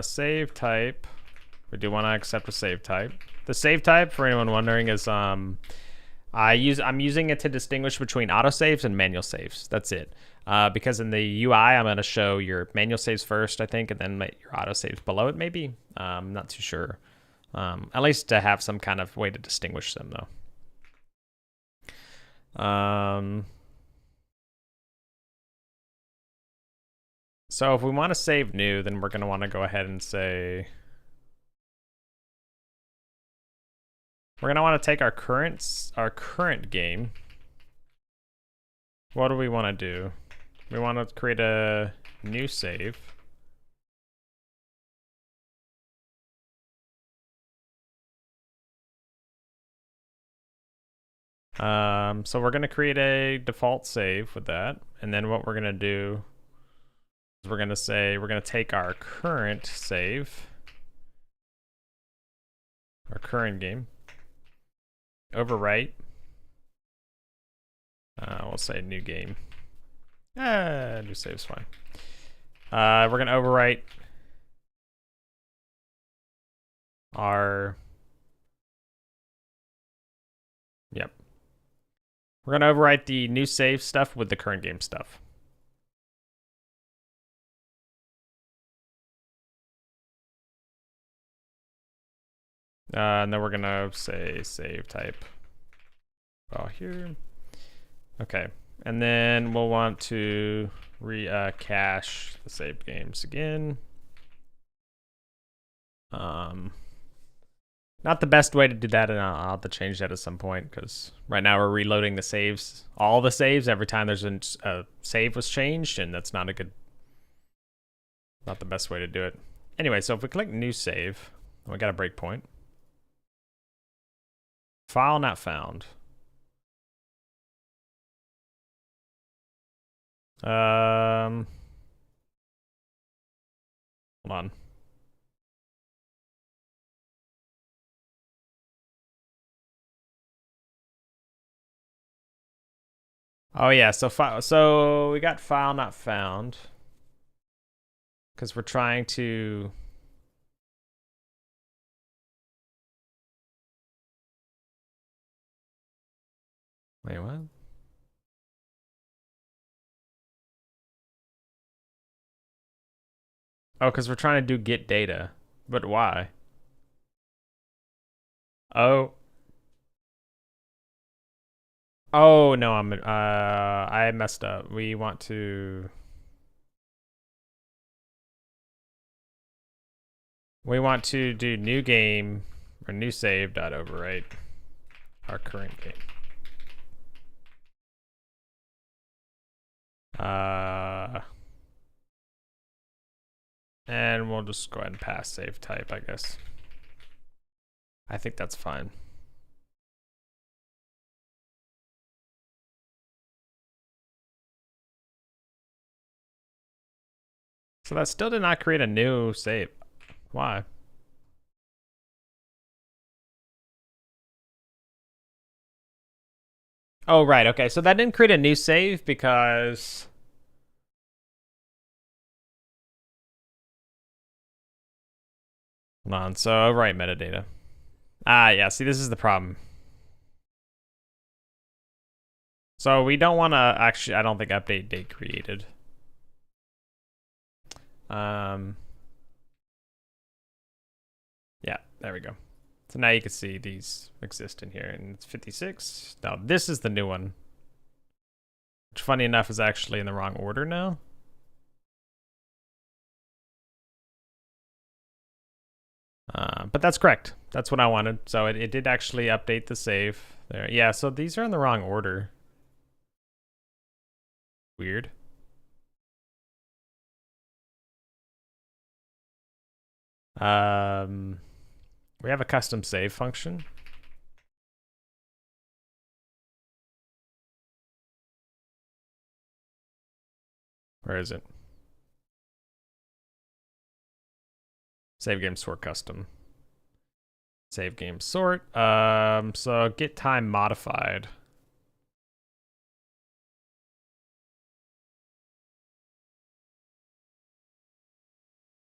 Save type. We do want to accept a save type. The save type, for anyone wondering, is I'm using it to distinguish between autosaves and manual saves. That's it. Because in the UI, I'm going to show your manual saves first, I think, and then your autosaves below it, maybe. I'm not too sure. At least to have some kind of way to distinguish them, though. So if we want to save new, then we're going to want to go ahead and say... We're going to want to take our current game. What do we want to do? We want to create a new save. So we're going to create a default save with that. And then what we're going to do is we're going to say, we're going to take our current save, our current game, overwrite. We'll say new game. New save's fine. We're going to overwrite our... Yep. We're going to overwrite the new save stuff with the current game stuff. And then we're going to say save type. Oh, here. Okay. And then we'll want to cache the saved games again. Not the best way to do that, and I'll have to change that at some point, because right now we're reloading the saves, all the saves, every time there's a save was changed, and that's not the best way to do it. Anyway, so if we click new save, we got a breakpoint. File not found. Hold on. Oh yeah, so we got file not found because we're trying to Wait, what? Oh, because we're trying to do get data. But why? Oh. Oh no, I messed up. We want to do new game or new save dot overwrite our current game. And we'll just go ahead and pass save type, I guess. I think that's fine. So that still did not create a new save. Why? Oh, right. Okay. So that didn't create a new save because... Hold on. So overwrite metadata. Ah, yeah. See, this is the problem. So we don't want to actually, I don't think update date created. Yeah, there we go. So now you can see these exist in here, and it's 56. Now this is the new one, which funny enough is actually in the wrong order now. But that's correct. That's what I wanted. So it did actually update the save there. Yeah, so these are in the wrong order. Weird. We have a custom save function. Where is it? Save game sort custom. Save game sort. So get time modified.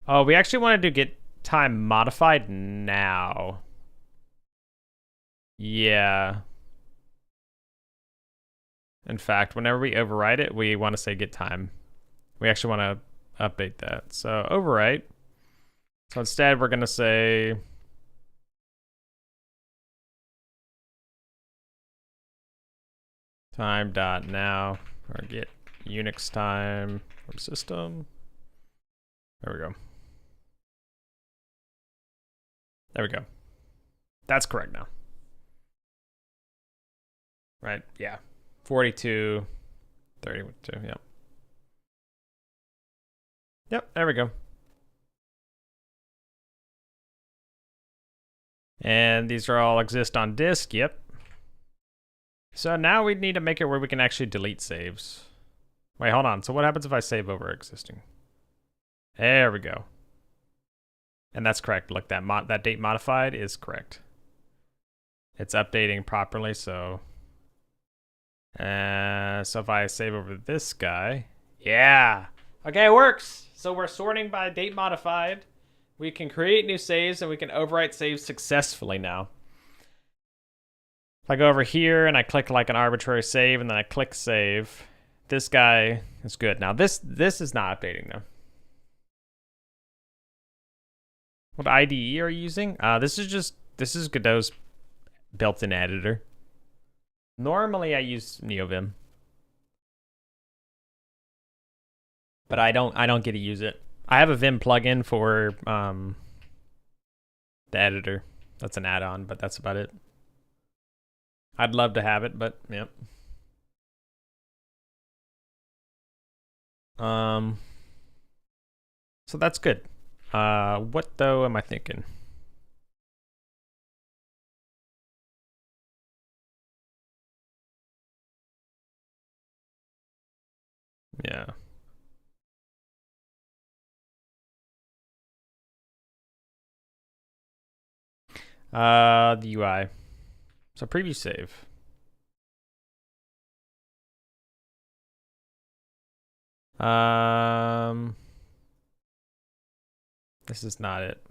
Oh, we actually wanted to get time modified now. Yeah. In fact, whenever we overwrite it, we want to say get time. We actually want to update that. So overwrite. So instead, we're going to say time dot now or get Unix time from system. There we go. There we go. That's correct now. Right? Yeah. 42, 32. Yep. Yep. There we go. And these are all exist on disk. Yep. So now we need to make it where we can actually delete saves. Wait, hold on. So what happens if I save over existing? There we go. And that's correct. Look, that date modified is correct. It's updating properly, so... so if I save over this guy... Yeah! Okay, it works! So we're sorting by date modified. We can create new saves, and we can overwrite saves successfully now. If I go over here, and I click like an arbitrary save, and then I click save, this guy is good. Now, this is not updating, though. What IDE are you using? This is Godot's built-in editor. Normally I use NeoVim, but I don't get to use it. I have a Vim plugin for the editor. That's an add-on, but that's about it. I'd love to have it, but yep. So that's good. What though am I thinking? Yeah. The UI. So preview save. This is not it.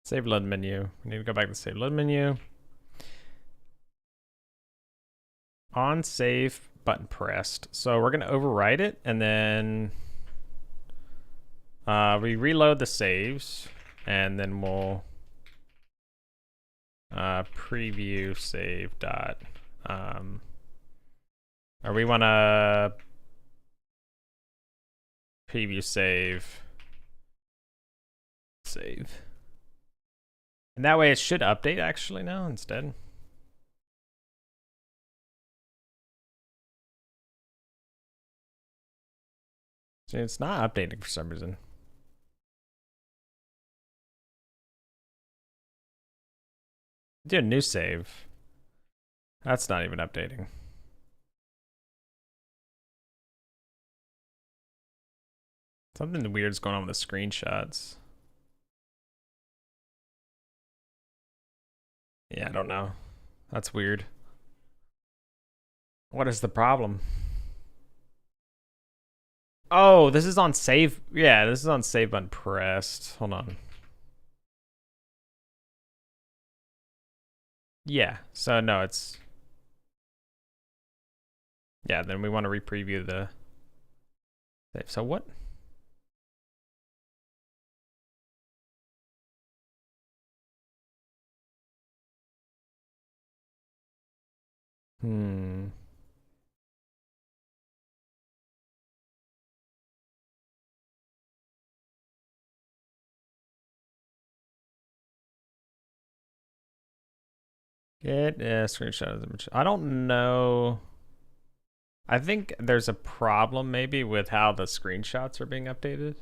Save load menu. We need to go back to save load menu. on save button pressed. So we're gonna overwrite it, and then we reload the saves, and then we'll preview save dot or we want to preview save, and that way it should update actually now instead. See, it's not updating for some reason. Do a new save. That's not even updating. Something weird's going on with the screenshots. Yeah, I don't know. That's weird. What is the problem? Oh, this is on save. Yeah, this is on save button pressed. Hold on. Yeah, so no, it's... Yeah, then we want to re-preview the save. So what? Get a screenshot of the image. I don't know. I think there's a problem maybe with how the screenshots are being updated.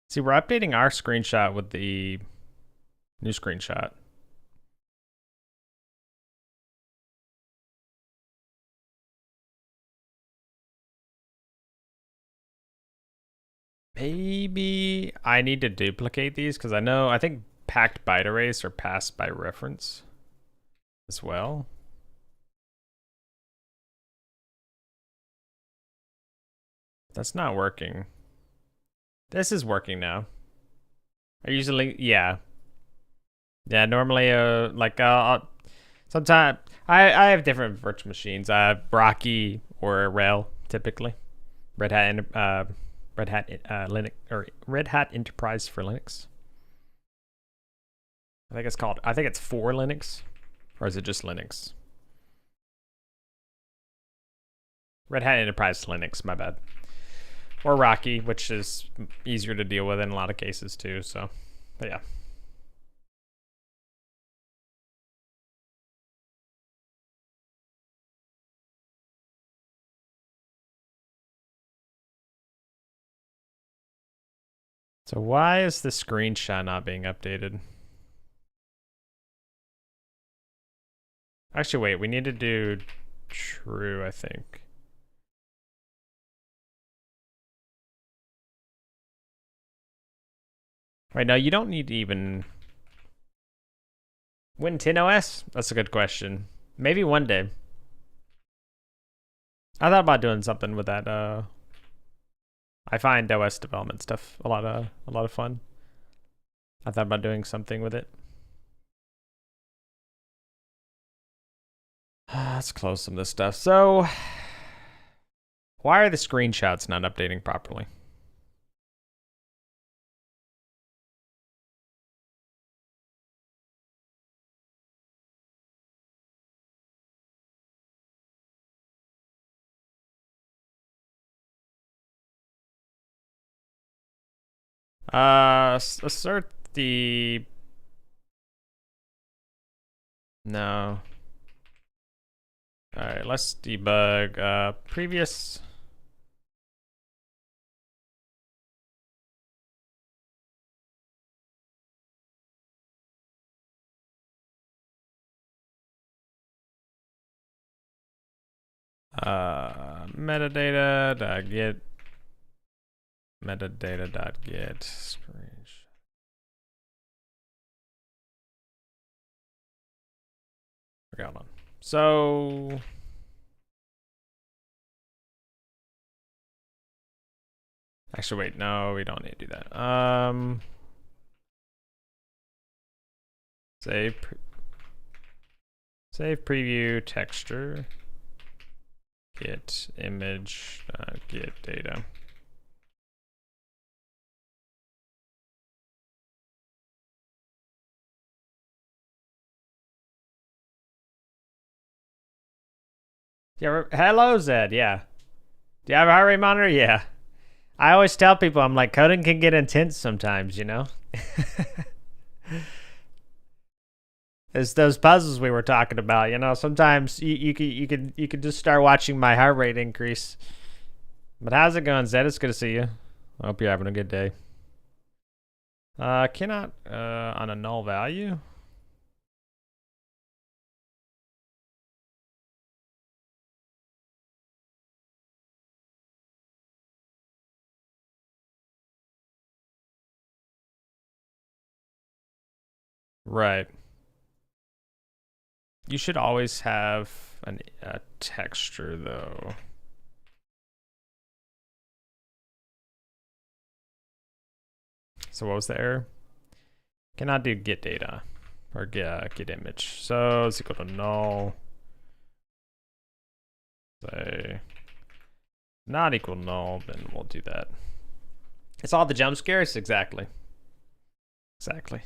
See, we're updating our screenshot with the new screenshot. Maybe I need to duplicate these because I think packed byte arrays are passed by reference as well. That's not working. This is working now. I usually, yeah. Yeah, normally, sometimes I have different virtual machines. I have Rocky or RHEL typically. Red Hat Linux or Red Hat Enterprise for Linux. I think it's for Linux, or is it just Linux? Red Hat Enterprise Linux, my bad. Or Rocky, which is easier to deal with in a lot of cases too. So, but yeah. So why is the screenshot not being updated? Actually, wait, we need to do true, I think. Right, now you don't need to even... Win 10 OS? That's a good question. Maybe one day. I thought about doing something with that. I find OS development stuff a lot of fun. I thought about doing something with it. Let's close some of this stuff. So, why are the screenshots not updating properly? Assert the... No. Alright, let's debug previous... metadata, get metadata.get screenshot. Okay, hold on. So actually, wait, no, we don't need to do that. Save preview texture. Get image. Get data. Yeah. Hello, Zed. Yeah. Do you have a heart rate monitor? Yeah. I always tell people, I'm like, coding can get intense sometimes, you know? It's those puzzles we were talking about, you know. Sometimes you could just start watching my heart rate increase. But how's it going, Zed? It's good to see you. I hope you're having a good day. Cannot on a null value. Right. You should always have a texture though. So what was the error? Cannot do get data or get image. So it's equal to null. Say not equal null, then we'll do that. It's all the jump scares, exactly. Exactly.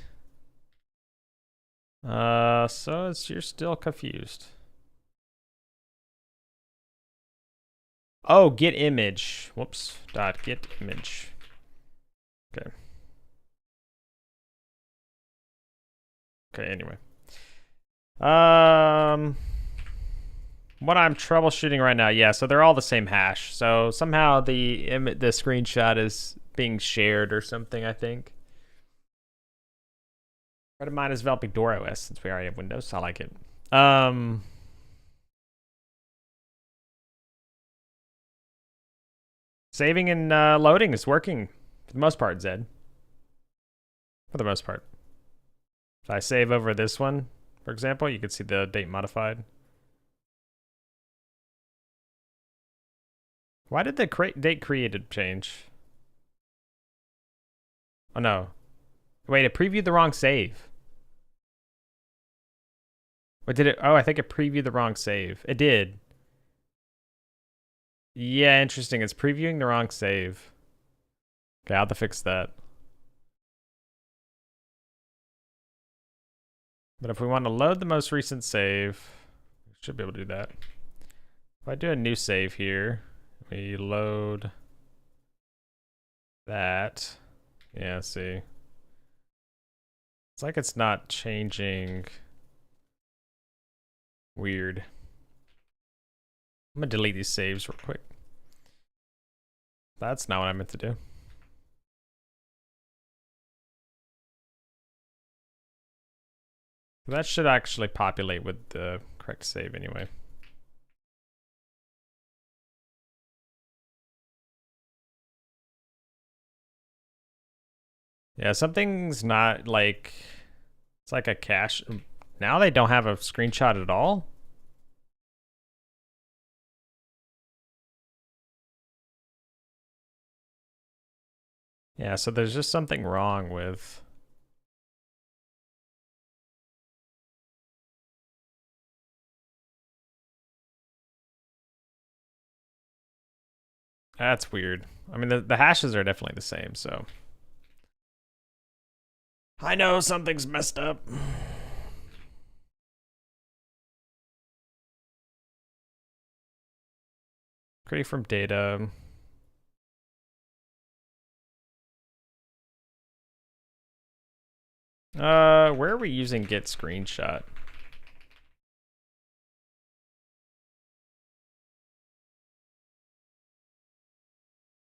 So you're still confused. Oh, get image. Whoops. Dot get image. Okay. Okay, anyway. What I'm troubleshooting right now, yeah, so they're all the same hash. So somehow the screenshot is being shared or something, I think. A friend of mine is developing DoorOS since we already have Windows. I like it. Saving and loading is working for the most part, Zed. For the most part. If I save over this one, for example, you can see the date modified. Why did the date created change? Oh no. Wait, it previewed the wrong save. What did it? Oh, I think it previewed the wrong save. It did. Yeah, interesting. It's previewing the wrong save. Okay, I'll have to fix that. But if we want to load the most recent save, we should be able to do that. If I do a new save here, we load that. Yeah, see. It's like it's not changing. Weird. I'm gonna delete these saves real quick. That's not what I meant to do. That should actually populate with the correct save anyway. Yeah, something's not like, it's like a cache. Now they don't have a screenshot at all. Yeah, so there's just something wrong with. That's weird. I mean, the hashes are definitely the same, so. I know something's messed up. Create from data. Where are we using get screenshot?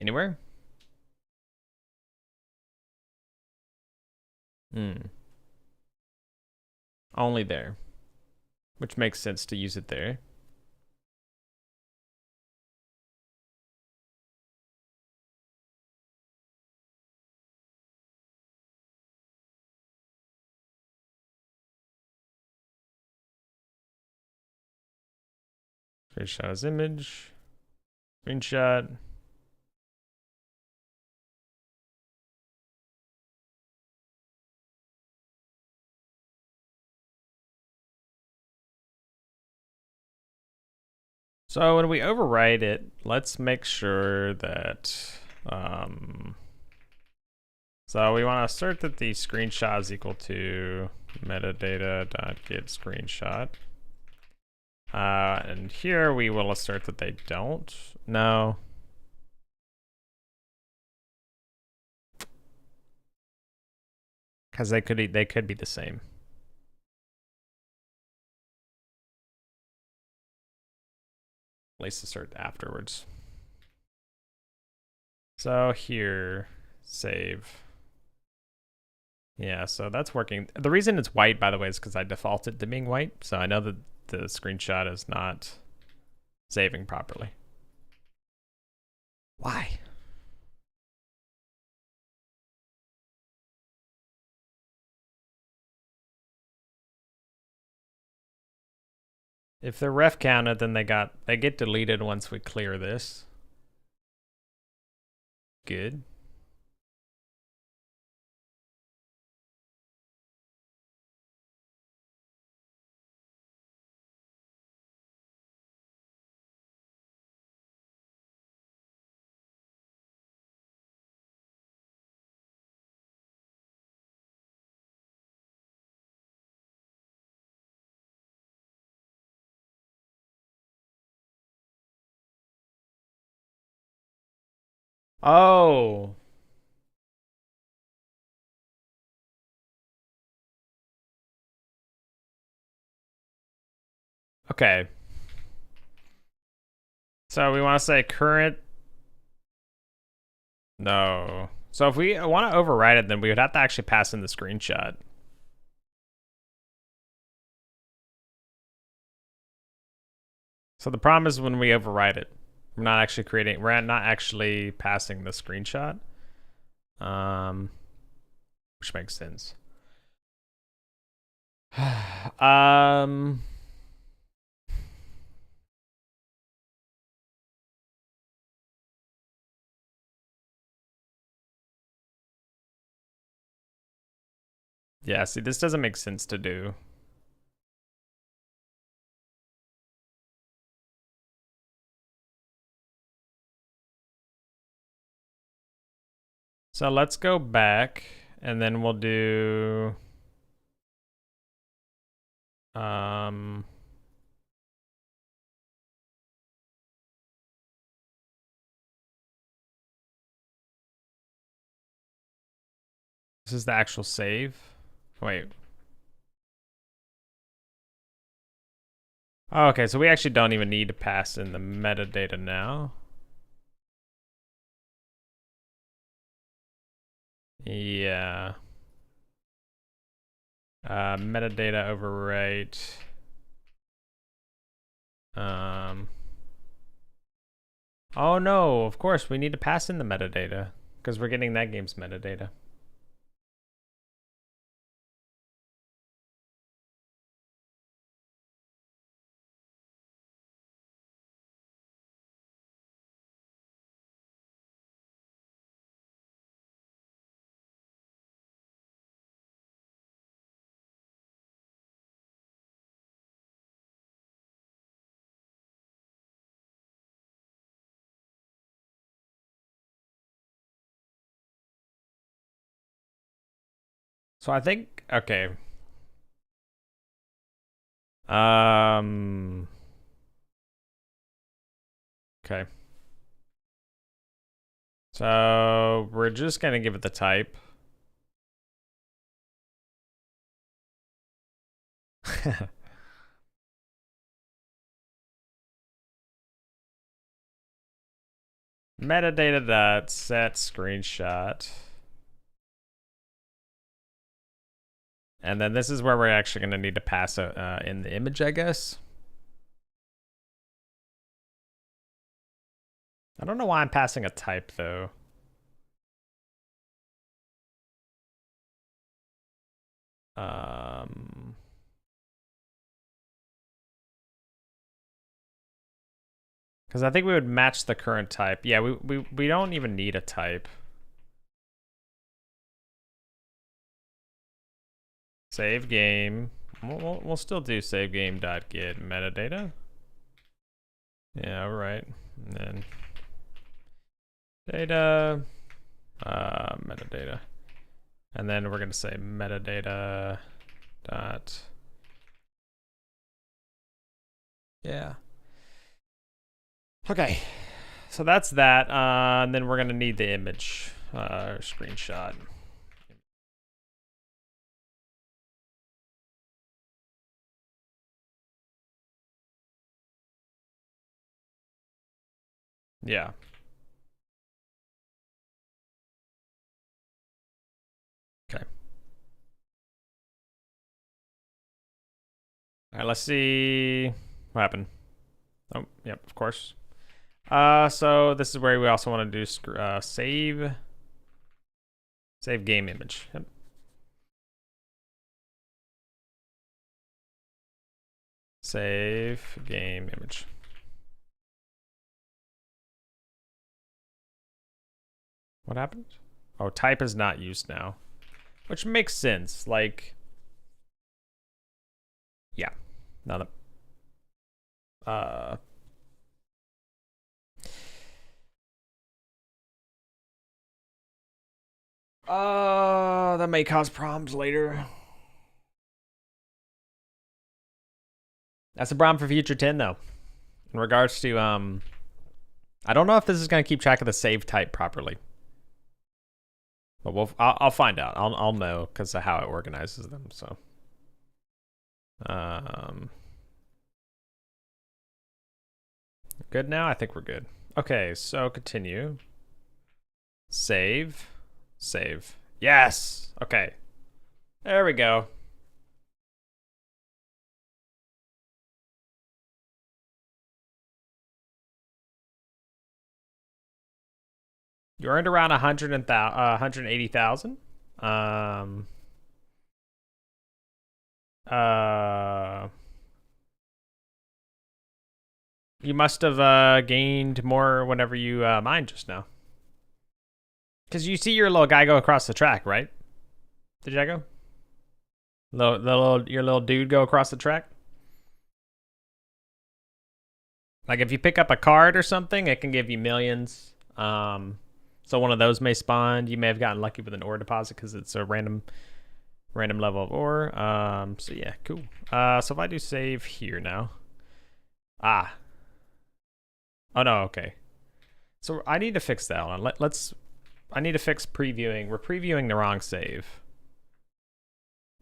Anywhere? Only there. Which makes sense to use it there. Screenshot as image. Screenshot. So when we overwrite it, let's make sure that, so we want to assert that the screenshot is equal to metadata.get screenshot. And here we will assert that they don't. No. Because they could be the same. At least assert afterwards. So here, save. Yeah, so that's working. The reason it's white, by the way, is because I defaulted to being white. So I know that the screenshot is not saving properly. Why? If they're ref counted, then they get deleted once we clear this. Good. Oh. Okay. So we want to say current. No. So if we want to override it, then we would have to actually pass in the screenshot. So the problem is when we override it, we're not actually passing the screenshot. Which makes sense. Yeah, see, this doesn't make sense to do. So let's go back and then we'll do this is the actual save. Wait. Oh, okay, so we actually don't even need to pass in the metadata now. Yeah. Metadata overwrite. Oh no, of course we need to pass in the metadata because we're getting that game's metadata. So I think, okay. Okay. So we're just gonna give it the type. Metadata dot set screenshot. And then this is where we're actually going to need to pass in the image, I guess. I don't know why I'm passing a type, though. Because I think we would match the current type. Yeah, we don't even need a type. Save game. We'll still do save game dot get metadata. Yeah, right. And then data, metadata. And then we're gonna say metadata dot. Yeah. Okay. So that's that. And then we're gonna need the image screenshot. Yeah. Okay. All right, let's see what happened. Oh, yep, of course. So this is where we also want to do save game image. Yep. Save game image. What happened? Oh, type is not used now, which makes sense. Like, yeah, now that that may cause problems later. That's a problem for future 10 though. In regards to I don't know if this is gonna keep track of the save type properly. But I'll find out. I'll know because of how it organizes them. So, good now. I think we're good. Okay, so continue. Save. Yes. Okay. There we go. You earned around 180,000. You must have gained more whenever you mined just now. Because you see your little guy go across the track, right? Did I go? Your little dude go across the track? Like if you pick up a card or something, it can give you millions. So one of those may spawn. You may have gotten lucky with an ore deposit because it's a random level of ore. So yeah, cool. So if I do save here now. Oh no, okay. So I need to fix that one. I need to fix previewing. We're previewing the wrong save.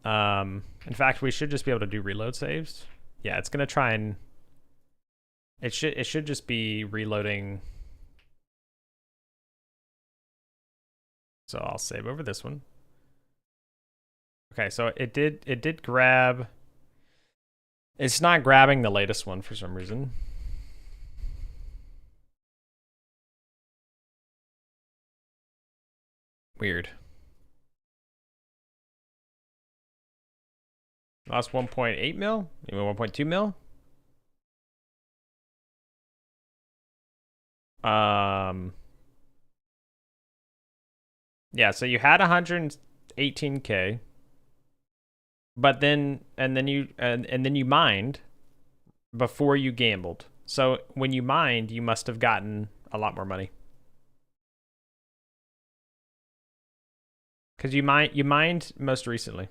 In fact, we should just be able to do reload saves. Yeah, it's gonna try and it should just be reloading. So I'll save over this one. Okay, so it did grab. It's not grabbing the latest one for some reason. Weird. Lost 1.8 mil? Even 1.2 mil? Yeah, so you had 118k, but then you mined before you gambled. So when you mined, you must have gotten a lot more money. Cuz you mined most recently.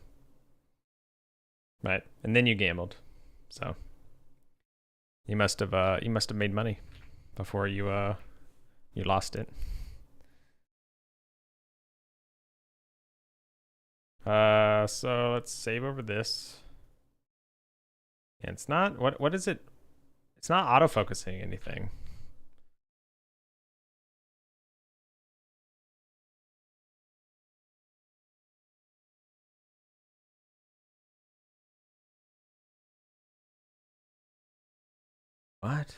Right? And then you gambled. So you must have made money before you lost it. So let's save over this. And it's not what is it? It's not autofocusing anything. What?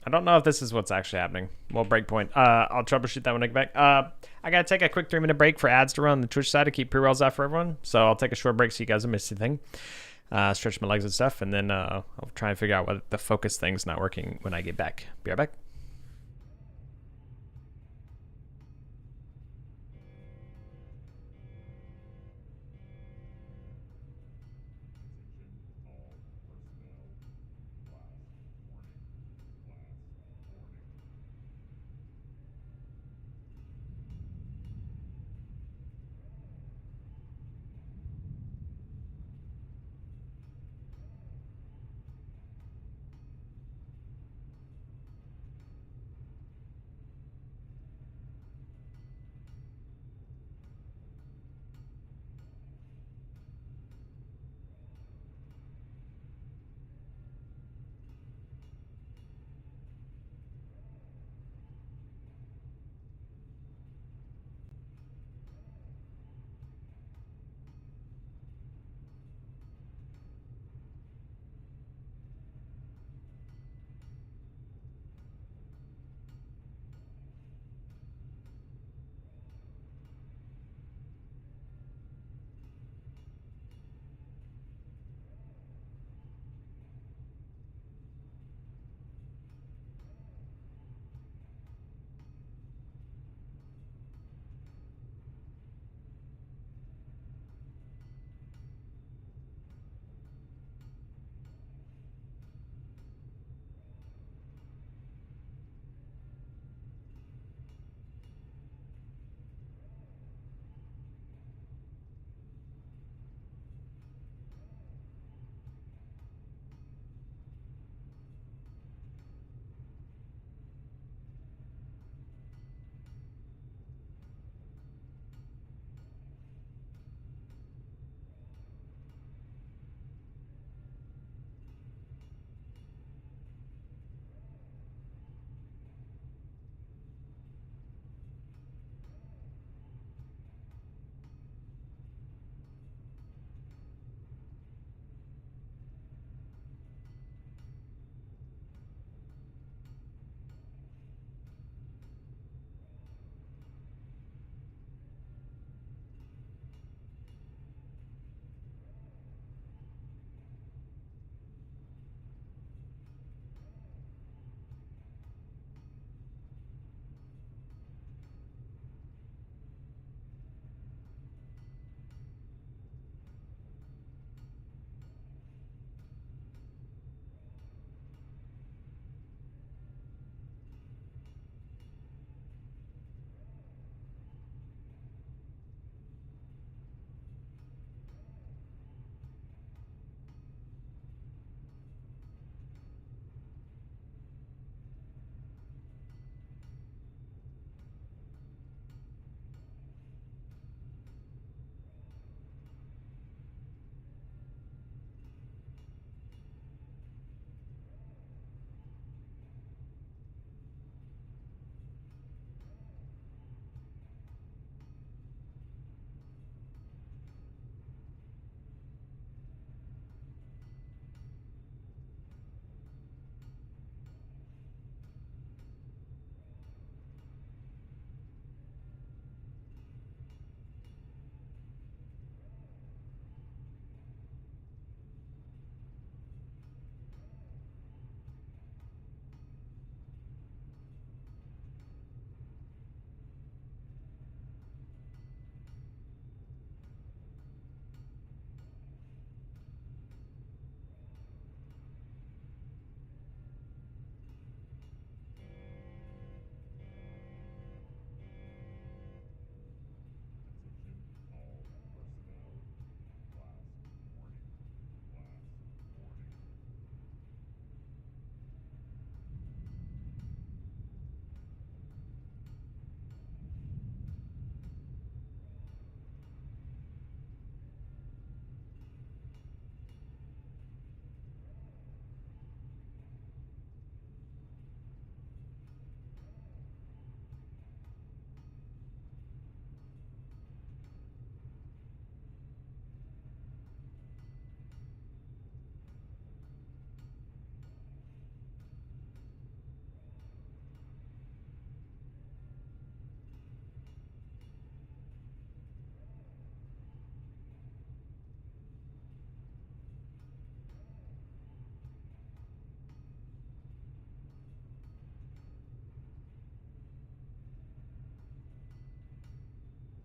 I don't know if this is what's actually happening. Well, breakpoint. I'll troubleshoot that when I get back. I gotta take a quick 3-minute break for ads to run on the Twitch side to keep pre-rolls out for everyone. So I'll take a short break so you guys don't miss anything. Stretch my legs and stuff, and then I'll try and figure out what the focus thing's not working when I get back. Be right back.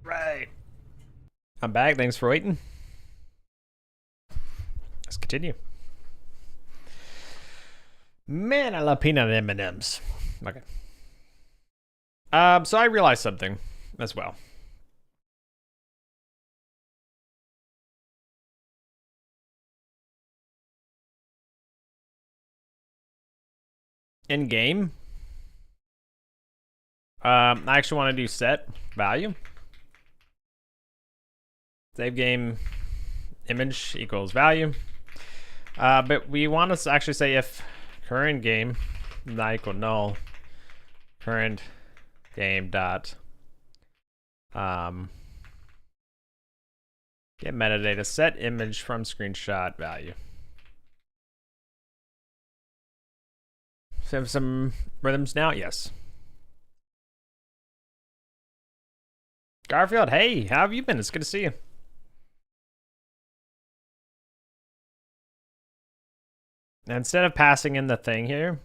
Right. I'm back. Thanks for waiting. Let's continue. Man, I love peanut M&Ms. Okay. So I realized something as well. In game, I actually want to do set value. Save game image equals value. But we want to actually say if current game not equal null, current game dot get metadata set image from screenshot value. So have some rhythms now? Yes. Garfield, hey, how have you been? It's good to see you. Now, instead of passing in the thing here,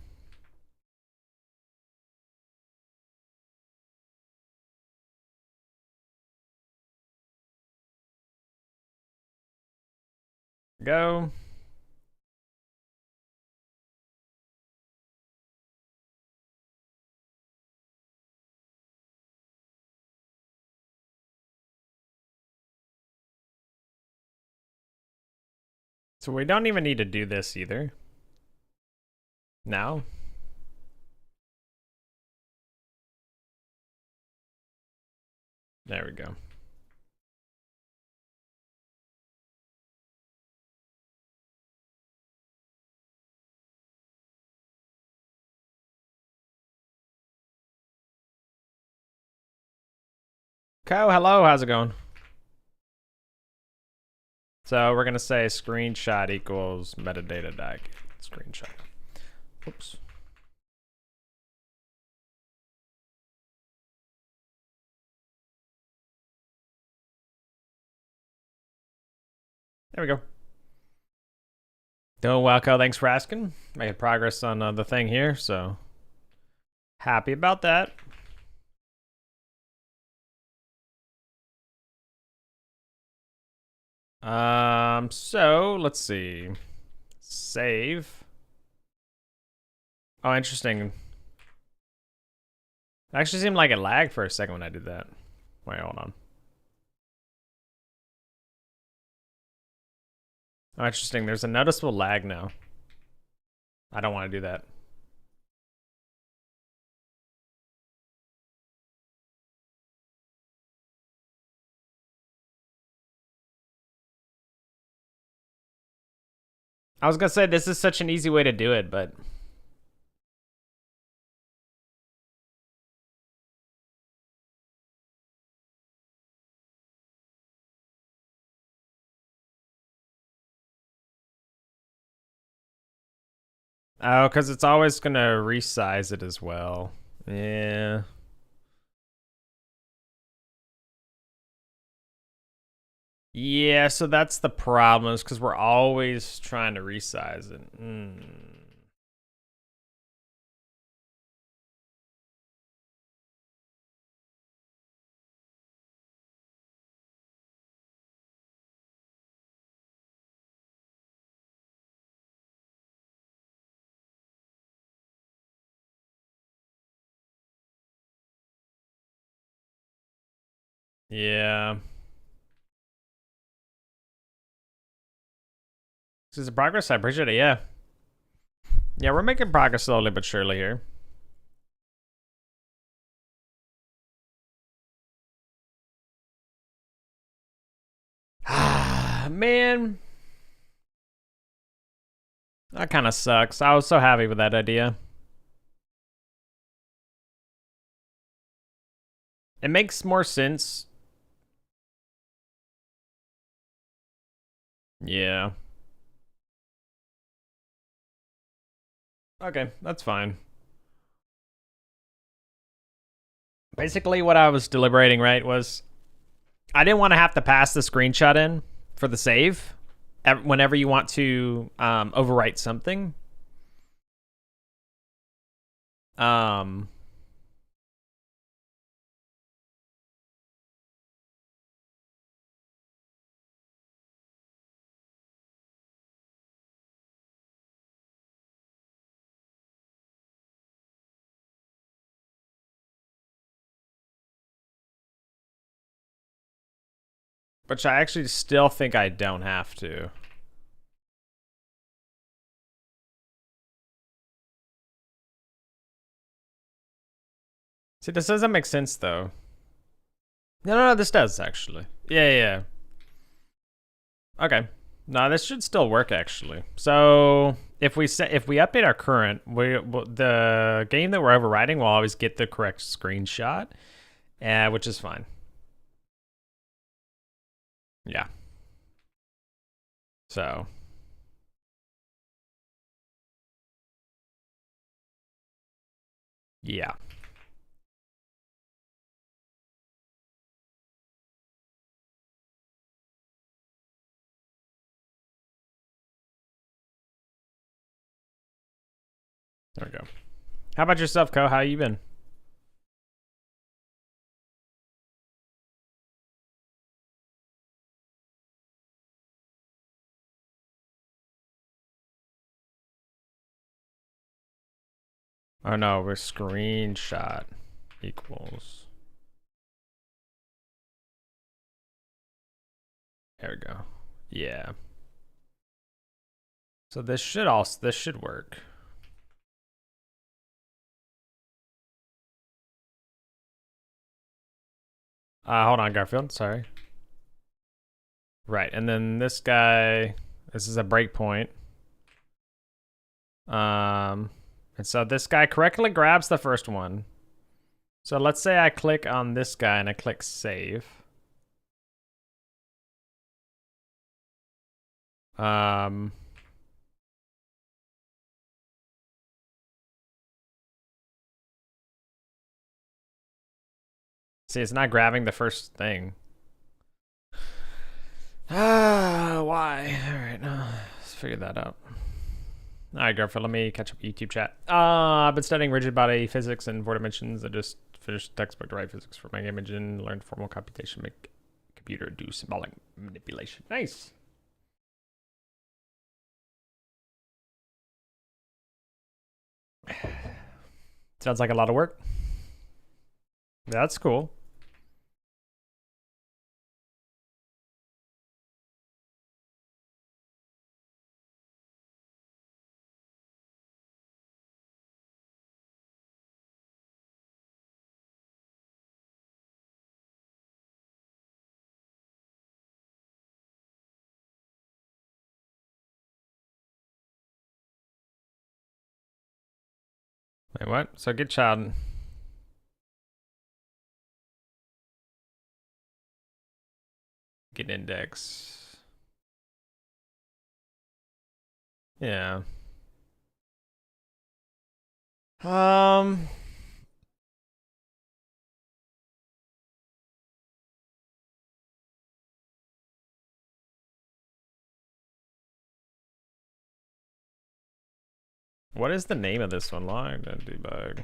go. So we don't even need to do this either. Now. There we go. Co, hello, how's it going? So we're gonna say screenshot equals metadata dot screenshot. Oops. There we go. Doing well, Co. Thanks for asking. Making progress on the thing here, so happy about that. So let's see. Save. Oh, interesting. It actually seemed like it lagged for a second when I did that. Wait, hold on. Oh, interesting. There's a noticeable lag now. I don't want to do that. I was gonna say this is such an easy way to do it, but oh, because it's always gonna resize it as well. Yeah. Yeah, so that's the problem, is because we're always trying to resize it. Yeah. This is progress. I appreciate it. Yeah. Yeah, we're making progress slowly but surely here. Ah, man. That kind of sucks. I was so happy with that idea. It makes more sense. Yeah. Okay, that's fine. Basically, what I was deliberating, right, was I didn't want to have to pass the screenshot in for the save whenever you want to overwrite something. Which I actually still think I don't have to. See, this doesn't make sense though. No, this does actually. Yeah. Okay. No, this should still work actually. So if we update our current, the game that we're overriding will always get the correct screenshot, which is fine. Yeah. So. Yeah. There we go. How about yourself, Ko? How you been? Oh no, we're screenshot equals. There we go. Yeah. So this should work. Hold on, Garfield. Sorry. Right, and then this guy. This is a breakpoint. And so this guy correctly grabs the first one. So let's say I click on this guy and I click save. See, it's not grabbing the first thing. Why? All right, let's figure that out. All right, Garfield, let me catch up YouTube chat. I've been studying rigid body physics and four dimensions. I just finished textbook to write physics for my image and learned formal computation, make computer do symbolic manipulation. Nice. Sounds like a lot of work. That's cool. Wait, what? So get child. Get index. Yeah. What is the name of this one? Log and debug.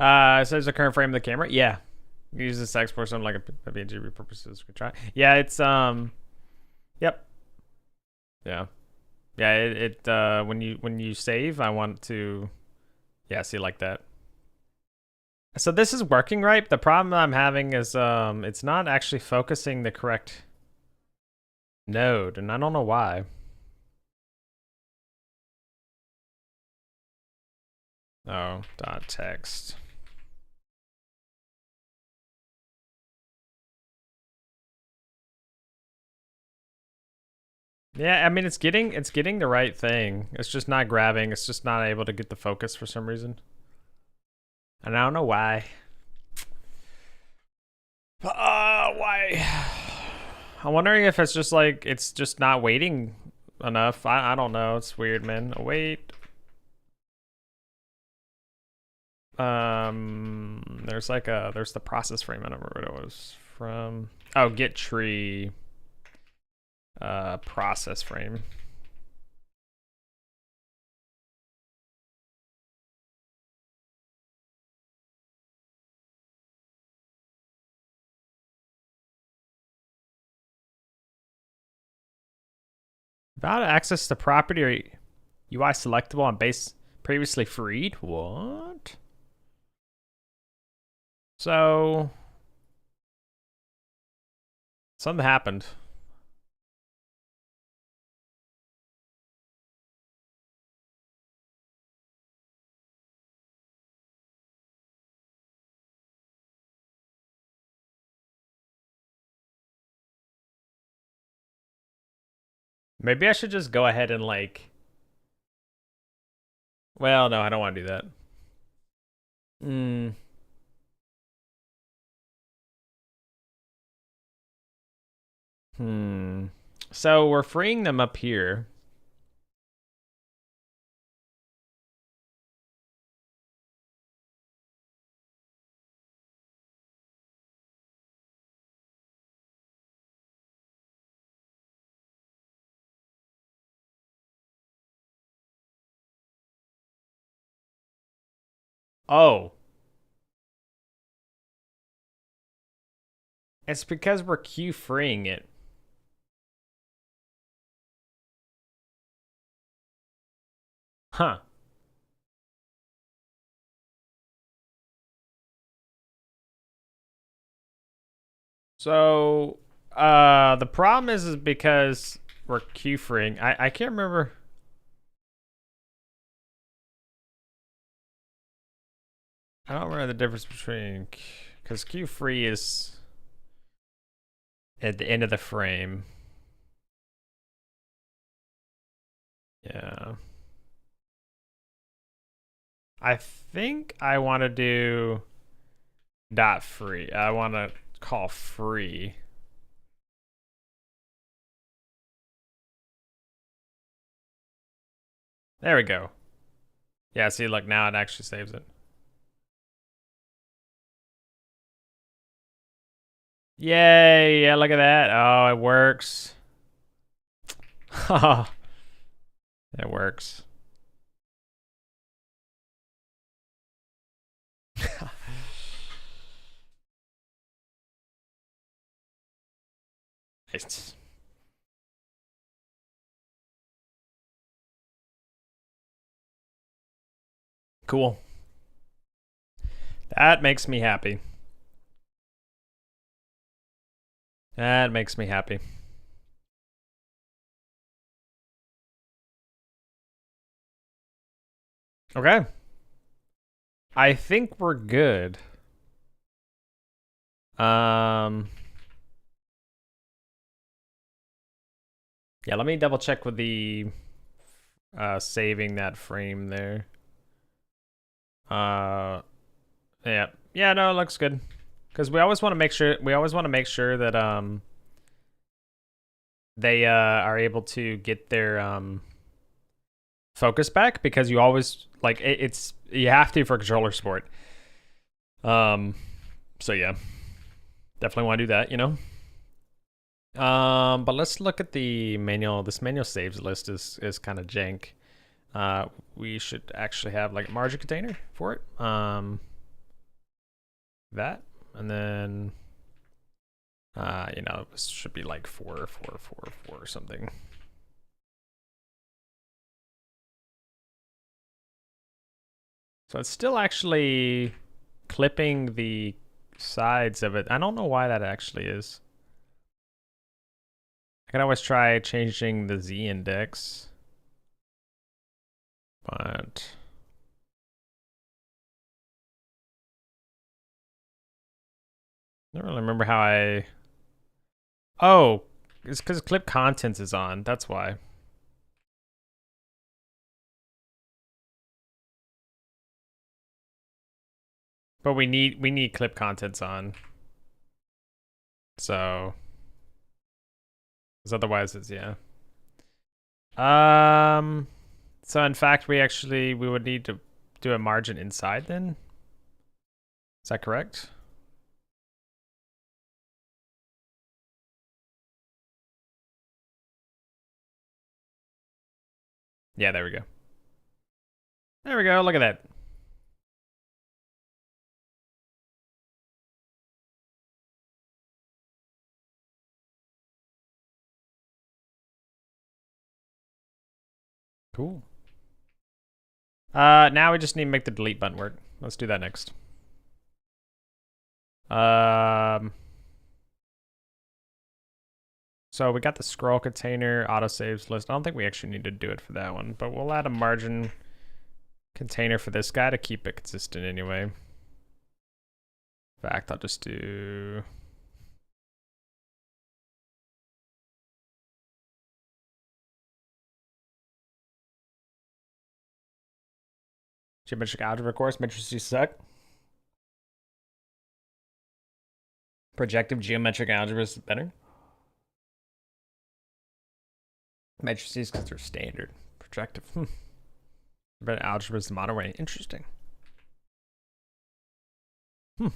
It says the current frame of the camera. Yeah. Use this to export something like a PNG repurposes. Try. Yeah, it's Yep. Yeah. Yeah. When you save, I want to. Yeah, see like that. So this is working right. The problem I'm having is it's not actually focusing the correct node, and I don't know why. Oh, dot text. Yeah, I mean it's getting the right thing. It's just not grabbing. It's just not able to get the focus for some reason. And I don't know why. Why? I'm wondering if it's just like it's just not waiting enough. I don't know. It's weird, man. Wait. There's the process frame. I don't remember what it was from. Oh, get tree. Process frame. Valid access to property or UI selectable on base previously freed. What? So something happened. Maybe I should just go ahead and like. Well, no, I don't want to do that. Hmm. Hmm. So we're freeing them up here. Oh. It's because we're Q freeing it. Huh. So the problem is because we're Q freeing. I can't remember. I don't remember the difference between because Q free is at the end of the frame. Yeah. I think I want to do dot free. I want to call free. There we go. Yeah, see, look, now it actually saves it. Yay, yeah, look at that. Oh, it works. Oh, it works. It's cool. That makes me happy. That makes me happy. Okay. I think we're good. Yeah, let me double check with the saving that frame there. Yeah. Yeah, no, it looks good. Cuz we always want to make sure that they are able to get their focus back, because you always like it's you have to for controller support. So yeah. Definitely want to do that, you know? But let's look at the manual. This manual saves list is kind of jank. We should actually have like a margin container for it. That, and then you know, this should be like 4 or something. So it's still actually clipping the sides of it. I don't know why that actually is. I can always try changing the Z index, but I don't really remember how I. Oh, it's because clip contents is on. That's why. But we need clip contents on. So, because otherwise it's yeah. So in fact, we would need to do a margin inside then. Is that correct? Yeah, there we go. There we go. Look at that. Cool. Now we just need to make the delete button work. Let's do that next. So we got the scroll container, autosaves list. I don't think we actually need to do it for that one, but we'll add a margin container for this guy to keep it consistent anyway. In fact, I'll just do... Geometric algebra course, matrices suck. Projective geometric algebra is better. Matrices because they're standard. Projective. But algebra is the modern way. Interesting. I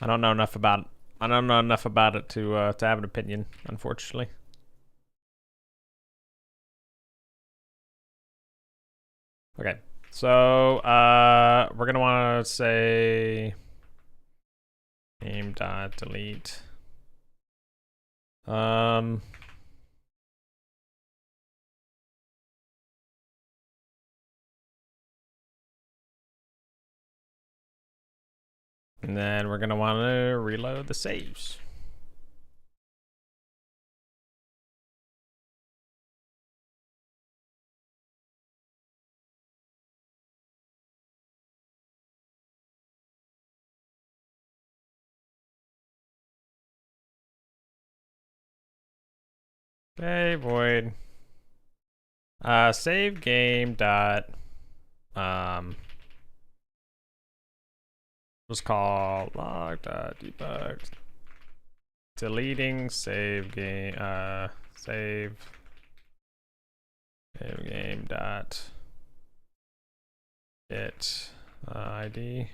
don't know enough about it to have an opinion, unfortunately. Okay, so we're gonna want to say game.delete. And then we're gonna want to reload the saves. Okay, void. Save game dot just call log dot debug deleting save game save game dot get ID.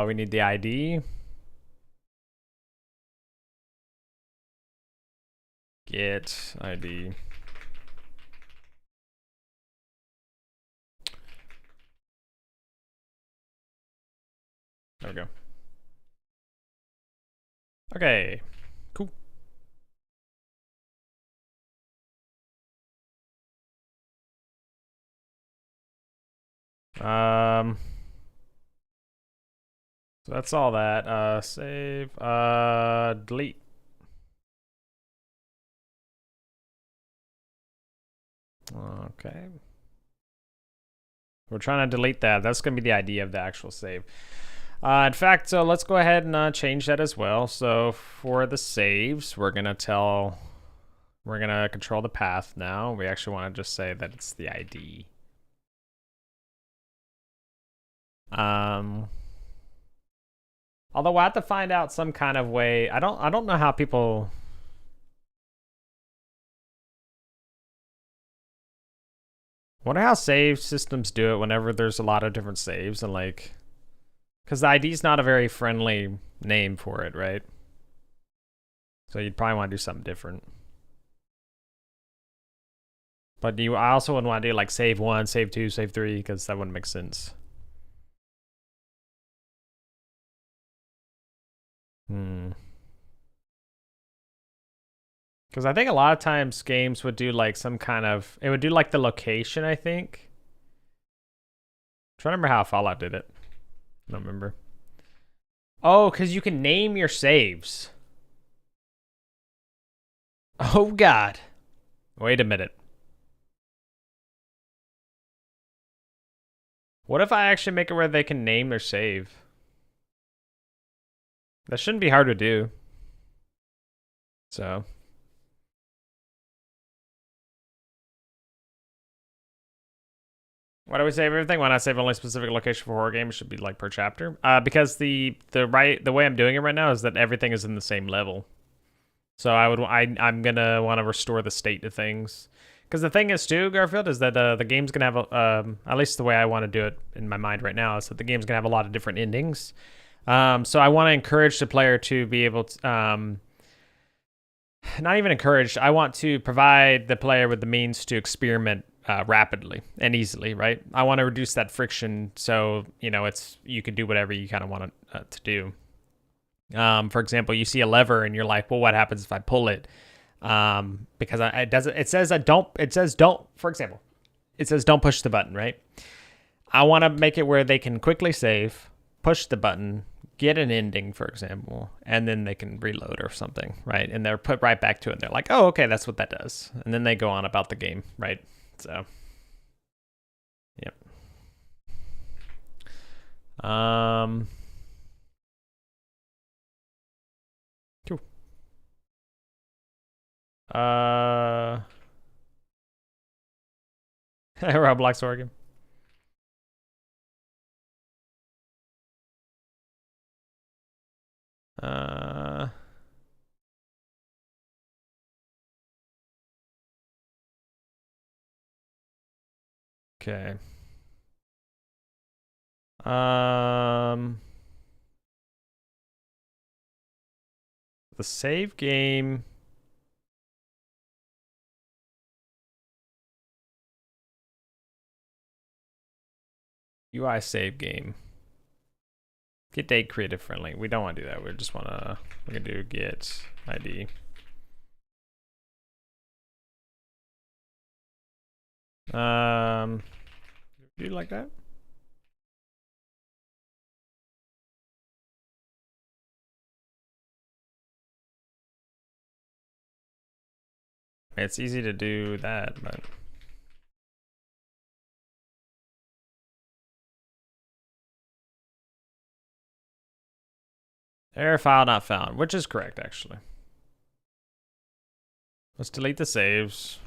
We need the ID. Get ID. There we go. Okay, cool. So that's all that. Save, delete. Okay. We're trying to delete that. That's going to be the idea of the actual save. In fact, so let's go ahead and change that as well. So for the saves, we're going to control the path now. We actually want to just say that it's the ID. Although I have to find out some kind of way. I don't know how people... I wonder how save systems do it whenever there's a lot of different saves and like... Because the ID is not a very friendly name for it, right? So you'd probably want to do something different. But I also wouldn't want to do like save 1, save 2, save 3, because that wouldn't make sense. Because I think a lot of times games would do like some kind of... It would do like the location, I think. I'm trying to remember how Fallout did it. I don't remember. Oh, because you can name your saves. Oh, God. Wait a minute. What if I actually make it where they can name their save? That shouldn't be hard to do. So... Why do we save everything? Why not save only specific location for horror games? It should be like per chapter. Because the way I'm doing it right now is that everything is in the same level. So I'm gonna want to restore the state to things. Because the thing is too, Garfield, is that the game's gonna have at least the way I want to do it in my mind right now is that the game's gonna have a lot of different endings. So I want to encourage the player to be able to not even encouraged. I want to provide the player with the means to experiment rapidly and easily, right? I want to reduce that friction so you can do whatever you kind of want to do. For example, you see a lever and you're like, well, what happens if I pull it? Because it says don't, for example, it says don't push the button, right? I want to make it where they can quickly save, push the button, get an ending, for example, and then they can reload or something, right? And they're put right back to it. And they're like, oh, okay, that's what that does. And then they go on about the game, right? So, yep. Cool. Roblox Oregon. Okay. The save game. UI save game. Get date creative friendly. We don't want to do that. We're gonna do get ID. Do you like that? It's easy to do that, but error file not found, which is correct actually. Let's delete the saves.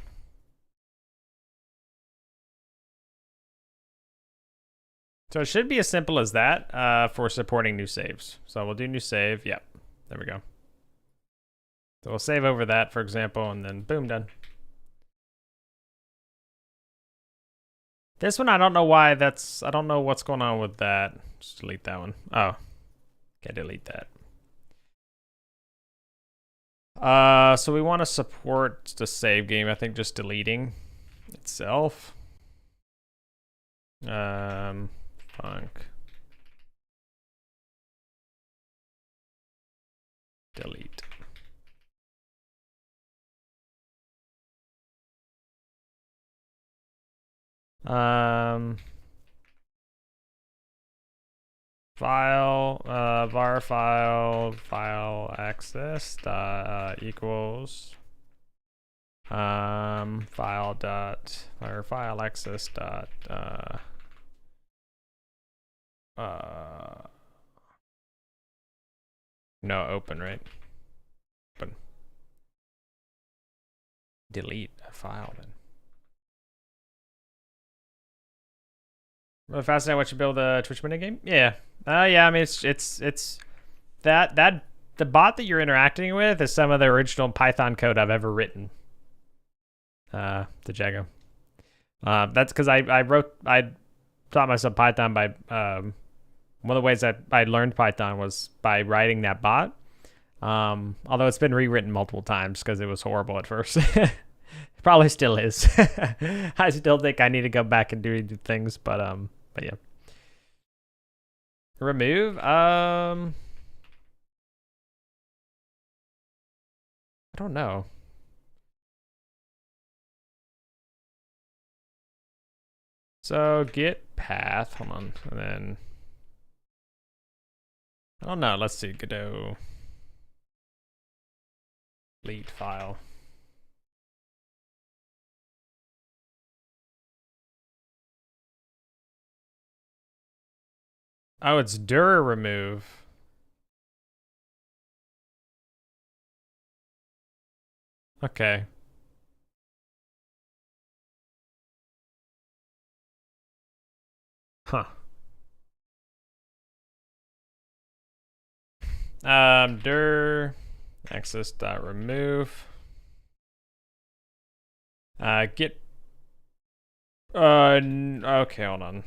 So it should be as simple as that for supporting new saves. So we'll do new save. Yep, there we go. So we'll save over that, for example, and then boom, done. This one, I don't know why that's, I don't know what's going on with that. Just delete that one. Oh, can't delete that. So we want to support the save game. I think just deleting itself. Func. Delete. File, var file access equals file dot or file access dot no, open, right? Open. Delete a file then. Really fascinating what you build a Twitch minigame? Yeah. Yeah, I mean it's that the bot that you're interacting with is some of the original Python code I've ever written. The Jago. That's because I taught myself Python by one of the ways that I learned Python was by writing that bot. Although it's been rewritten multiple times because it was horrible at first. Probably still is. I still think I need to go back and do things, but yeah. Remove. I don't know. So get path. Hold on, and then I don't know. Let's see. Godot. Delete file. Oh, it's dir remove. Okay. Huh. Dir access dot remove. Get. Okay, hold on.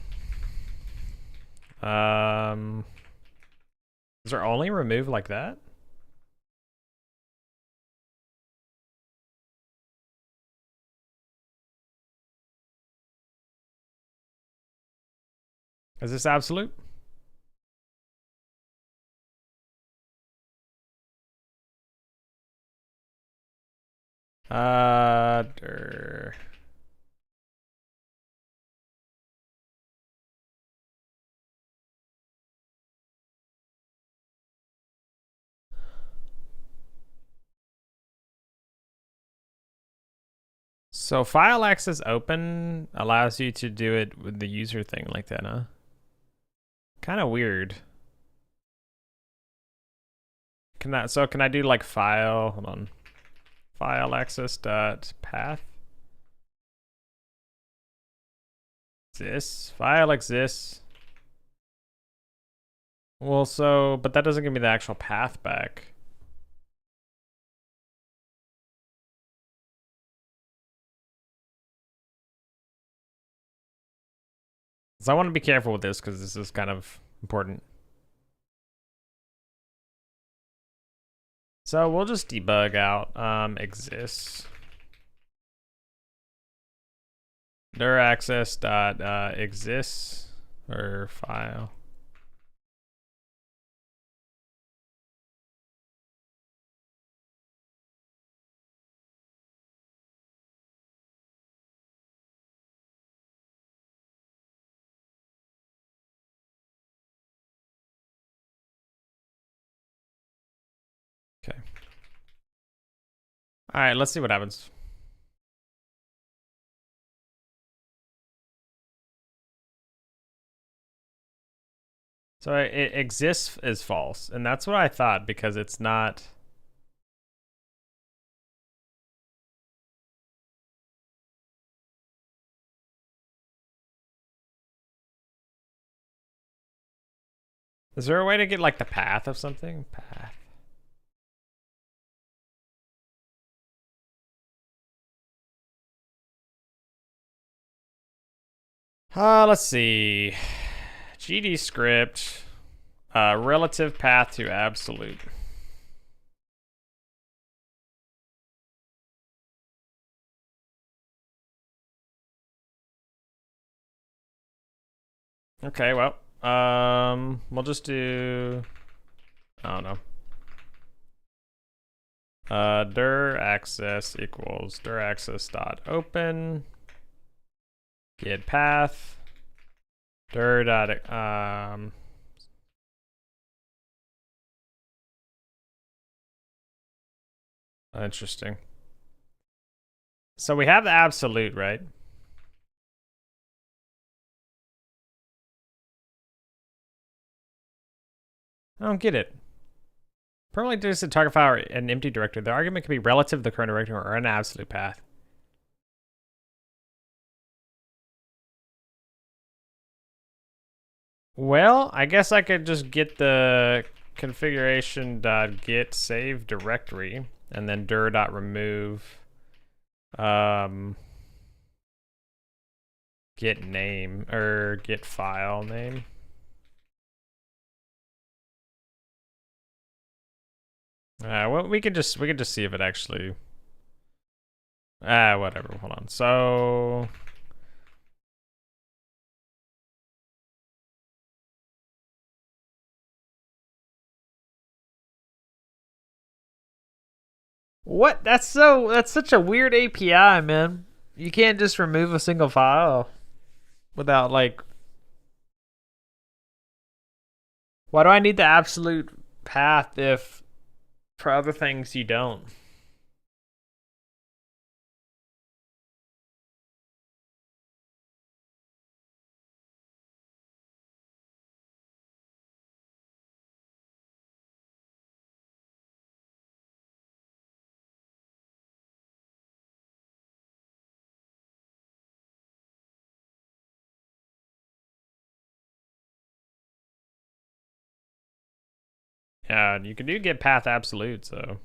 Is there only remove like that? Is this absolute? Dir. So file access open allows you to do it with the user thing like that, huh? Kind of weird. Can I do like file? Hold on. File access dot path. Exists. File exists. Well, but that doesn't give me the actual path back. So I want to be careful with this because this is kind of important. So we'll just debug out exists. Dir access dot exists or file. Okay. All right, let's see what happens. So it exists is false, and that's what I thought because it's not. Is there a way to get like the path of something? Path. Let's see. GD script, relative path to absolute. Okay, well, we'll just do, I don't know. Dir access equals dir access dot open, get path, dir dot, interesting. So we have the absolute, right? I don't get it. Permanently introduce a target file or an empty directory. The argument can be relative to the current directory or an absolute path. Well, I guess I could just get the configuration.get save directory and then dir.remove get name or get file name. Well, we could just see if it actually whatever. Hold on. So what? That's such a weird API, man. You can't just remove a single file without like. Why do I need the absolute path if for other things you don't? Yeah, you can do get path absolute, so.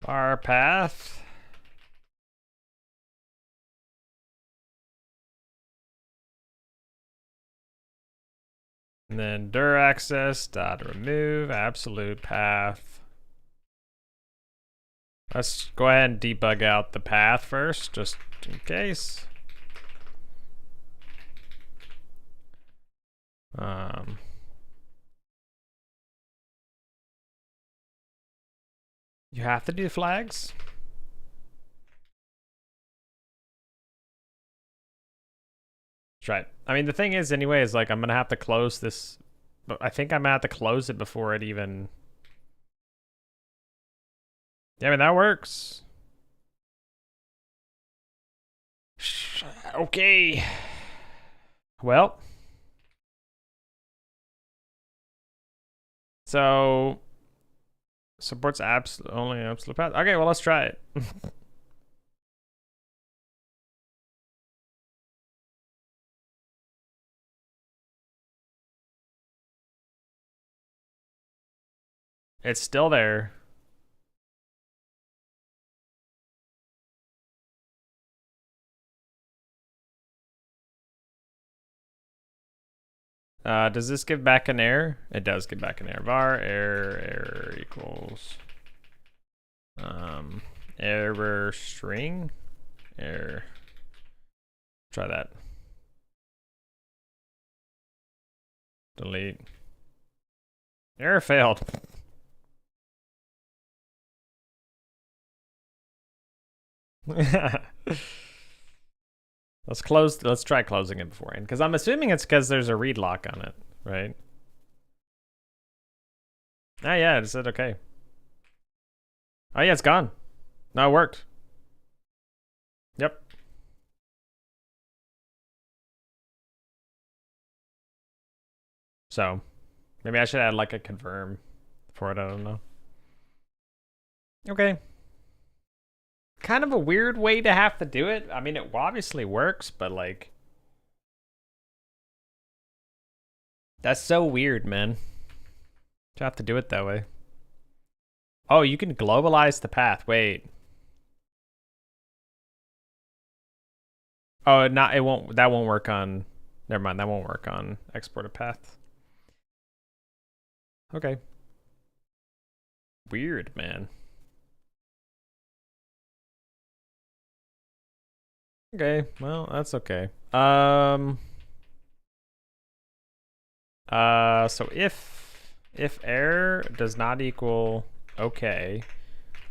Bar path. And then dir access dot remove absolute path. Let's go ahead and debug out the path first, just in case. You have to do flags? That's right. I mean, the thing is, anyway, is like I'm gonna have to close this. But I think I'm gonna have to close it before it even. Yeah, I mean that works. Okay. Well. So supports apps only absolute path. Okay, well let's try it. It's still there. Does this give back an error? It does give back an error. Var error equals error string error. Try that. Delete. Error failed. Let's try closing it beforehand, because I'm assuming it's because there's a read lock on it, right? Ah, yeah, it said okay. Oh yeah, it's gone. No, it worked. Yep. So maybe I should add like a confirm for it, I don't know. Okay. Kind of a weird way to have to do it. I mean, it obviously works, but like, that's so weird, man. To have to do it that way. Oh, you can globalize the path. Wait. Oh, not it won't. That won't work on. Never mind. That won't work on export a path. Okay. Weird, man. Okay. Well, that's okay. So if error does not equal okay,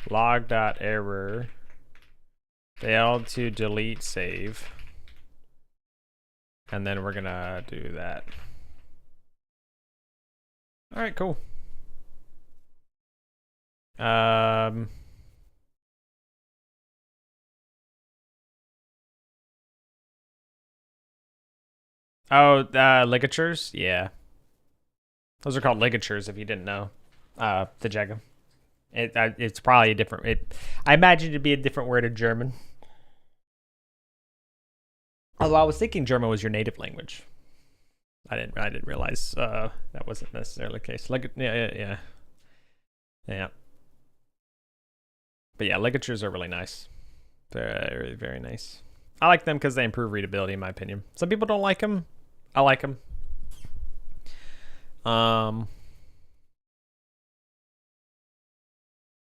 log.error failed to delete save, and then we're gonna do that. All right, cool. Ligatures, yeah. Those are called ligatures, if you didn't know. The Jacob. It's probably a different. I imagine it to be a different word in German. Although I was thinking German was your native language. I didn't realize that wasn't necessarily the case. Yeah. But yeah, ligatures are really nice. Very, very nice. I like them because they improve readability, in my opinion. Some people don't like them. I like them.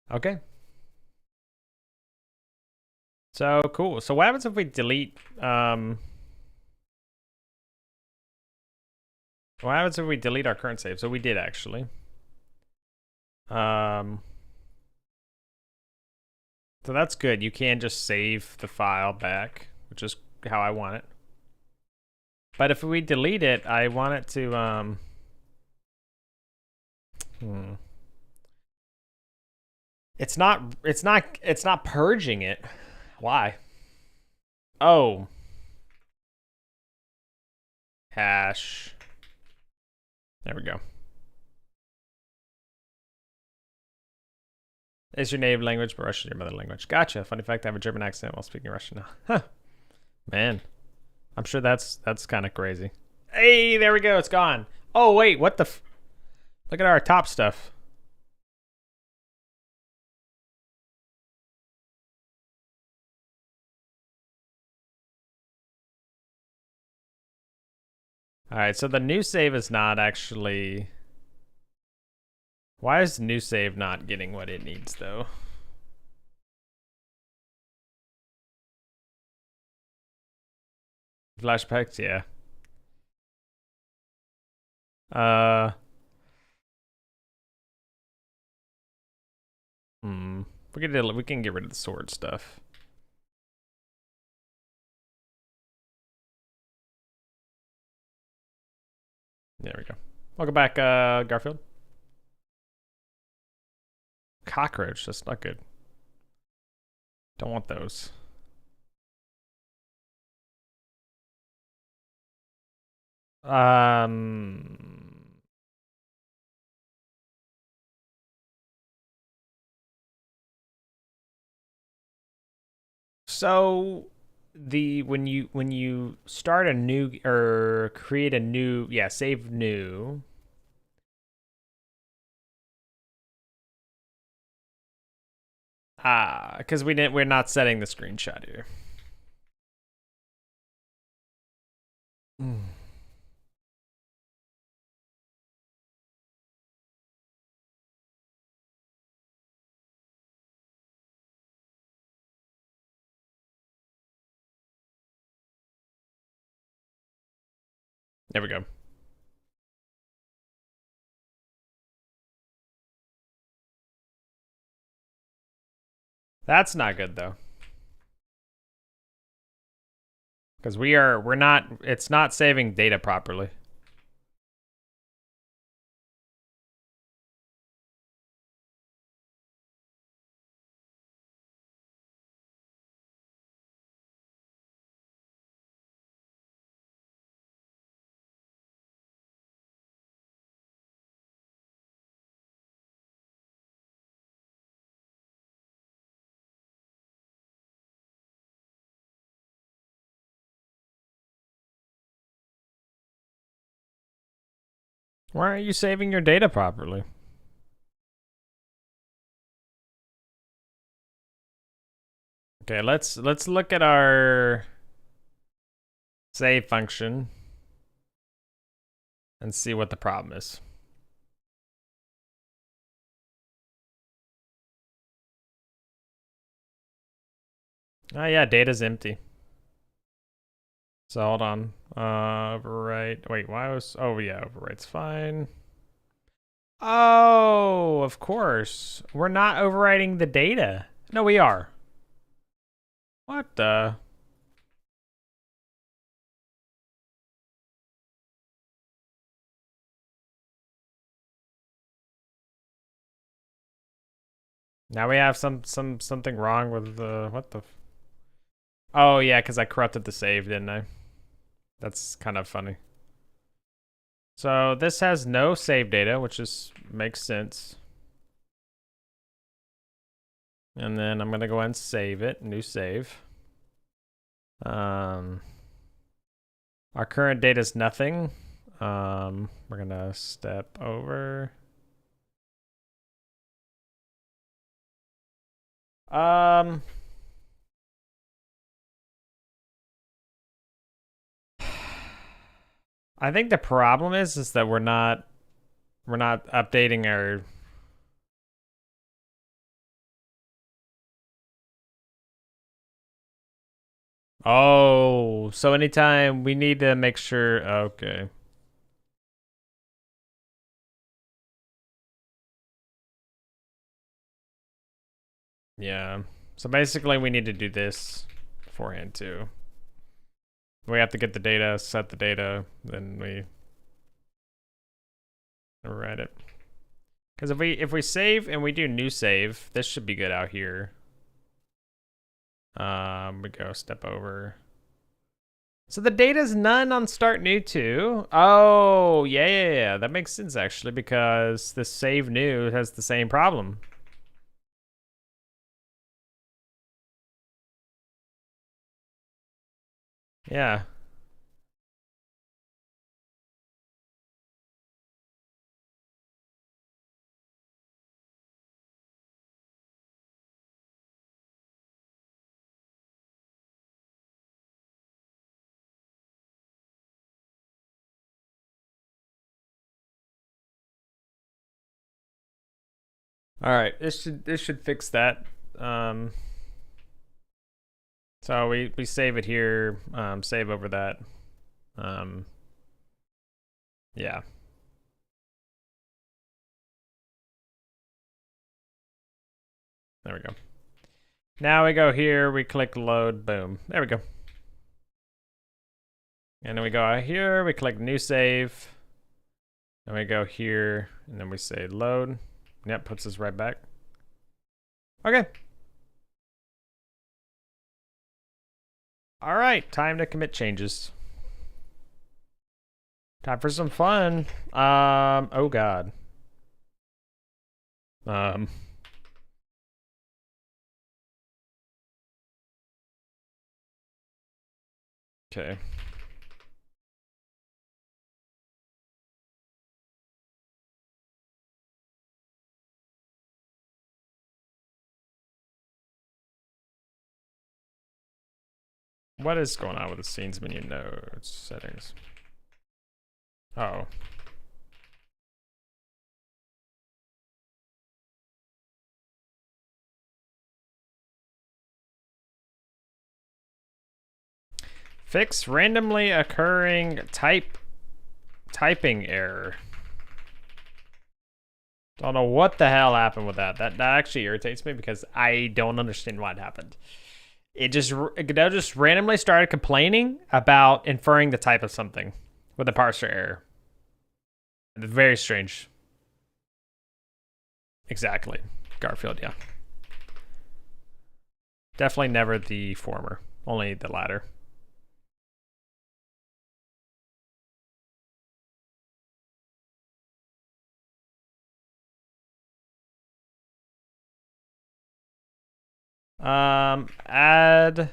Okay. So cool. So what happens if we delete what happens if we delete our current save? So we did actually. So that's good. You can just save the file back, which is how I want it. But if we delete it, I want it to It's not purging it. Why? Oh. Hash. There we go. Is your native language, but Russian your mother language? Gotcha. Funny fact, I have a German accent while speaking Russian now. Huh. Man. I'm sure that's kind of crazy. Hey, there we go. It's gone. Oh, wait. What the Look at our top stuff. All right, so the new save is not actually... Why is new save not getting what it needs, though? Flashbacks, yeah. Uh, we can get rid of the sword stuff. There we go. Welcome back, Garfield. Cockroach, that's not good. Don't want those. So when you start a new or create a new, yeah, save new. Because we're not setting the screenshot here. There we go. That's not good though. Because it's not saving data properly. Why aren't you saving your data properly? Okay, let's look at our save function and see what the problem is. Oh yeah, data's empty. So hold on. Overwrite. Wait, why was? Oh yeah, overwrite's fine. Oh, of course. We're not overwriting the data. No, we are. What the? Now we have something wrong with the what the? Oh yeah, because I corrupted the save, didn't I? That's kind of funny. So this has no save data, which makes sense. And then I'm gonna go ahead and save it, new save. Our current data is nothing. We're gonna step over. I think the problem is that we're not updating our. Oh, so anytime we need to make sure. Okay. Yeah. So basically, we need to do this beforehand too. We have to get the data, set the data, then we write it. Because if we save and we do new save, this should be good out here. We go step over. So the data's none on start new too. Oh yeah. That makes sense actually because the save new has the same problem. Yeah. All right, this should fix that. So we save it here, save over that. Yeah. There we go. Now we go here, we click load, boom. There we go. And then we go out here, we click new save. And we go here, and then we say load. Yep, puts us right back. Okay. All right, time to commit changes. Time for some fun. Oh God. Okay. What is going on with the scenes menu nodes settings? Oh. Fix randomly occurring typing error. Don't know what the hell happened with that. That actually irritates me because I don't understand what happened. Godot just randomly started complaining about inferring the type of something with a parser error. It's very strange. Exactly. Garfield, yeah. Definitely never the former, only the latter. Add.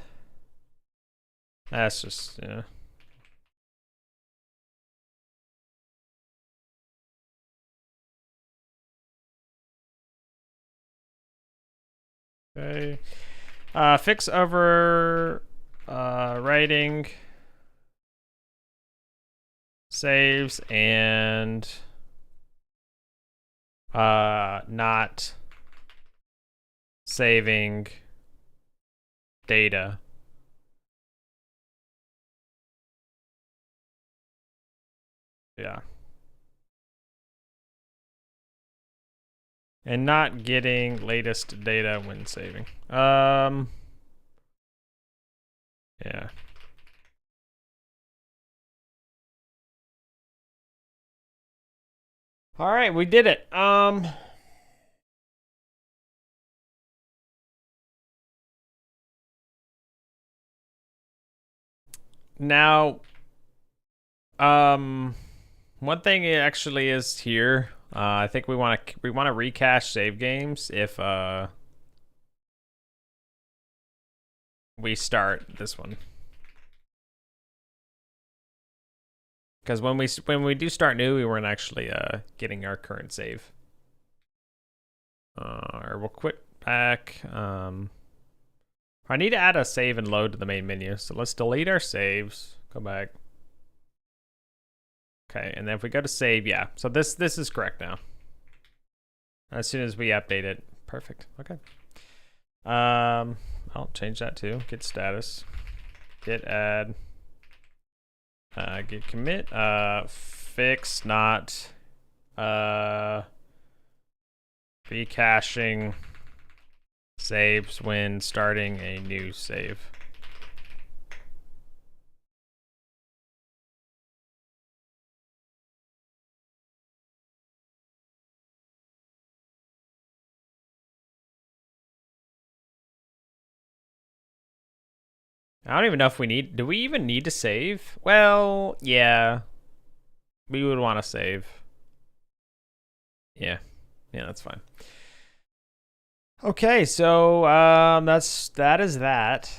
That's just, yeah. Okay. Fix over writing saves and not saving data. Yeah. And not getting latest data when saving. Yeah. All right, we did it. Now, one thing it actually is here. I think we want to recache save games if we start this one. Because when we do start new, we weren't actually getting our current save. Or we'll quit back. I need to add a save and load to the main menu. So let's delete our saves. Go back. Okay, and then if we go to save, yeah. So this is correct now. As soon as we update it, perfect. Okay. I'll change that too. Get status. Git add. Git commit. Fix not recaching saves when starting a new save. I don't even know if we need, do we even need to save? Well, yeah. We would want to save. Yeah. Yeah, that's fine. Okay, so that is that.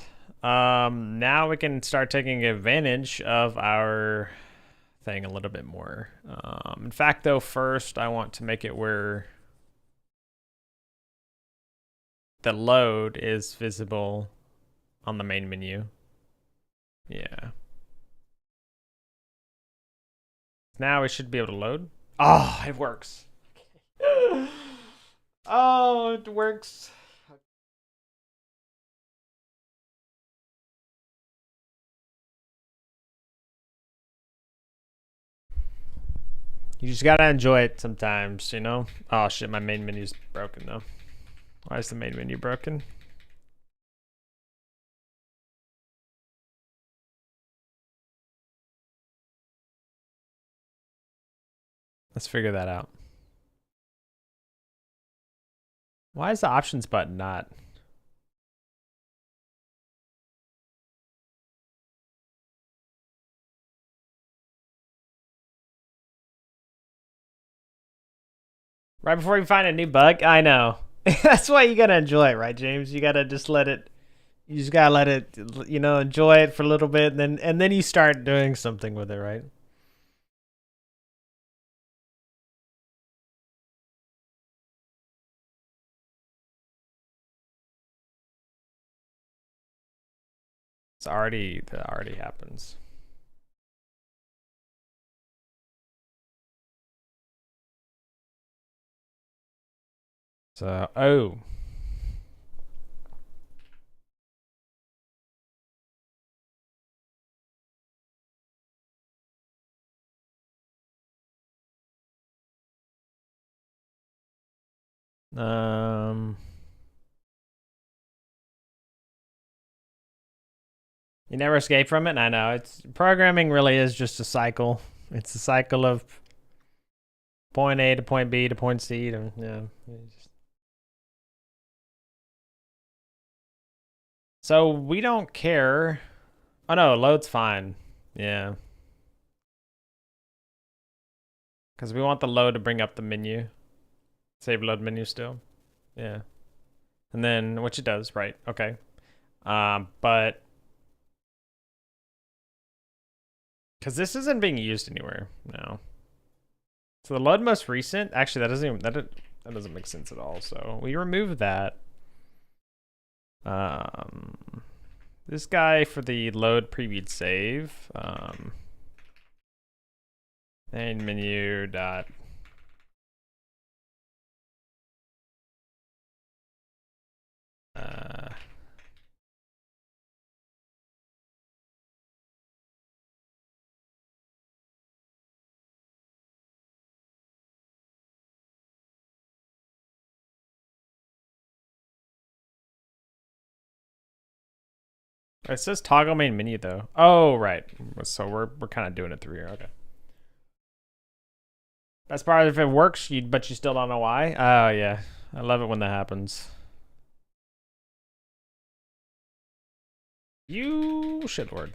Now we can start taking advantage of our thing a little bit more. In fact, though, first I want to make it where the load is visible on the main menu. Yeah. Now we should be able to load. Oh, it works. Oh, it works. You just gotta enjoy it sometimes, you know? Oh shit, my main menu's broken though. Why is the main menu broken? Let's figure that out. Why is the options button not? Right before you find a new bug? I know. That's why you gotta enjoy it, right, James? You gotta just let it. You just gotta let it, you know, enjoy it for a little bit, and then you start doing something with it, right? That already happens. So, oh. You never escape from it. I know it's programming. Really is just a cycle. It's a cycle of point A to point B to point C to yeah. So we don't care. Oh no, load's fine. Yeah, because we want the load to bring up the menu. Save load menu still. Yeah, and then which it does, right? Okay. But because this isn't being used anywhere now. So the load most recent, actually that doesn't make sense at all. So we remove that. This guy for the load previewed save. Main menu dot. It says toggle main menu though. Oh right. So we're kind of doing it through here. Okay. That's part if it works, but you still don't know why. Oh yeah. I love it when that happens. You shitlord.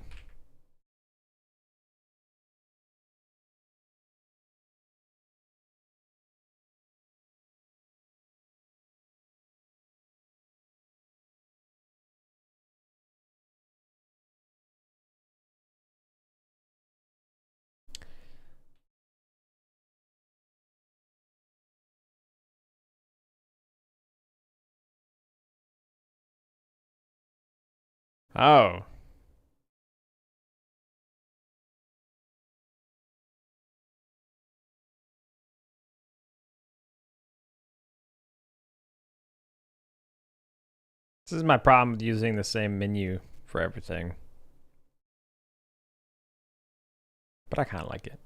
Oh. This is my problem with using the same menu for everything. But I kind of like it.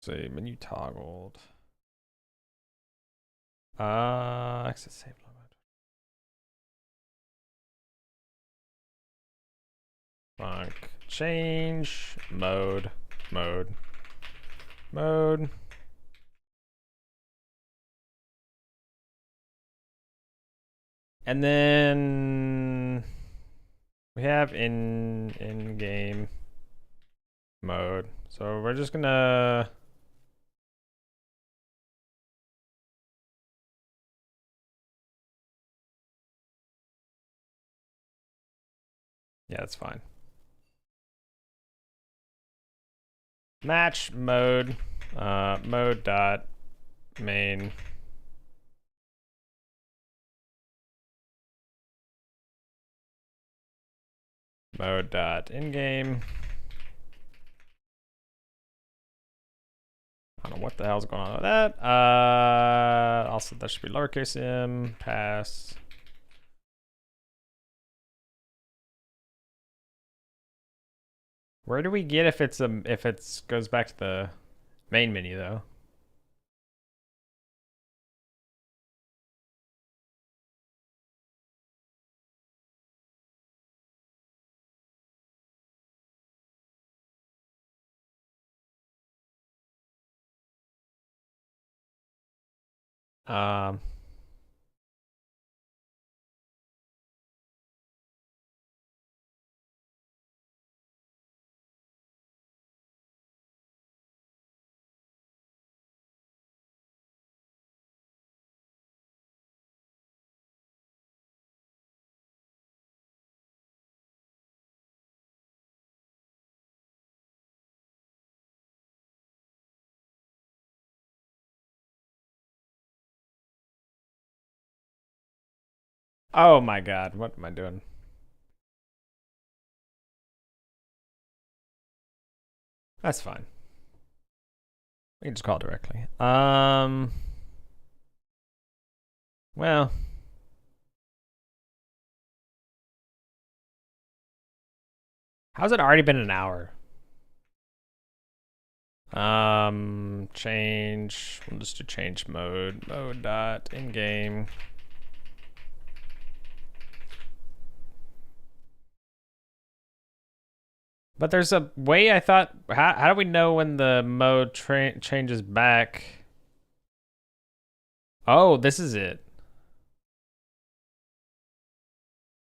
Say menu toggled. Exit save mode. Func change mode. And then we have in game mode. So we're just gonna yeah, that's fine. Match mode mode dot main mode dot in game. I don't know what the hell's going on with that. Also that should be lowercase m pass. Where do we get if it's goes back to the main menu though? Um. Oh my God, what am I doing? That's fine. We can just call directly. Well, how's it already been an hour? Change. We'll just do change mode. Mode dot in game. But there's a way I thought. How do we know when the mode changes back? Oh, this is it.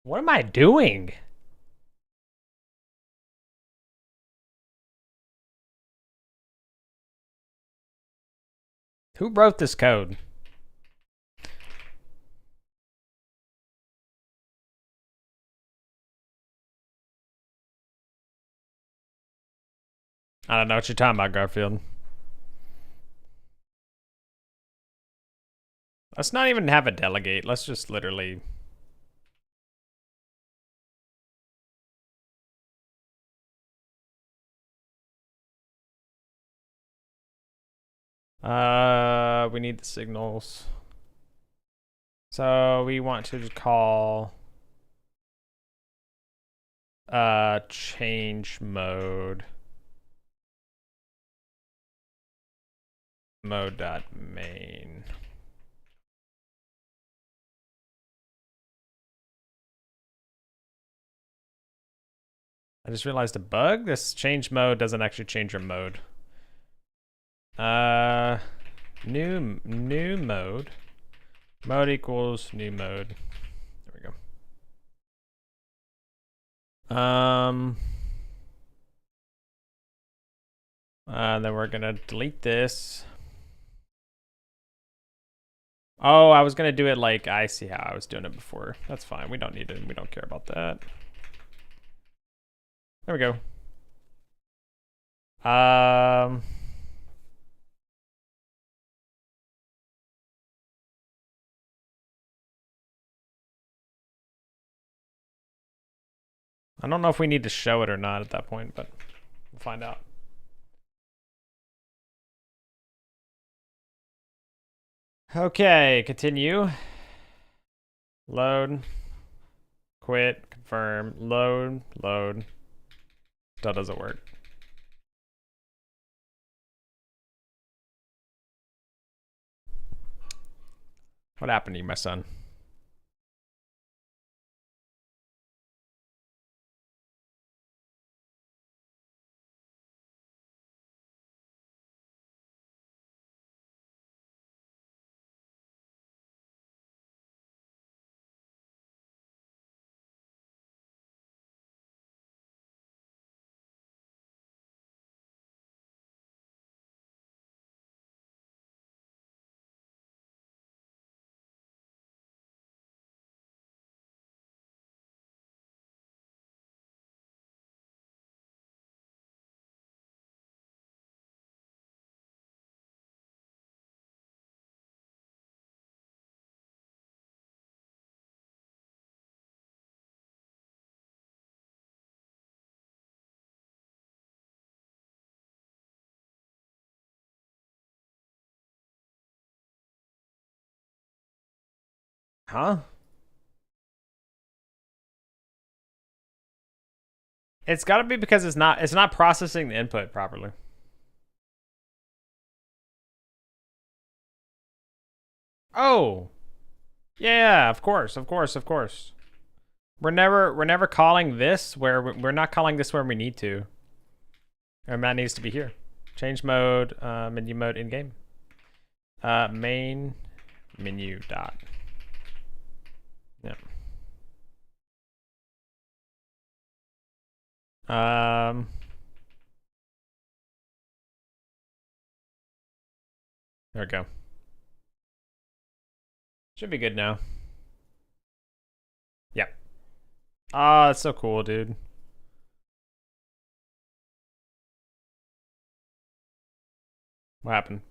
What am I doing? Who wrote this code? I don't know what you're talking about, Garfield. Let's not even have a delegate. Let's just literally. We need the signals. So we want to call change mode. Mode.main. I just realized a bug. This change mode doesn't actually change your mode. New mode. Mode equals new mode. There we go. Then we're gonna delete this. Oh, I was gonna do it like I see how I was doing it before. That's fine. We don't need it. We don't care about that. There we go. I don't know if we need to show it or not at that point, but we'll find out. Okay, continue. Load. Quit. Confirm. Load. Load. Still doesn't work. What happened to you, my son? Huh? It's got to be because it's not processing the input properly. Oh, yeah, of course. We're never calling this where we're not calling this where we need to. And that needs to be here. Change mode, menu mode in game. Main menu dot. Yep. There we go. Should be good now. Yep. Oh, that's so cool, dude. What happened?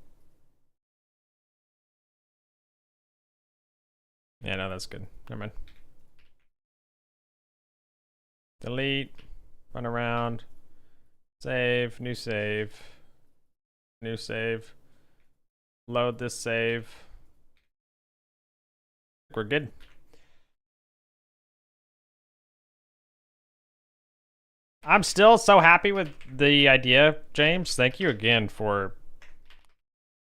Yeah, no, that's good. Never mind. Delete. Run around. Save. New save. New save. Load this save. We're good. I'm still so happy with the idea, James. Thank you again for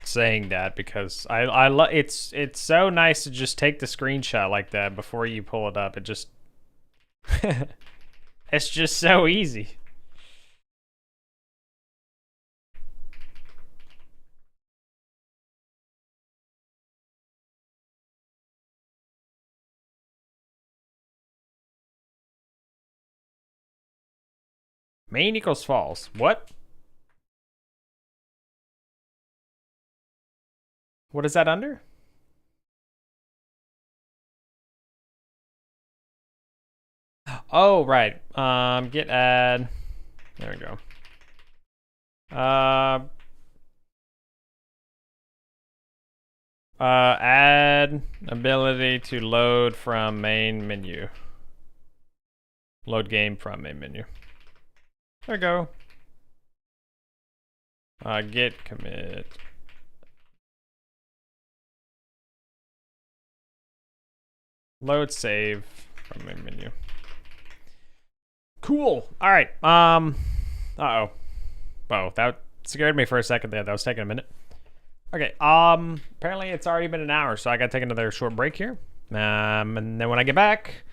saying that, because I love it's so nice to just take the screenshot like that before you pull it up. It just it's just so easy. Main equals false. What? What is that under? Oh, right. Git add. There we go. Add ability to load from main menu. Load game from main menu. There we go. Git commit. Load save from main menu. Cool. All right. Uh-oh. Whoa, that scared me for a second there. That was taking a minute. Okay. Apparently it's already been an hour, so I gotta take another short break here. And then when I get back,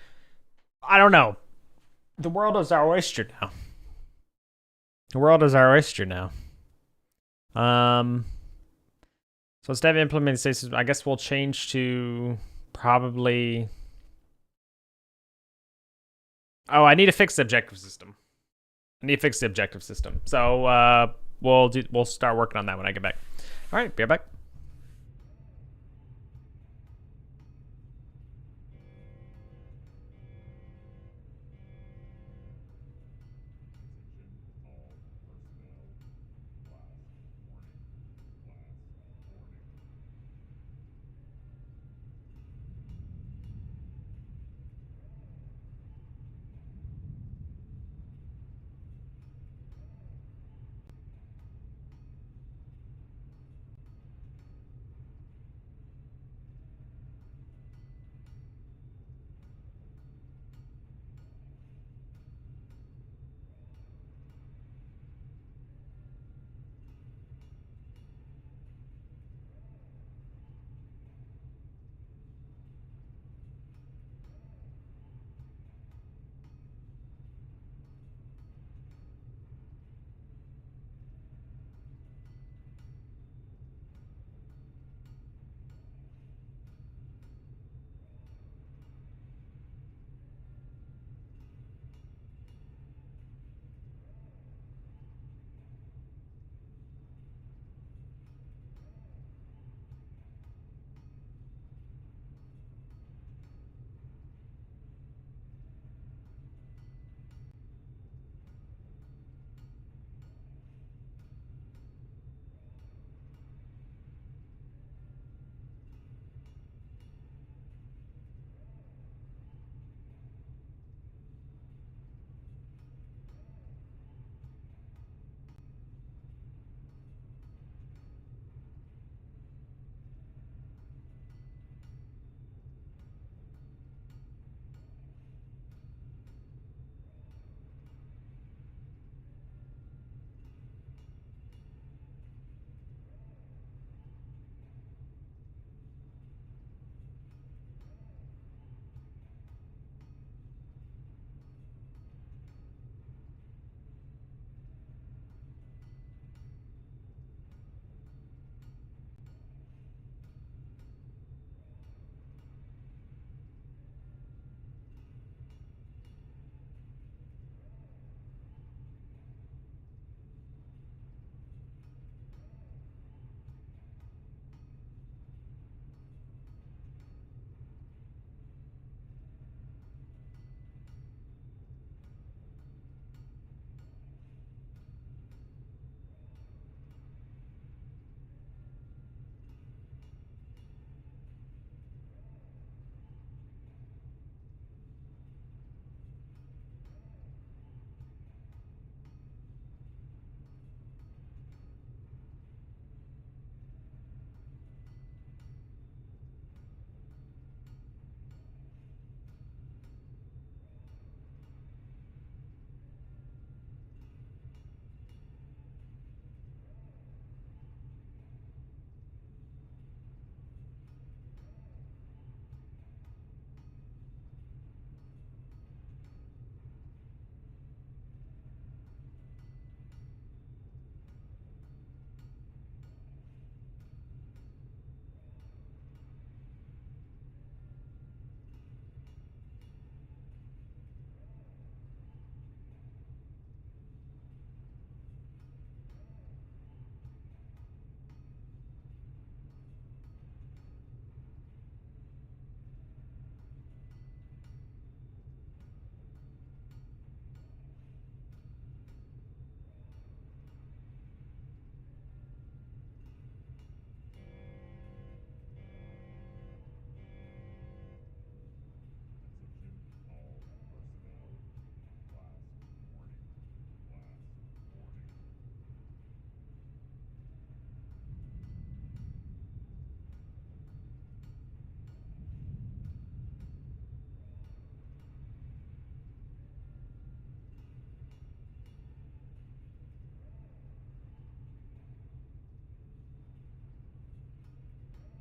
I don't know. The world is our oyster now. The world is our oyster now. So instead of implementing stasis, I guess we'll change to probably. Oh, I need to fix the objective system. So we'll start working on that when I get back. All right, be right back.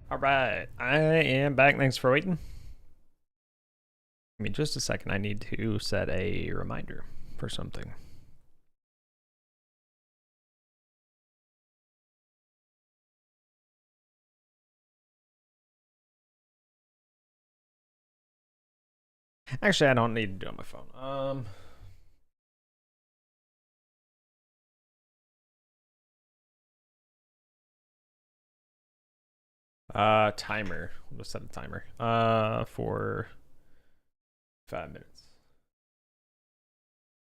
All right, I am back. Thanks for waiting. Give me just a second. I need to set a reminder for something. Actually, I don't need to do it on my phone. Timer. We'll set a timer. For 5 minutes.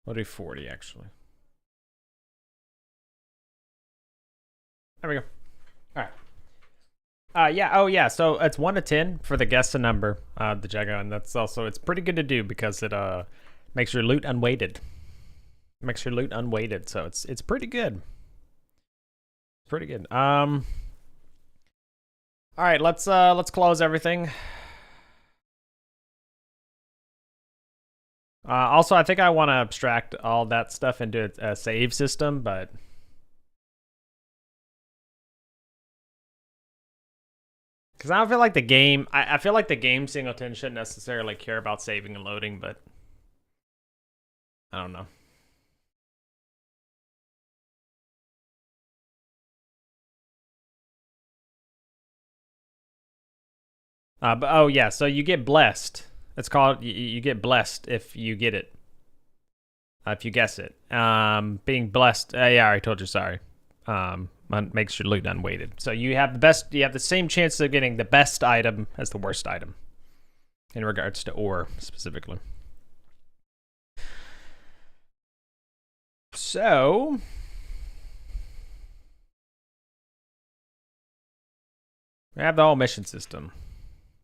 We'll do 40 actually. There we go. All right. Yeah. Oh, yeah. So it's 1 to 10 for the guess a number, the Jago, and that's also it's pretty good to do because it makes your loot unweighted. Makes your loot unweighted, so it's pretty good. Pretty good. All right. Let's close everything. Also, I think I want to abstract all that stuff into a save system, but because I don't feel like the game, I feel like the game singleton shouldn't necessarily care about saving and loading, but I don't know. But oh yeah, so you get blessed. It's called you get blessed if you get it. If you guess it. Being blessed. Yeah, I already told you. Sorry. Makes your loot unweighted. So you have the best. You have the same chance of getting the best item as the worst item. In regards to ore specifically. So we have the whole mission system.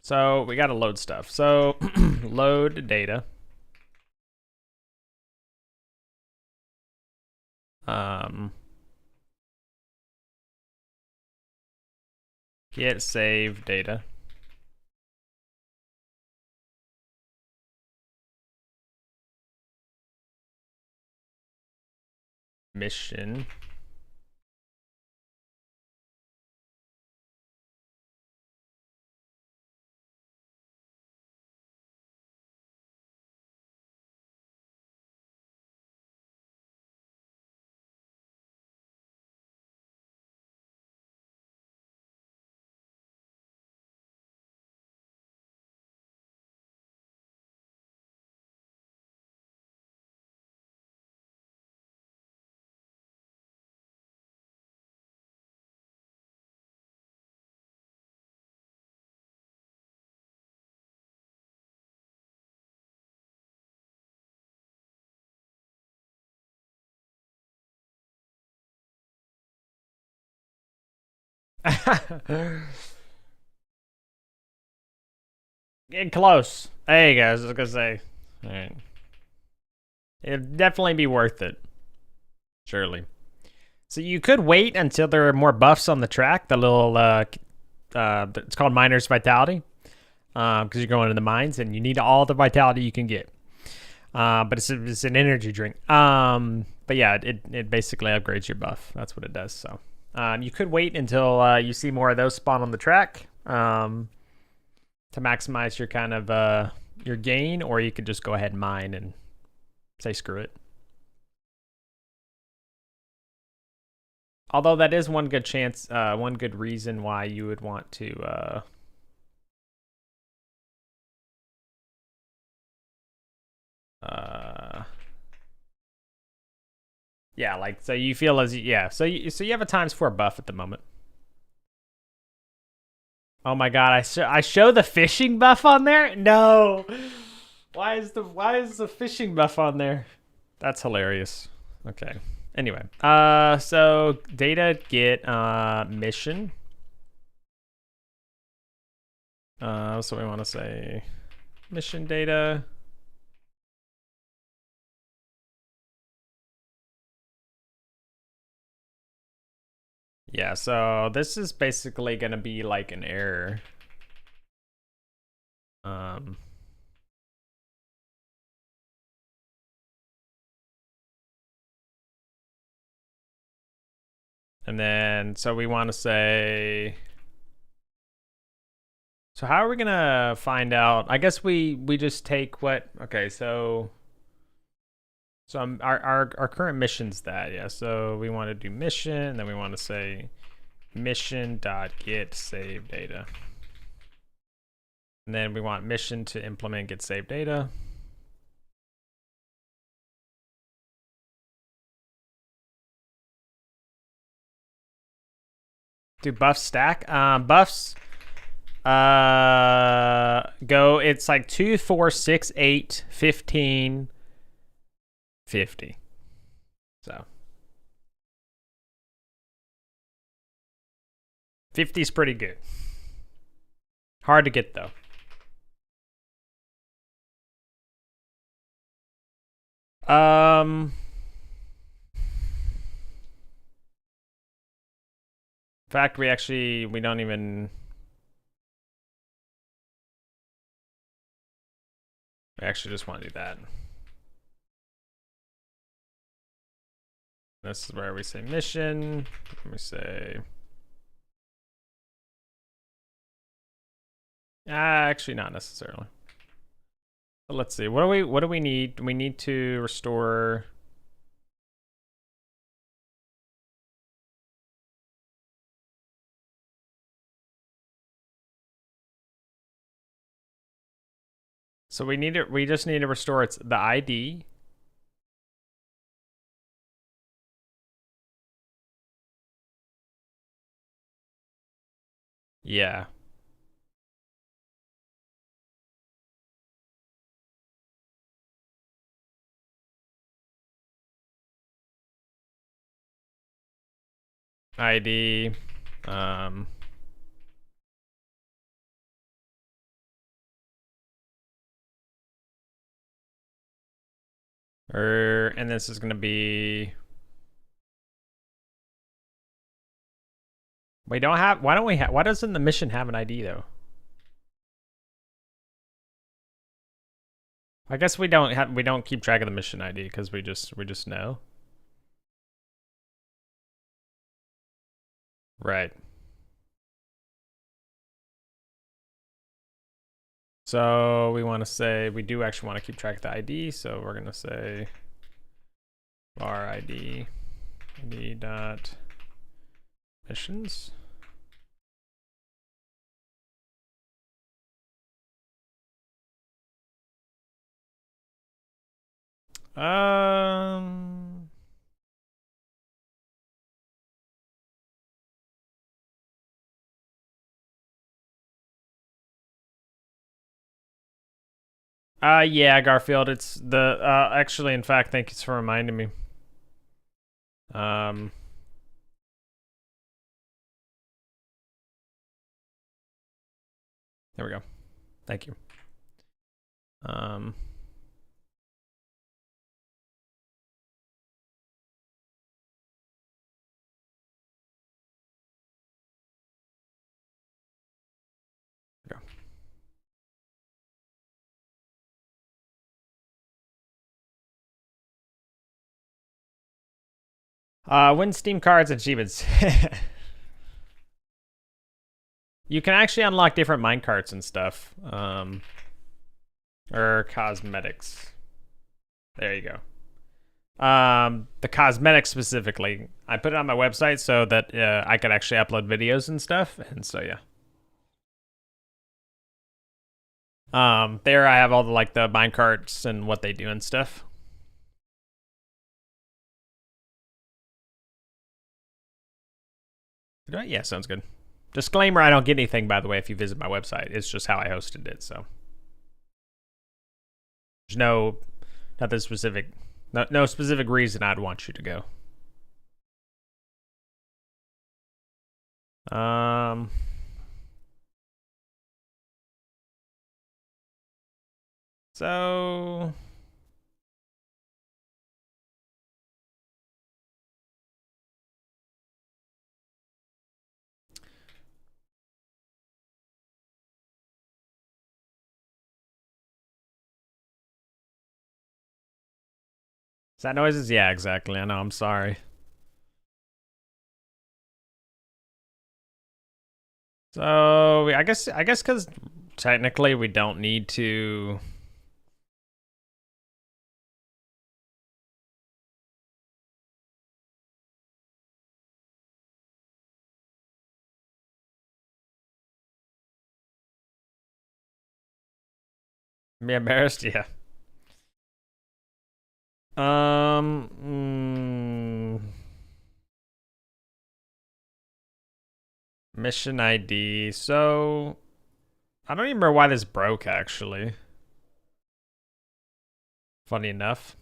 So we got to load stuff. So load data. Get save data. Mission. Getting close. Hey guys, I was gonna say. All right. It'd definitely be worth it. Surely. So you could wait until there are more buffs on the track. The little, it's called Miner's Vitality, because you're going to the mines and you need all the vitality you can get. But it's an energy drink. But yeah, it basically upgrades your buff. That's what it does. So you could wait until you see more of those spawn on the track to maximize your kind of your gain, or you could just go ahead and mine and say screw it. Although that is one good chance, one good reason why you would want to. Yeah, like so you feel as yeah, so you have a ×4 buff at the moment. Oh my god, I show the fishing buff on there? No. Why is the fishing buff on there? That's hilarious. Okay. Anyway, so data get mission. So we want to say mission data. Yeah, so this is basically gonna be like an error. And then so we want to say So how are we gonna find out? I guess we just take what. Okay, so our current mission's that, yeah. So we want to do mission, then we want to say mission dot get save data, and then we want mission to implement get save data. Do buffs stack? Buffs go. It's like 2, 4, 6, 8, 15, 50. So 50 is pretty good. Hard to get though. In fact, we don't even. We actually just want to do that. This is where we say mission. Let me say. Actually, not necessarily. But let's see. What do we need? We need to restore. So we just need to restore the ID. Yeah. ID. And this is gonna be. We don't have. Why don't we have? Why doesn't the mission have an ID though? I guess we don't have. We don't keep track of the mission ID because we just know. Right. So we want to say we do actually want to keep track of the ID. So we're gonna say var ID dot missions. Yeah, Garfield. It's the actually, in fact, thank you for reminding me. There we go. Thank you. Win Steam cards and achievements. You can actually unlock different minecarts and stuff. Or cosmetics. There you go. The cosmetics specifically. I put it on my website so that I could actually upload videos and stuff. And so, yeah. There I have all the the minecarts and what they do and stuff. Yeah, sounds good. Disclaimer, I don't get anything, by the way, if you visit my website. It's just how I hosted it, so. There's nothing specific, no specific reason I'd want you to go. So. Is that noises? Yeah, exactly. I know. I'm sorry. So I guess because technically we don't need to. Be embarrassed, yeah. Mission ID. So I don't even remember why this broke actually. Funny enough.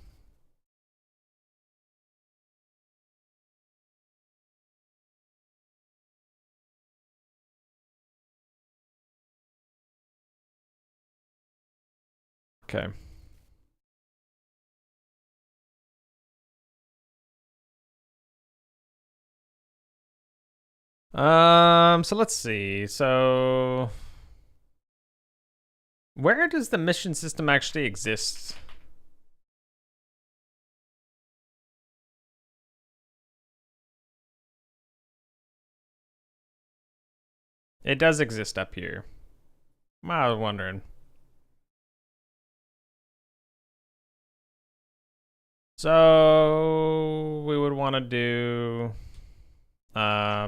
Okay. So let's see. So where does the mission system actually exist? It does exist up here. I was wondering. So we would want to do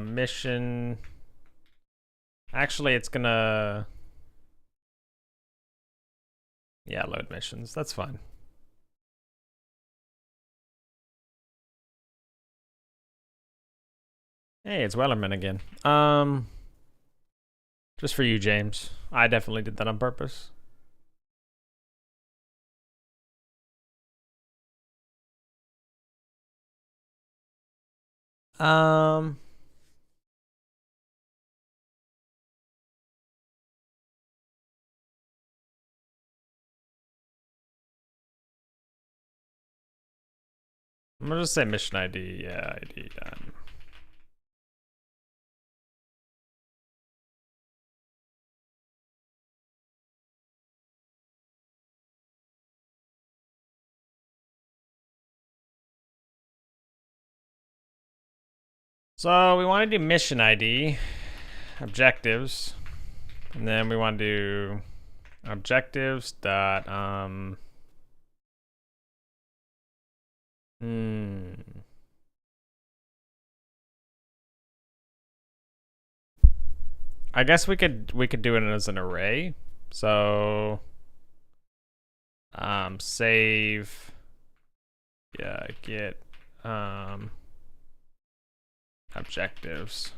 mission. Actually, it's gonna, yeah, load missions. That's fine. Hey, it's Wellerman again. Just for you, James. I definitely did that on purpose. Um, I'm gonna just say mission ID. Yeah, ID done. So we want to do mission ID, objectives, and then we want to do objectives dot I guess we could do it as an array. So save, yeah, get objectives.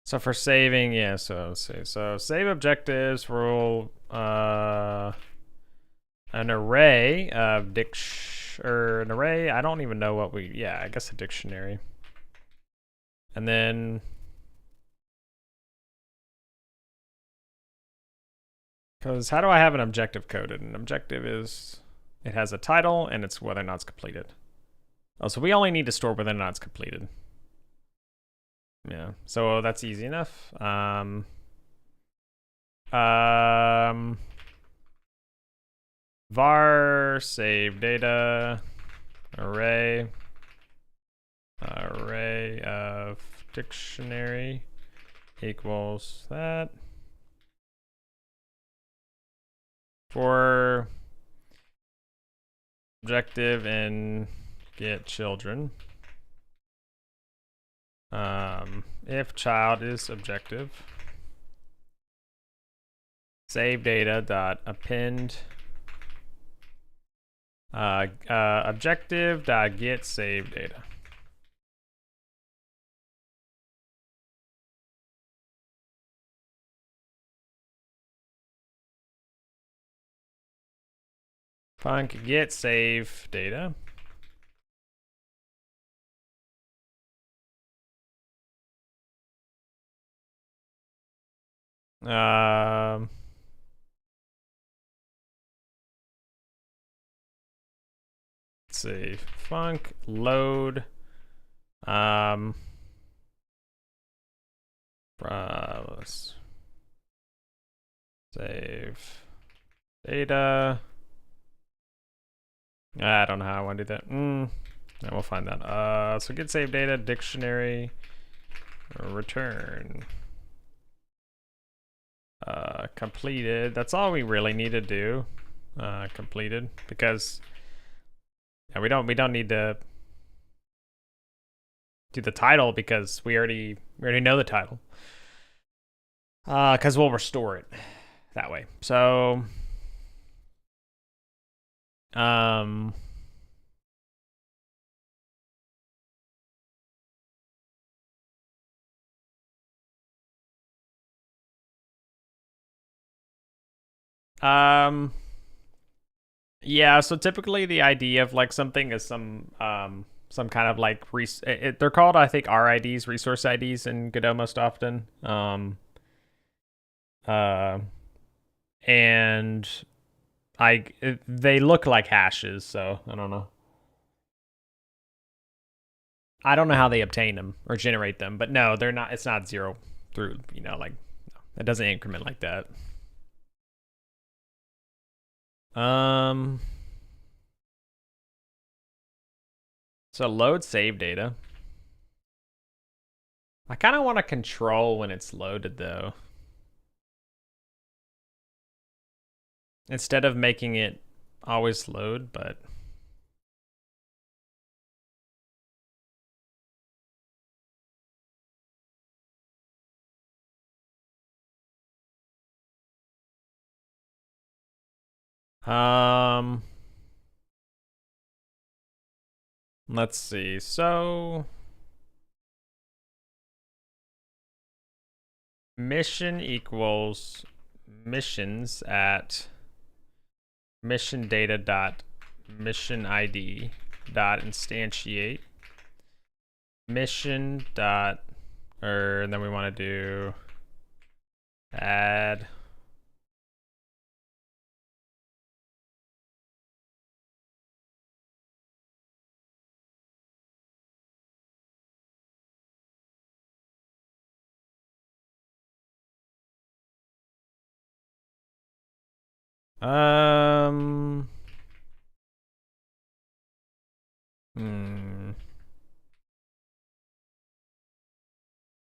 So for saving, yeah, so let's see. So save objectives rule an array of an array. I don't even know what we, yeah, I guess a dictionary. And then because how do I have an objective coded? An objective is, it has a title and it's whether or not it's completed. Oh, so we only need to store whether or not it's completed. Yeah, so that's easy enough. Var save data array of dictionary equals that for objective and get children. If child is objective, save data dot append objective dot get save data. Func get save data. Let's see, func load Let's save data. I don't know how I want to do that. No, we'll find that. So get save data, dictionary, return. Completed. That's all we really need to do. Completed, because yeah, we don't need to do the title because we already know the title. Because we'll restore it that way. So um um yeah, so typically the idea of like something is some kind of like they're called, I think, RIDs, resource IDs in Godot most often. Uh and they look like hashes, so I don't know. I don't know how they obtain them or generate them, but no, they're not. It's not zero through, like, no, it doesn't increment like that. So load save data. I kind of want to control when it's loaded though, instead of making it always load, but let's see. So mission equals missions at mission data dot mission ID dot instantiate mission dot, and then we want to do add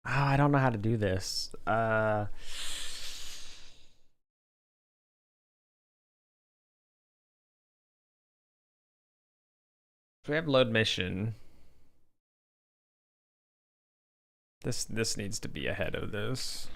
Oh, I don't know how to do this. So we have load mission. This needs to be ahead of this.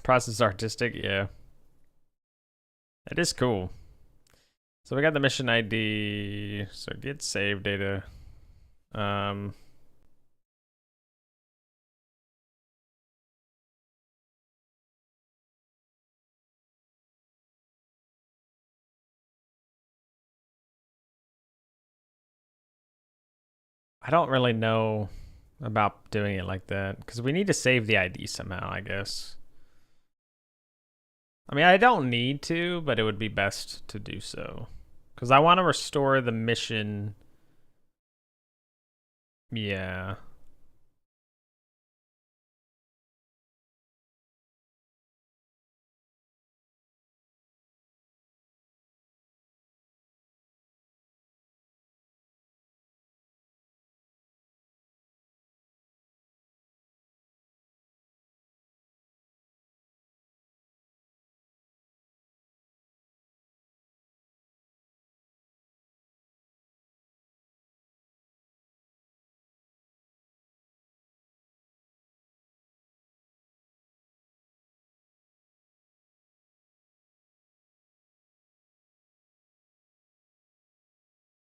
Process artistic, yeah. It is cool. So we got the mission ID. So get save data. I don't really know about doing it like that because we need to save the ID somehow, I guess. I mean, I don't need to, but it would be best to do so because I want to restore the mission. Yeah.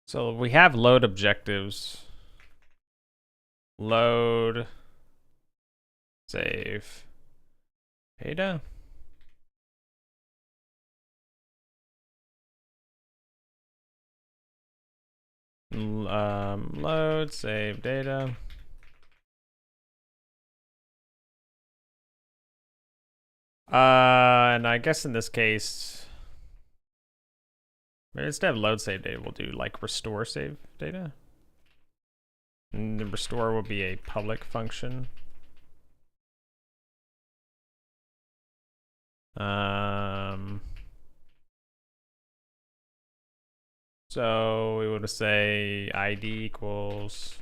So we have load objectives. load, save, data. Load, save data. And I guess in this case, maybe instead of load save data, we'll do like restore save data. And the restore will be a public function. So we would say ID equals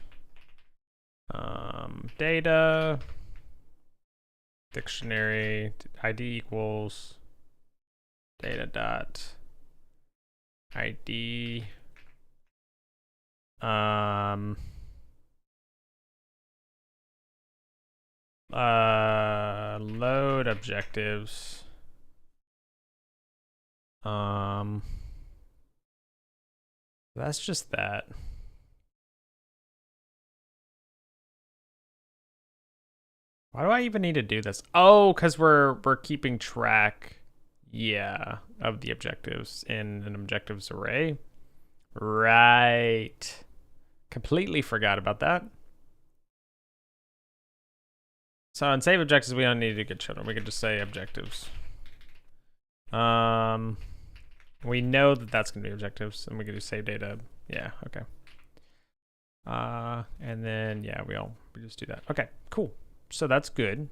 data, dictionary, ID equals data dot ID. Load objectives. That's just that. Why do I even need to do this? Oh, because we're keeping track, yeah, of the objectives in an objectives array. Right. Completely forgot about that. So in save objectives, we don't need to get children. We can just say objectives. We know that that's gonna be objectives, and we can do save data. Yeah, okay. And then yeah, we just do that. Okay, cool. So that's good.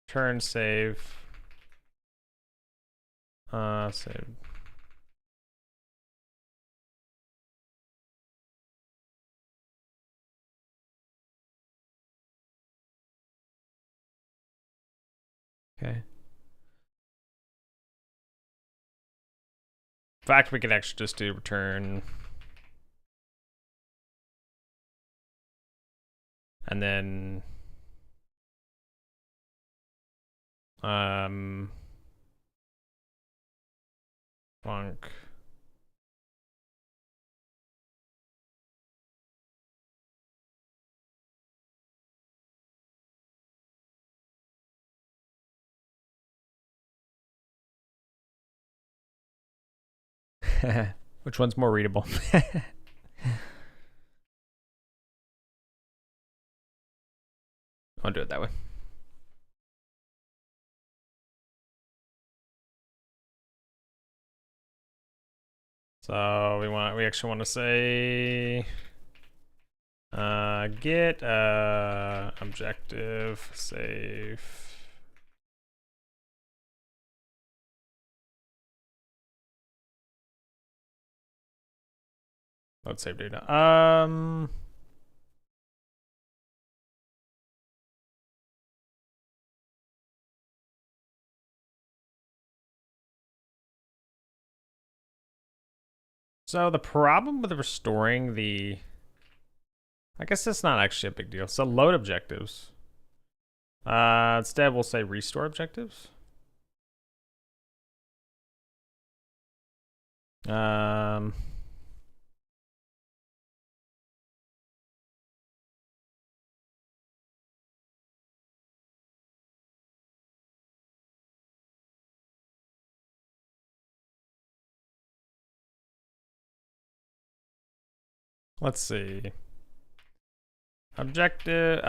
Turn save. Save. Okay. In fact, we could actually just do return. And then func. Which one's more readable? I'll do it that way. So we actually want to say get objective save. Let's save data. So the problem with restoring the, I guess that's not actually a big deal. So load objectives. Instead we'll say restore objectives. Let's see. Objective, so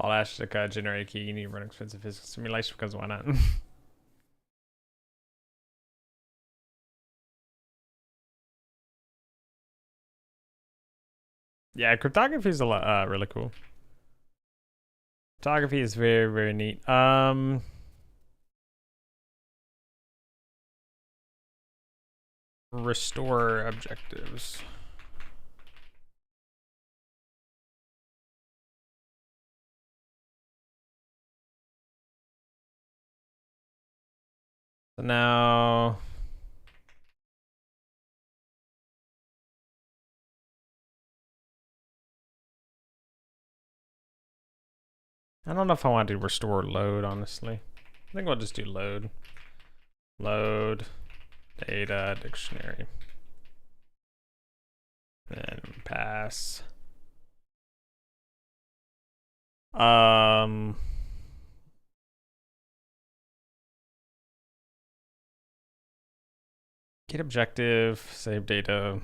I'll ask you to generate a key. You need to run expensive physical simulation because why not? Yeah, cryptography is a lot really cool. Cryptography is very, very neat. Restore objectives. So now I don't know if I want to restore load, honestly. I think we'll just do load. Load data dictionary. Then pass. Get objective, save data.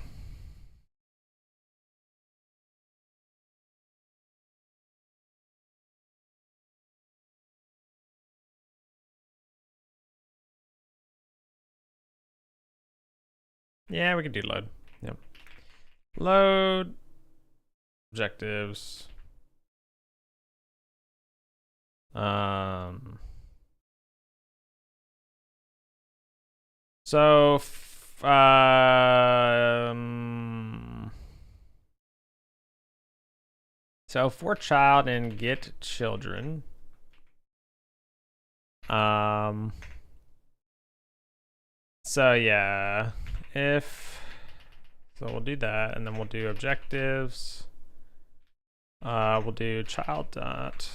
Yeah, we can do load. Yep. Load objectives. So so for child and get children. So yeah, if so we'll do that, and then we'll do objectives. We'll do child dot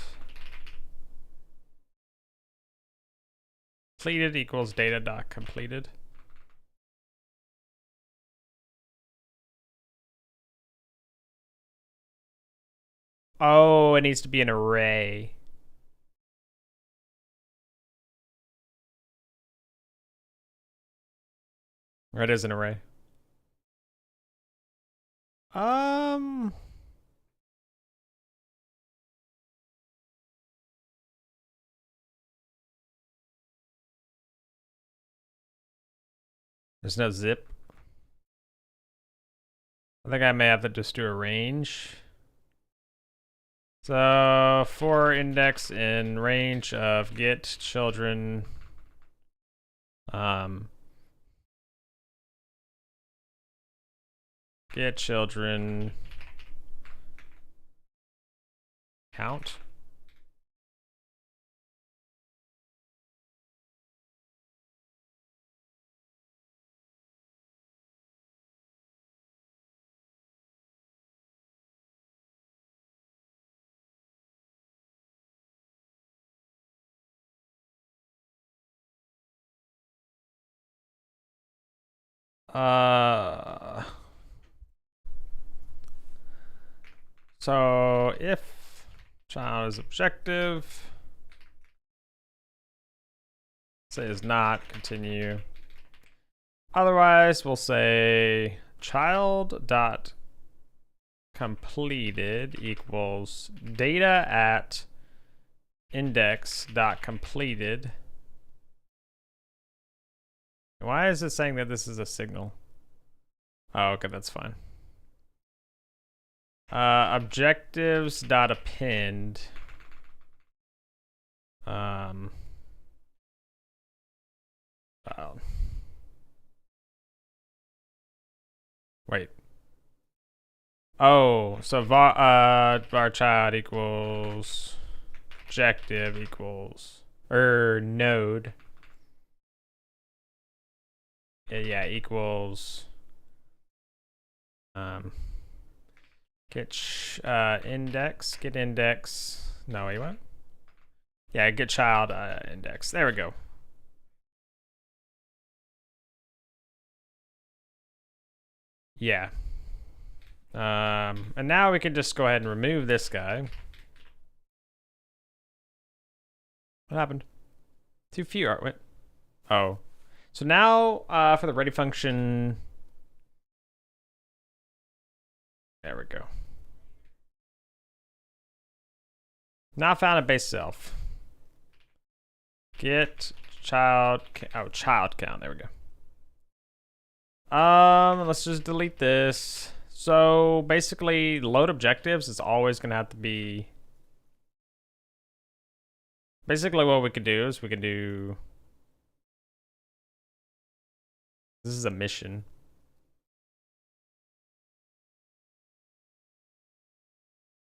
completed equals data dot completed. Oh, it needs to be an array. Or it is an array. There's no zip. I think I may have to just do a range. So for index in range of get children, get children count. So if child is objective, say is not, continue. Otherwise, we'll say child dot completed equals data at index dot completed. Why is it saying that this is a signal? Oh, okay, that's fine. Objectives dot append. Wait. Oh, so var child equals objective equals node. Yeah, equals get index. No, wait, what? Yeah, get child index. There we go. Yeah. And now we can just go ahead and remove this guy. What happened? Too few are wait. Oh. So now for the ready function. There we go. Now found a base self. Get child child count. There we go. Let's just delete this. So basically, load objectives is always gonna have to be. Basically, what we could do is we can do. This is a mission.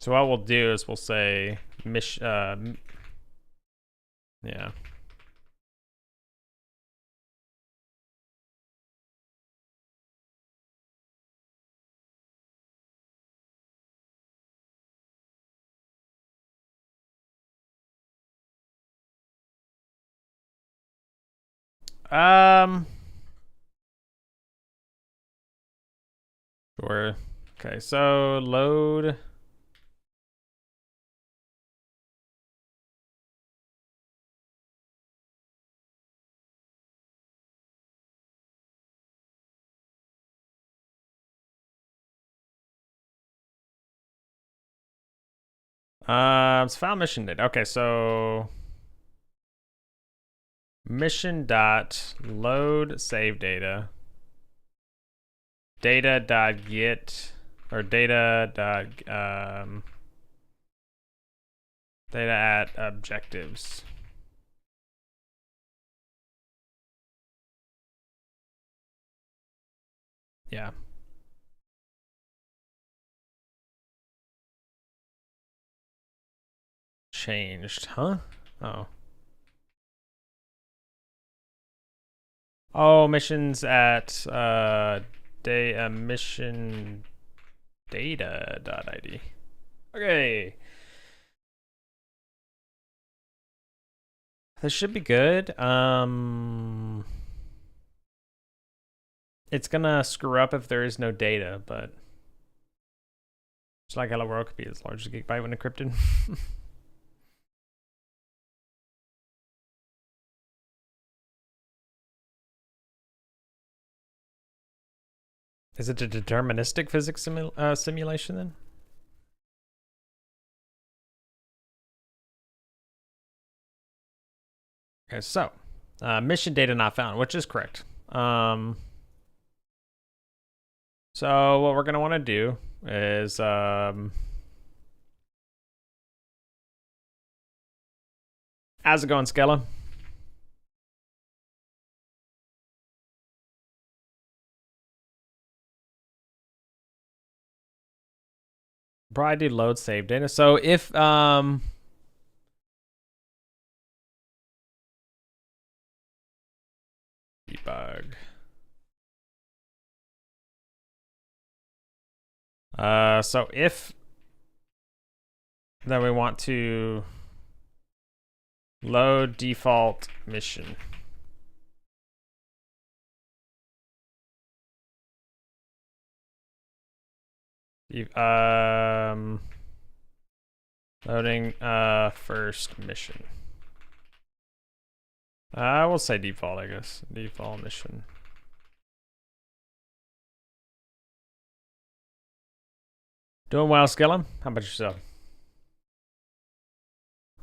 So what we'll do is we'll say mission. Yeah. Sure. Okay, so load. It's file mission data. Okay, so mission dot load save data. Data dot get or data dot data at objectives. Yeah. Changed, huh? Oh. Oh, missions at mission data.id. Okay. This should be good. It's gonna screw up if there is no data, but it's like Hello World could be as large as a gigabyte when encrypted. Is it a deterministic physics simulation then? Okay, so mission data not found, which is correct. So what we're gonna want to do is how's it going, Skella? Probably do load save data. So if debug. So if then we want to load default mission. Loading first mission. We'll say default, I guess. Default mission. Doing well, Skillum. How about yourself?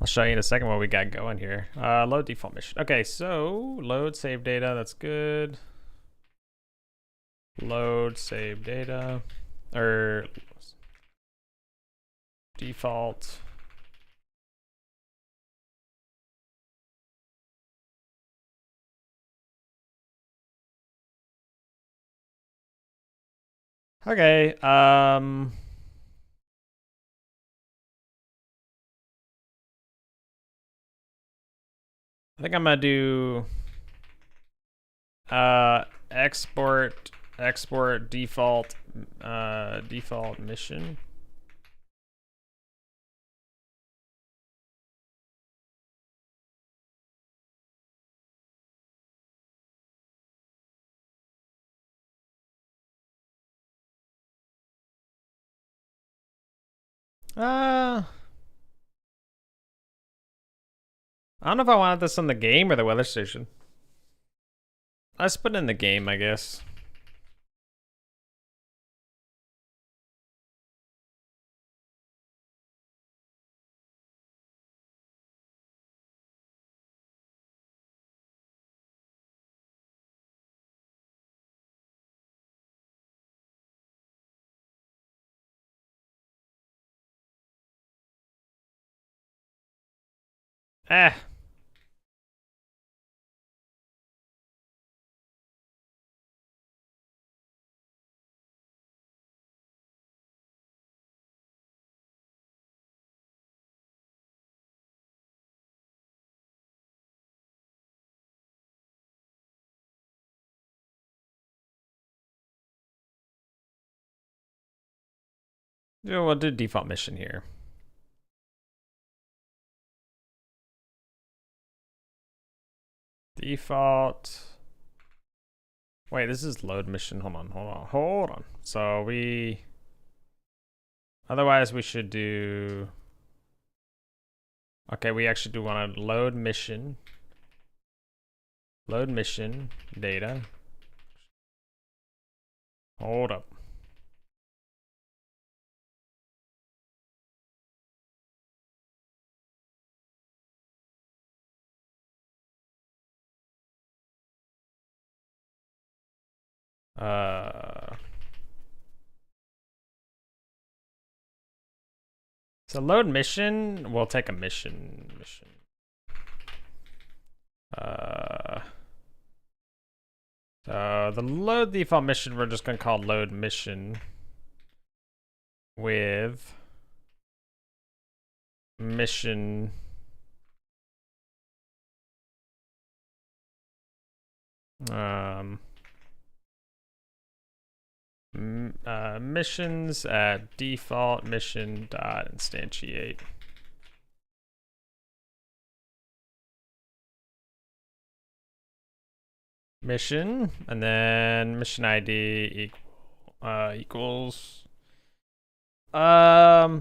I'll show you in a second what we got going here. Load default mission. Okay, so load save data. That's good. Load save data. Or default. Okay, I think I'm gonna do export default default mission. I don't know if I wanted this on the game or the weather station. Let's put it in the game, I guess. Eh. Yeah, we'll do default mission here. Default Wait, this is load mission. Hold on. So we... Otherwise, we should do... Okay, we actually do want to load mission. Load mission data. Hold up. So load mission, we'll take a mission. So the load default mission, we're just gonna call load mission with mission missions at default mission dot instantiate. Mission, and then mission ID equals I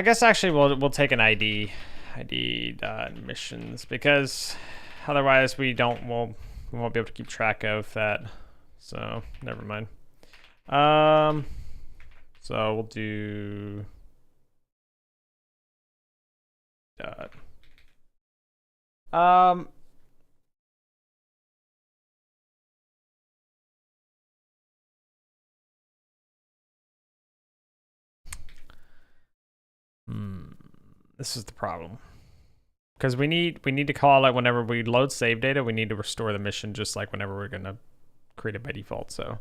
guess actually we'll take an ID dot missions, because otherwise we won't be able to keep track of that. So never mind. So we'll do dot this is the problem, because we need to call it whenever we load save data. We need to restore the mission just like whenever we're gonna create it by default. So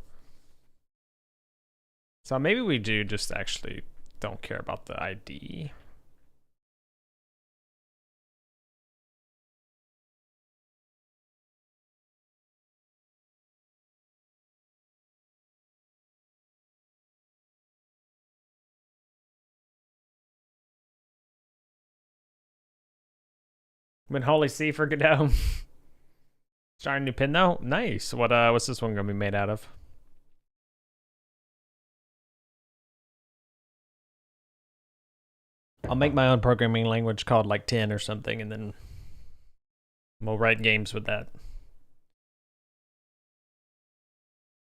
maybe we do just actually don't care about the ID. When Holy See for Godot. Starting a new pin though? Nice. What's this one gonna be made out of? I'll make my own programming language called like 10 or something, and then we'll write games with that.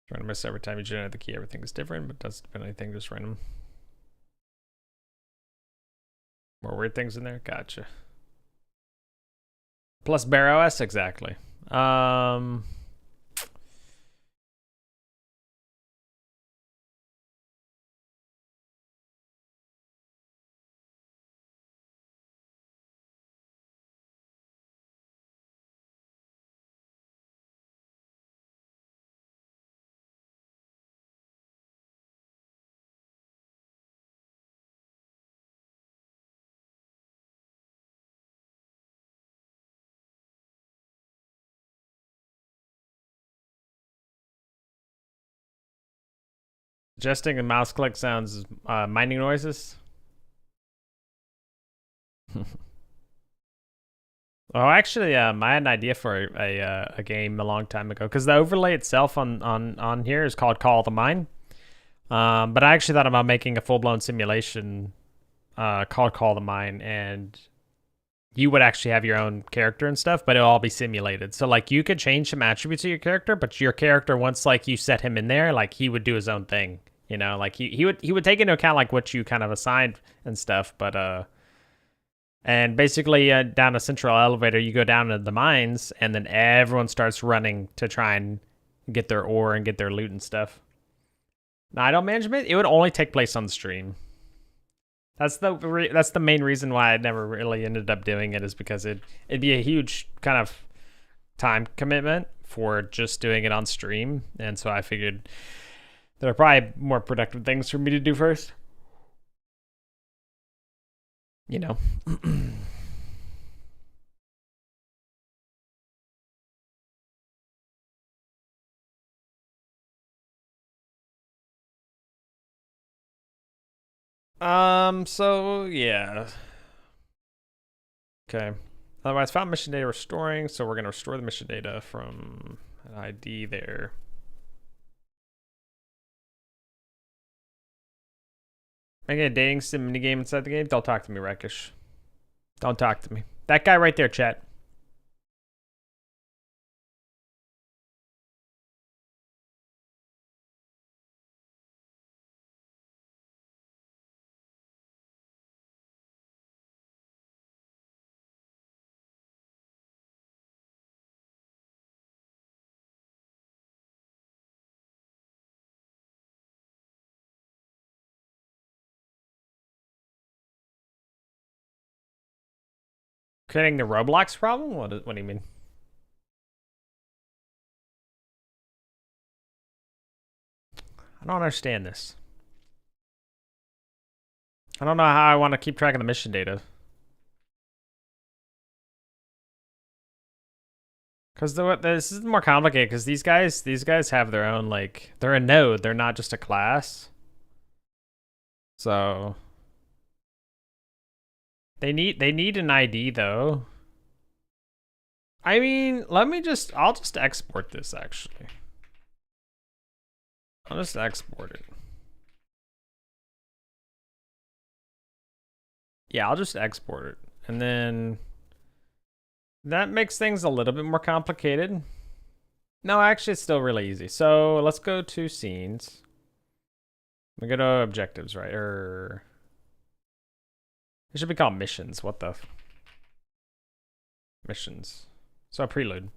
Trying to miss every time you generate the key, everything is different, but doesn't depend on anything, just random. More weird things in there? Gotcha. Plus Bear OS, exactly. Adjusting and mouse click sounds, mining noises. Oh, actually, I had an idea for a game a long time ago, because the overlay itself on here is called Call the Mine. But I actually thought about making a full-blown simulation called Call the Mine, and you would actually have your own character and stuff, but it'll all be simulated. So like you could change some attributes of your character, but your character, once like you set him in there, like he would do his own thing. You know, like he would take into account like what you kind of assigned and stuff, but and basically down a central elevator, you go down to the mines, and then everyone starts running to try and get their ore and get their loot and stuff. Now, idle management, it would only take place on the stream. That's the main reason why I never really ended up doing it, is because it'd be a huge kind of time commitment for just doing it on stream, and so I figured there are probably more productive things for me to do first. You know. So yeah. Okay. Otherwise, found mission data restoring. So we're going to restore the mission data from an ID there. Making a dating sim minigame inside the game? Don't talk to me, Rakish. Don't talk to me. That guy right there, chat. Creating the Roblox problem? What do you mean? I don't understand this. I don't know how I want to keep track of the mission data. Because this is more complicated because these guys have their own, like, they're a node, they're not just a class. So they need an ID though. I mean, I'll just export this actually. I'll just export it. Yeah, I'll just export it. And then that makes things a little bit more complicated. No, actually it's still really easy. So let's go to scenes. We go to objectives, right? Or it should be called missions. What the missions? So preload.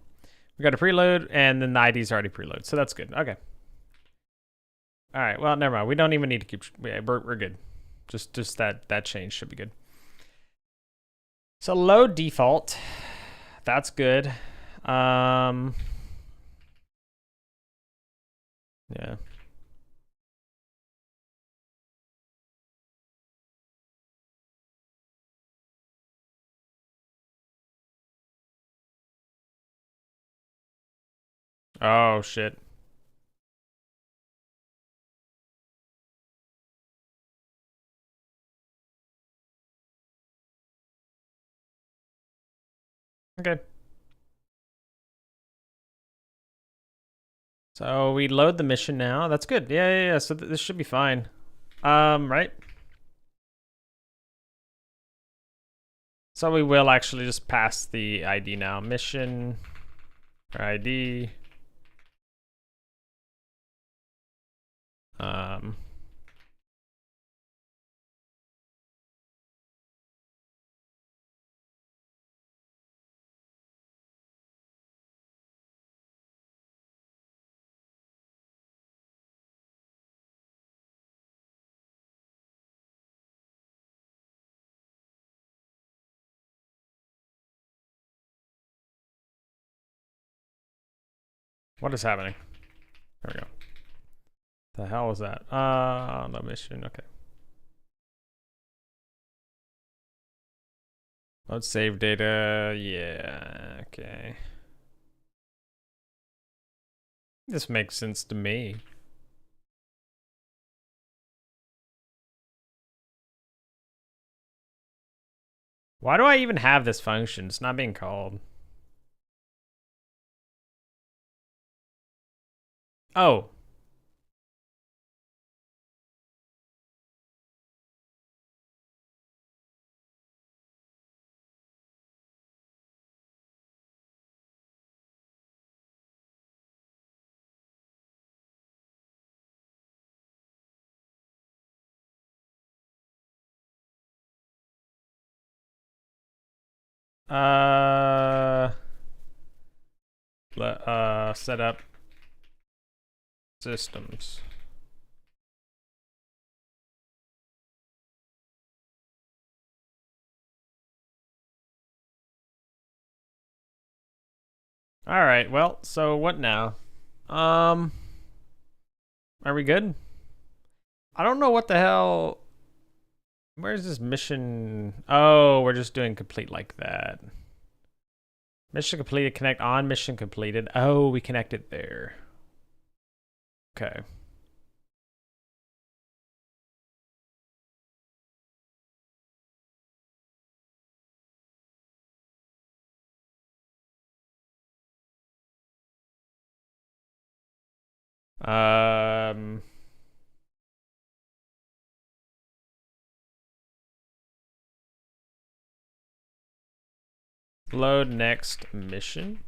We got a preload, and then the ID's already preloaded, so that's good. Okay. All right. Well, never mind. We don't even need to keep. Yeah, we're good. Just that change should be good. So load default. That's good. Yeah. Oh shit. Okay. So we load the mission now. That's good. Yeah. So this should be fine. Right? So we will actually just pass the ID now. Mission ID. What is happening? There we go. The hell was that? No mission. Okay. Let's save data. Yeah. Okay. This makes sense to me. Why do I even have this function? It's not being called. Oh. Set up systems. All right. Well, so what now? Are we good? I don't know what the hell. Where's this mission? Oh, we're just doing complete like that. Mission completed, connect on mission completed. Oh, we connected there. Okay. Um. Load next mission.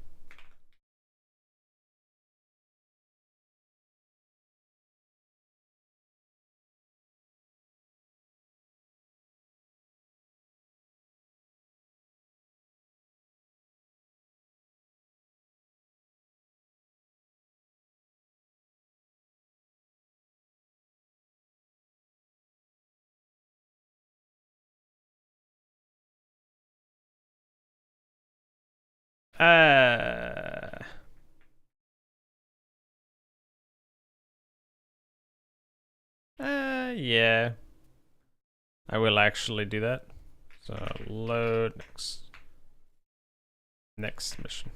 Yeah. I will actually do that. So load next mission.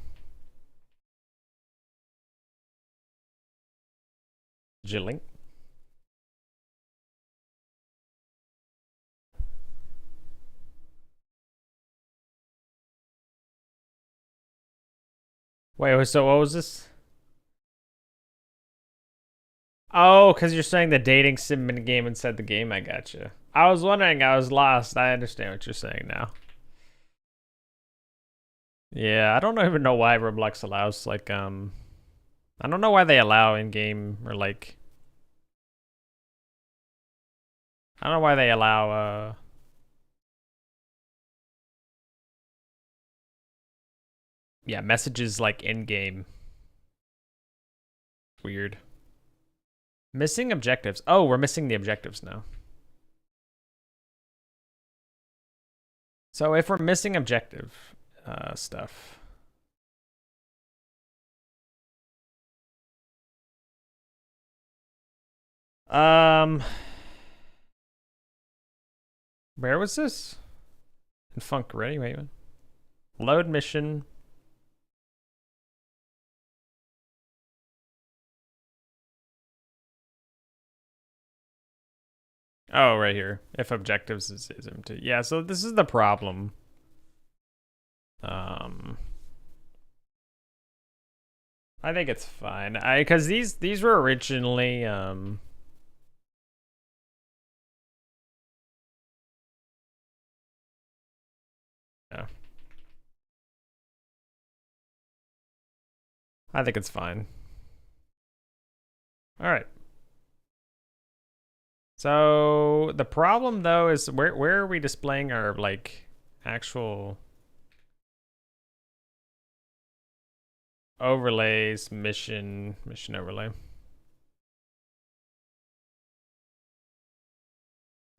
Jilling. Wait, so what was this? Oh, because you're saying the dating sim mini game inside the game. I gotcha. I was wondering. I was lost. I understand what you're saying now. Yeah, I don't even know why Roblox allows like I don't know why they allow in game or like I don't know why they allow yeah, messages like in game. Weird. Missing objectives. Oh, we're missing the objectives now. So if we're missing objective stuff. Um Where was this? In Funk Ready, wait. Load mission. Oh, right here. If objectives is empty. Yeah, so this is the problem. I think it's fine. Cause these were originally yeah. I think it's fine. All right. So the problem though is where are we displaying our like actual overlays, mission overlay?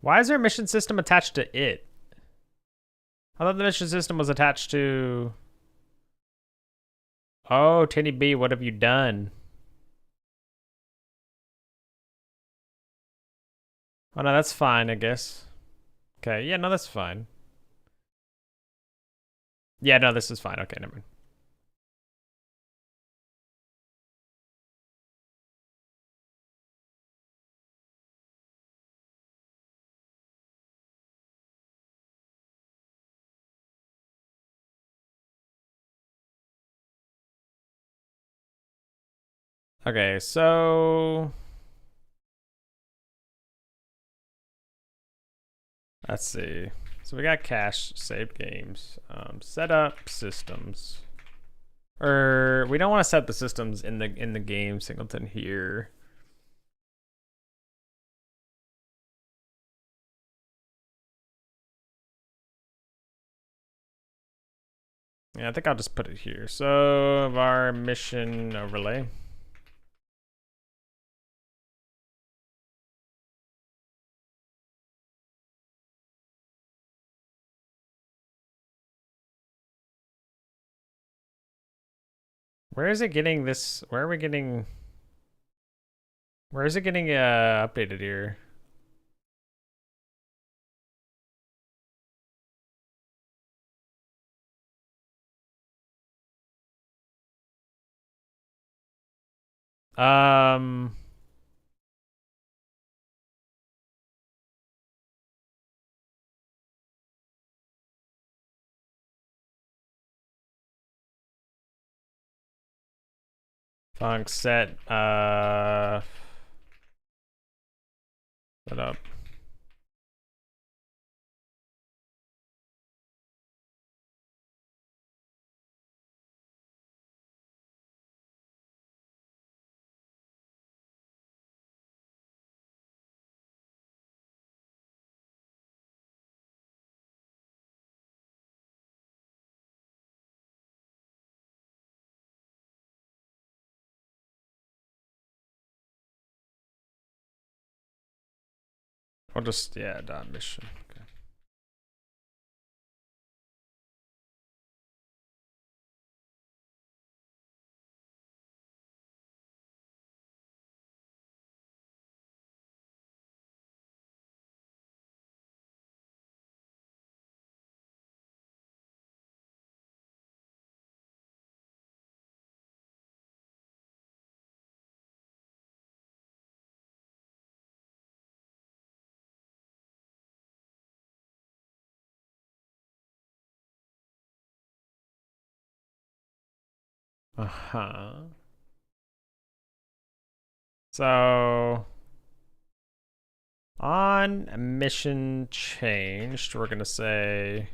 Why is there a mission system attached to it? I thought the mission system was attached to. Oh, TinBears, what have you done? Oh no, that's fine, I guess. Okay, yeah, no, that's fine. Yeah, no, this is fine. Okay, never mind. Okay, so let's see. So we got cache, saved games, set up systems. Or we don't want to set the systems in the game singleton here. Yeah, I think I'll just put it here. So var mission overlay. Where is it getting this? Where are we getting? Where is it getting updated here? Um. Func set set up. I'll just, yeah, dot mission. Okay. So on mission changed, we're gonna say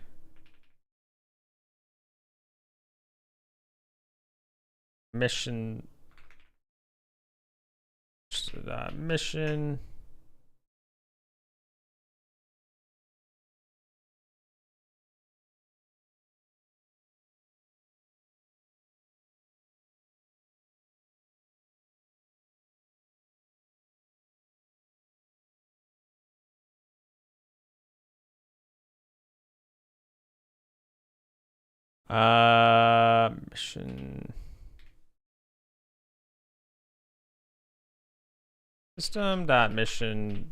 mission mission mission system dot mission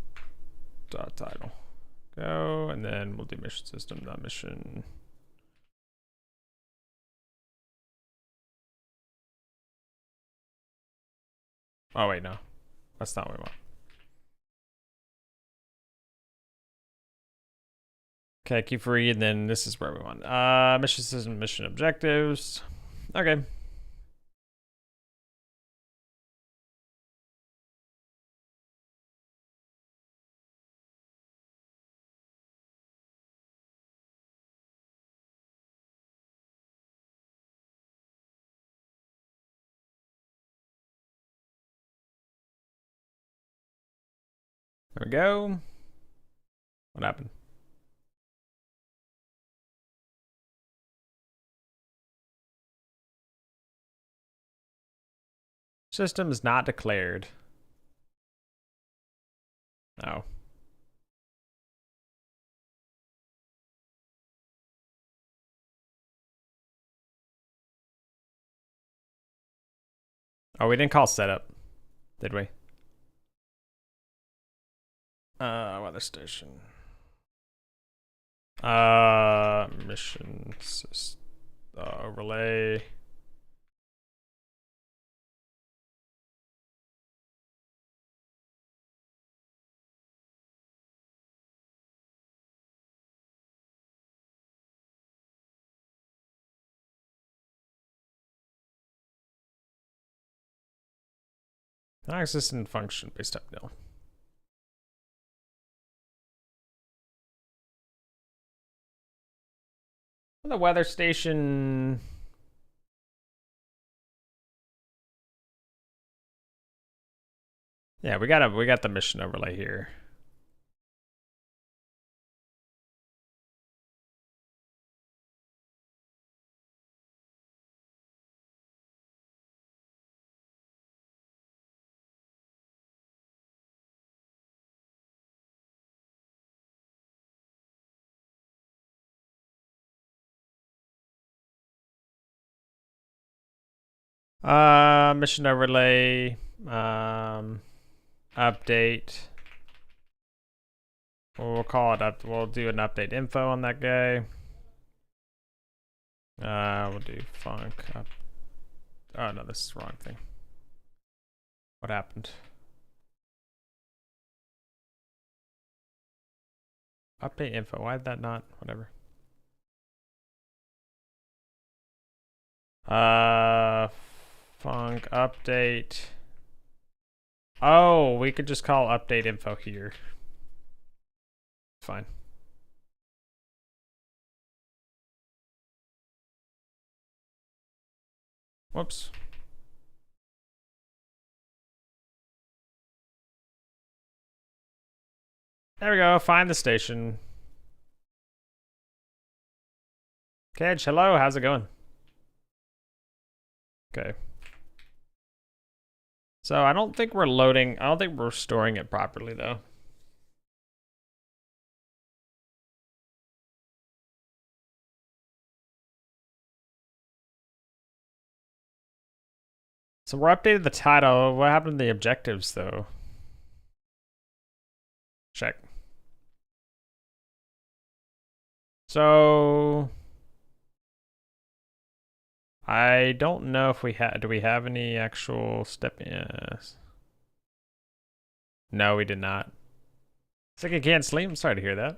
dot title. Go, and then we'll do mission system dot mission. Oh wait, no, that's not what we want. Okay, keep free, and then this is where we want. Mission system, mission objectives. Okay. There we go. What happened? System is not declared. Oh. Oh, we didn't call setup, did we? Weather station. Mission overlay. Non-existent function based type nil. The weather station. Yeah, we got the mission overlay here. Mission overlay, update. We'll call it up. We'll do an update info on that guy. We'll do func up. Oh no, this is the wrong thing. What happened? Update info. Why did that not? Whatever. func update. Oh, we could just call update info here. Fine. Whoops. There we go. Find the station. Kedge, hello. How's it going? Okay. So I don't think we're loading. I don't think we're storing it properly, though. So we're updated the title. What happened to the objectives, though? Check. So I don't know if we had. Do we have any actual step? Yes. No, we did not. It's like I can't sleep. I'm sorry to hear that.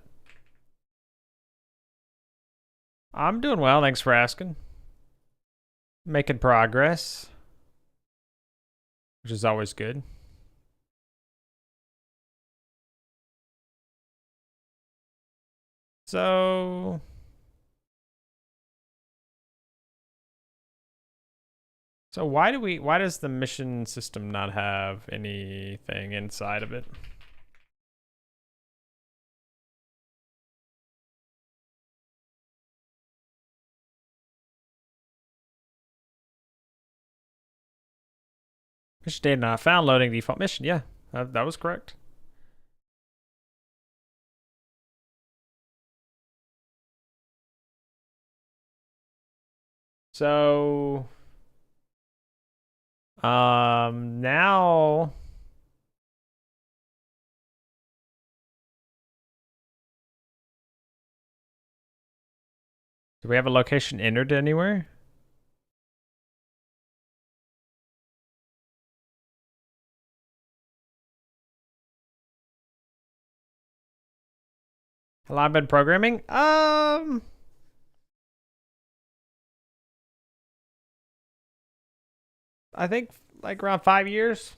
I'm doing well. Thanks for asking. Making progress, which is always good. So why does the mission system not have anything inside of it? Mission data not found. Loading default mission. Yeah, that was correct. So now do we have a location entered anywhere? Hello, I've been programming. I think like around 5 years.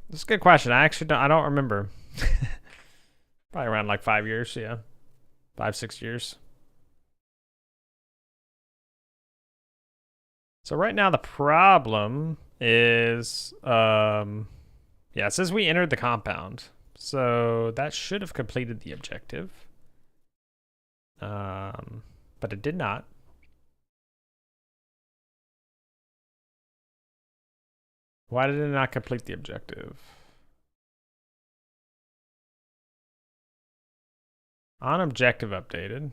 That's a good question. I don't remember. Probably around like 5 years, yeah. 5, 6 years. So right now the problem is yeah, it says we entered the compound. So that should have completed the objective. But it did not. Why did it not complete the objective? On objective updated.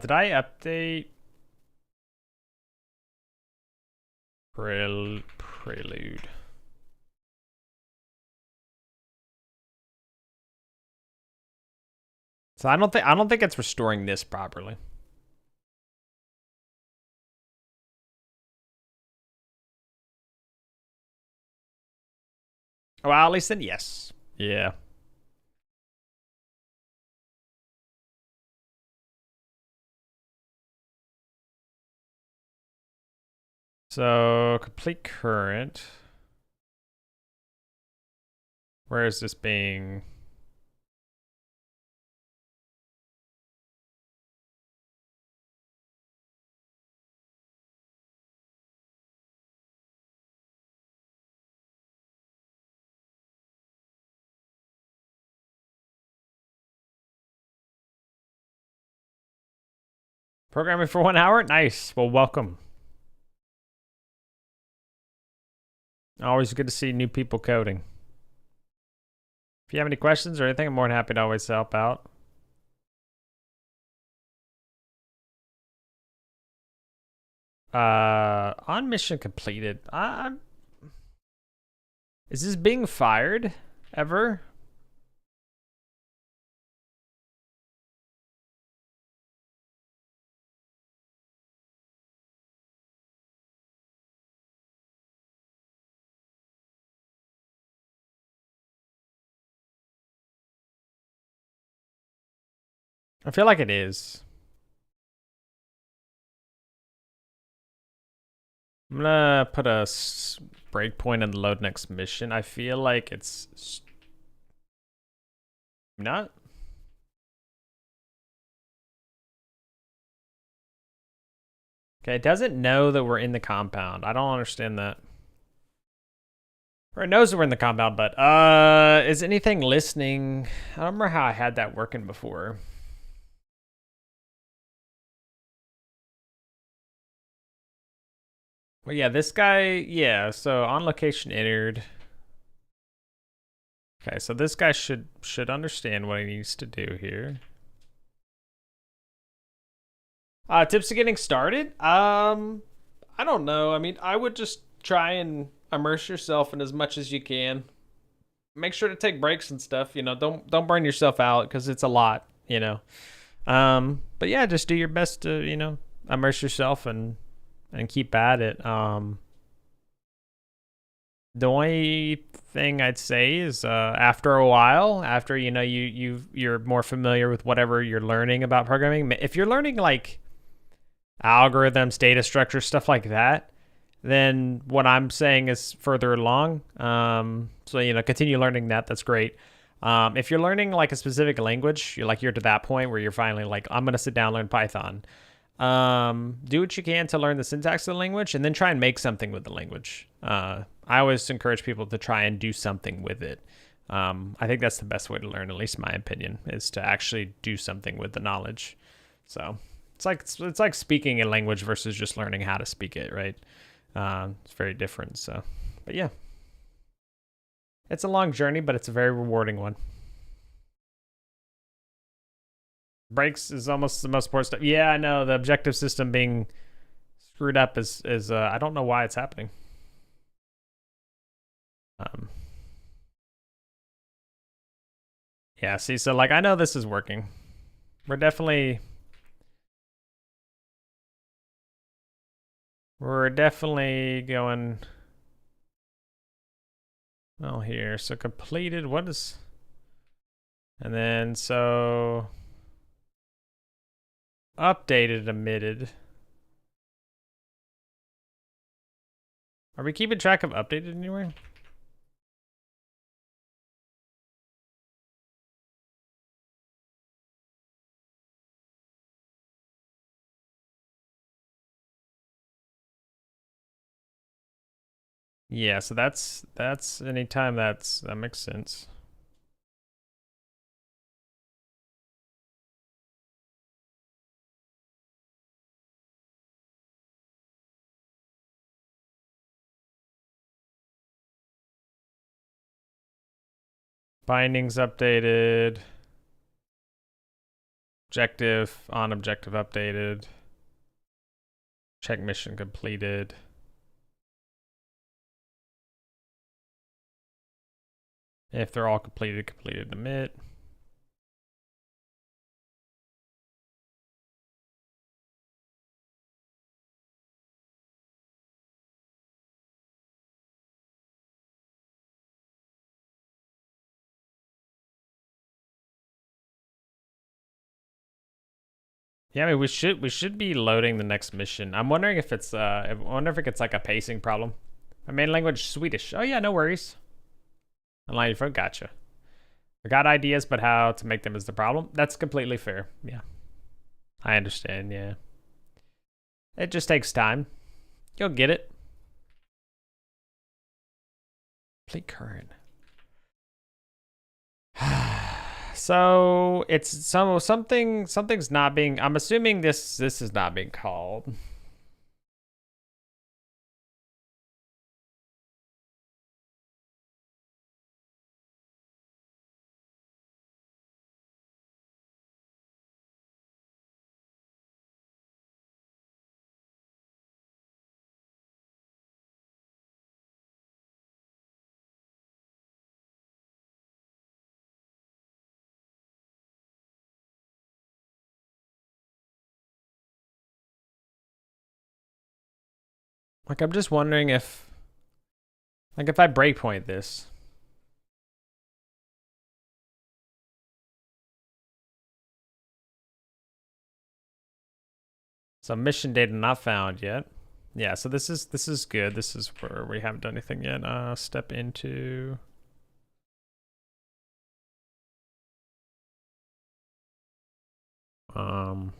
Did I update prelude? So I don't think it's restoring this properly. Well, at least then yes. Yeah. So complete current. Where is this being? Programming for 1 hour? Nice. Well, welcome. Always good to see new people coding. If you have any questions or anything, I'm more than happy to always help out. On mission completed. Is this being fired ever? I feel like it is. I'm gonna put a breakpoint in the load next mission. I feel like it's not. Okay, it doesn't know that we're in the compound. I don't understand that. Or it knows that we're in the compound, but is anything listening? I don't remember how I had that working before. Well, yeah, this guy, yeah, so on location entered. Okay, so this guy should understand what he needs to do here. Tips to getting started? I don't know. I mean, I would just try and immerse yourself in as much as you can. Make sure to take breaks and stuff, you know. Don't burn yourself out because it's a lot, you know. But yeah, just do your best to, you know, immerse yourself and keep at it. The only thing I'd say is after a while, after you know you're more familiar with whatever you're learning about programming, if you're learning like algorithms, data structures, stuff like that, then what I'm saying is further along. So you know, continue learning that. That's great. If you're learning like a specific language, you're to that point where you're finally like, I'm gonna sit down and learn Python. Do what you can to learn the syntax of the language, and then try and make something with the language. I always encourage people to try and do something with it. I think that's the best way to learn, at least in my opinion, is to actually do something with the knowledge. So it's like speaking a language versus just learning how to speak it, right? It's very different. So, but yeah, it's a long journey, but it's a very rewarding one. Breaks is almost the most important stuff. Yeah, I know the objective system being screwed up is I don't know why it's happening. Yeah, see, so like I know this is working. We're definitely going well here. So completed, what is, and then so updated, emitted. Are we keeping track of updated anywhere? Yeah, so that's anytime that makes sense. Bindings updated. Objective on objective updated. Check mission completed. If they're all completed, emit. Yeah, I mean we should be loading the next mission. I'm wondering if it's I wonder if it gets like a pacing problem. My main language Swedish. Oh yeah, no worries. Online info, gotcha. I got ideas, but how to make them is the problem. That's completely fair. Yeah. I understand, yeah. It just takes time. You'll get it. Complete current. So it's something's not being, I'm assuming this is not being called. Like I'm just wondering if, like if I breakpoint this. So mission data not found yet. Yeah, so this is good. This is where we haven't done anything yet. Step into so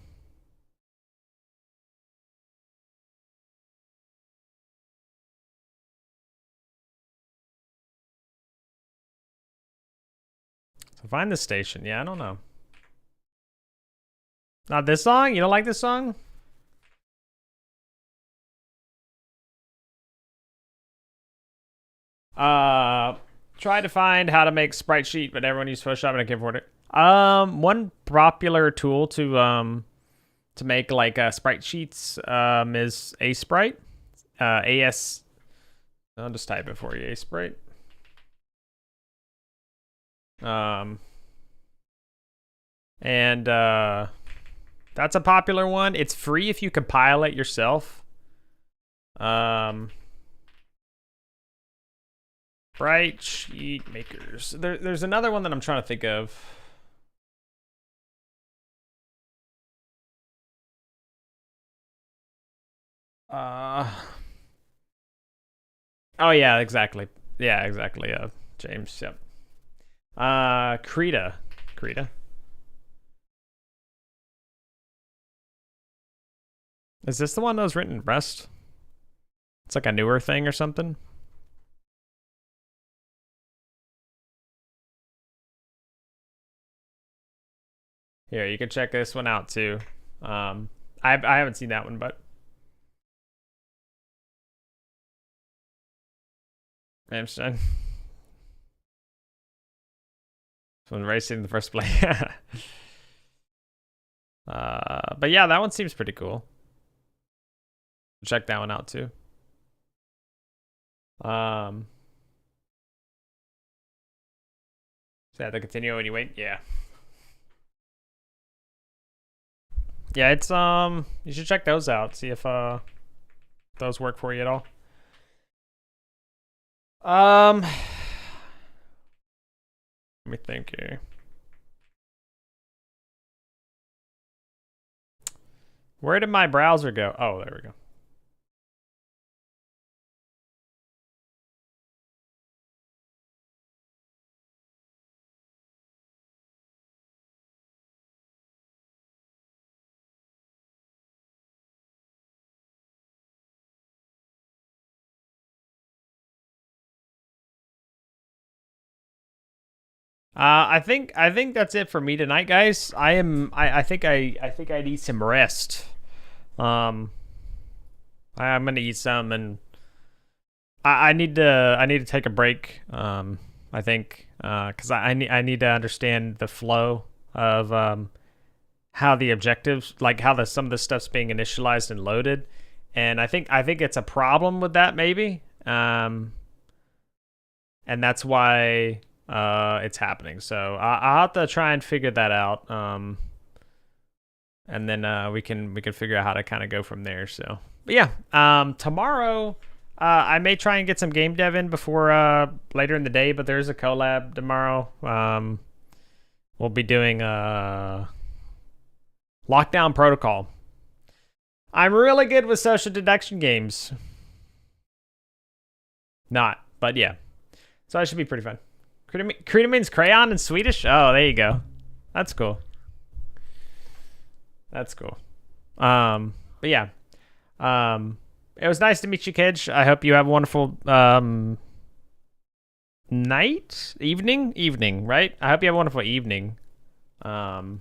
find the station. Yeah, I don't know. Not this song? You don't like this song? Try to find how to make sprite sheet, but everyone uses Photoshop and I can't afford it. One popular tool to make like sprite sheets is Asprite. AS. I'll just type it for you. Asprite. And that's a popular one. It's free if you compile it yourself. Sprite sheet makers. There's another one that I'm trying to think of. Oh yeah, exactly. Yeah, exactly. James. Yep. Krita. Is this the one that was written in Rust? It's like a newer thing or something. Here, you can check this one out too. I haven't seen that one, but Ramstein. When racing in the first place. But yeah, that one seems pretty cool. Check that one out too. So I have to continue when you wait. Yeah. Yeah, it's you should check those out. See if those work for you at all. Let me think here. Where did my browser go? Oh, there we go. I think that's it for me tonight, guys. I think I need some rest. I'm gonna eat some, and I need to take a break. I think because I need to understand the flow of how the objectives, like how some of the stuff's being initialized and loaded, and I think it's a problem with that maybe, and that's why it's happening. So I'll have to try and figure that out. And then we can figure out how to kind of go from there. So, but yeah, tomorrow I may try and get some game dev in before later in the day. But there's a collab tomorrow. We'll be doing Lockdown Protocol. I'm really good with social deduction games. Not, but yeah. So that should be pretty fun. Krita means crayon in Swedish? Oh, there you go. That's cool. That's cool. But yeah. It was nice to meet you, kids. I hope you have a wonderful night? Evening, right? I hope you have a wonderful evening. But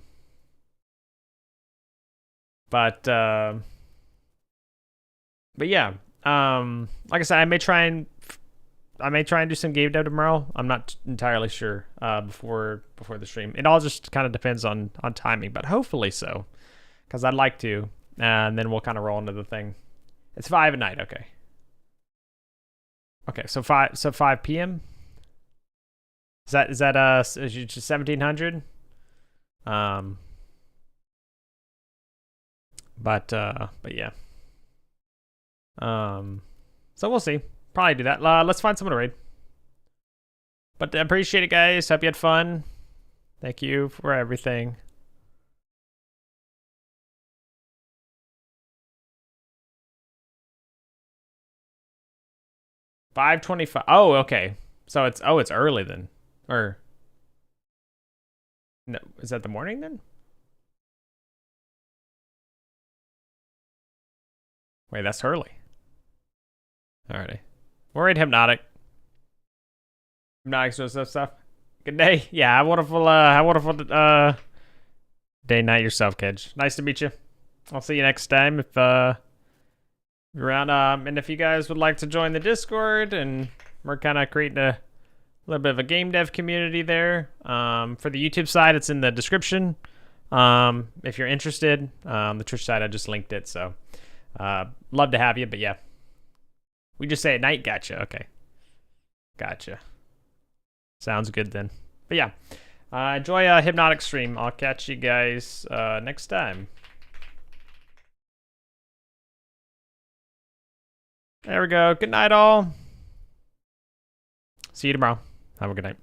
yeah. Like I said, I may try and do some game dev tomorrow. I'm not entirely sure before the stream. It all just kind of depends on timing, but hopefully so, because I'd like to, and then we'll kind of roll into the thing. It's 5 at night. Okay. Okay, so 5 p.m. Is that 1700? But yeah. So we'll see. Probably do that. Let's find someone to raid. But I appreciate it, guys. Hope you had fun. Thank you for everything. 5:25. Oh, okay. So it's early then. Or no, is that the morning then? Wait, that's early. Alrighty. We're in hypnotic. Hypnotic stuff. Good day. Yeah, have a wonderful day night yourself, Kedge. Nice to meet you. I'll see you next time if you're around. And if you guys would like to join the Discord, and we're kind of creating a little bit of a game dev community there. For the YouTube side, it's in the description. If you're interested, the Twitch side, I just linked it. So, love to have you. But yeah, we just say at night. Gotcha. Okay, gotcha. Sounds good then. But yeah, enjoy a hypnotic stream. I'll catch you guys next time. There we go. Good night, all. See you tomorrow. Have a good night.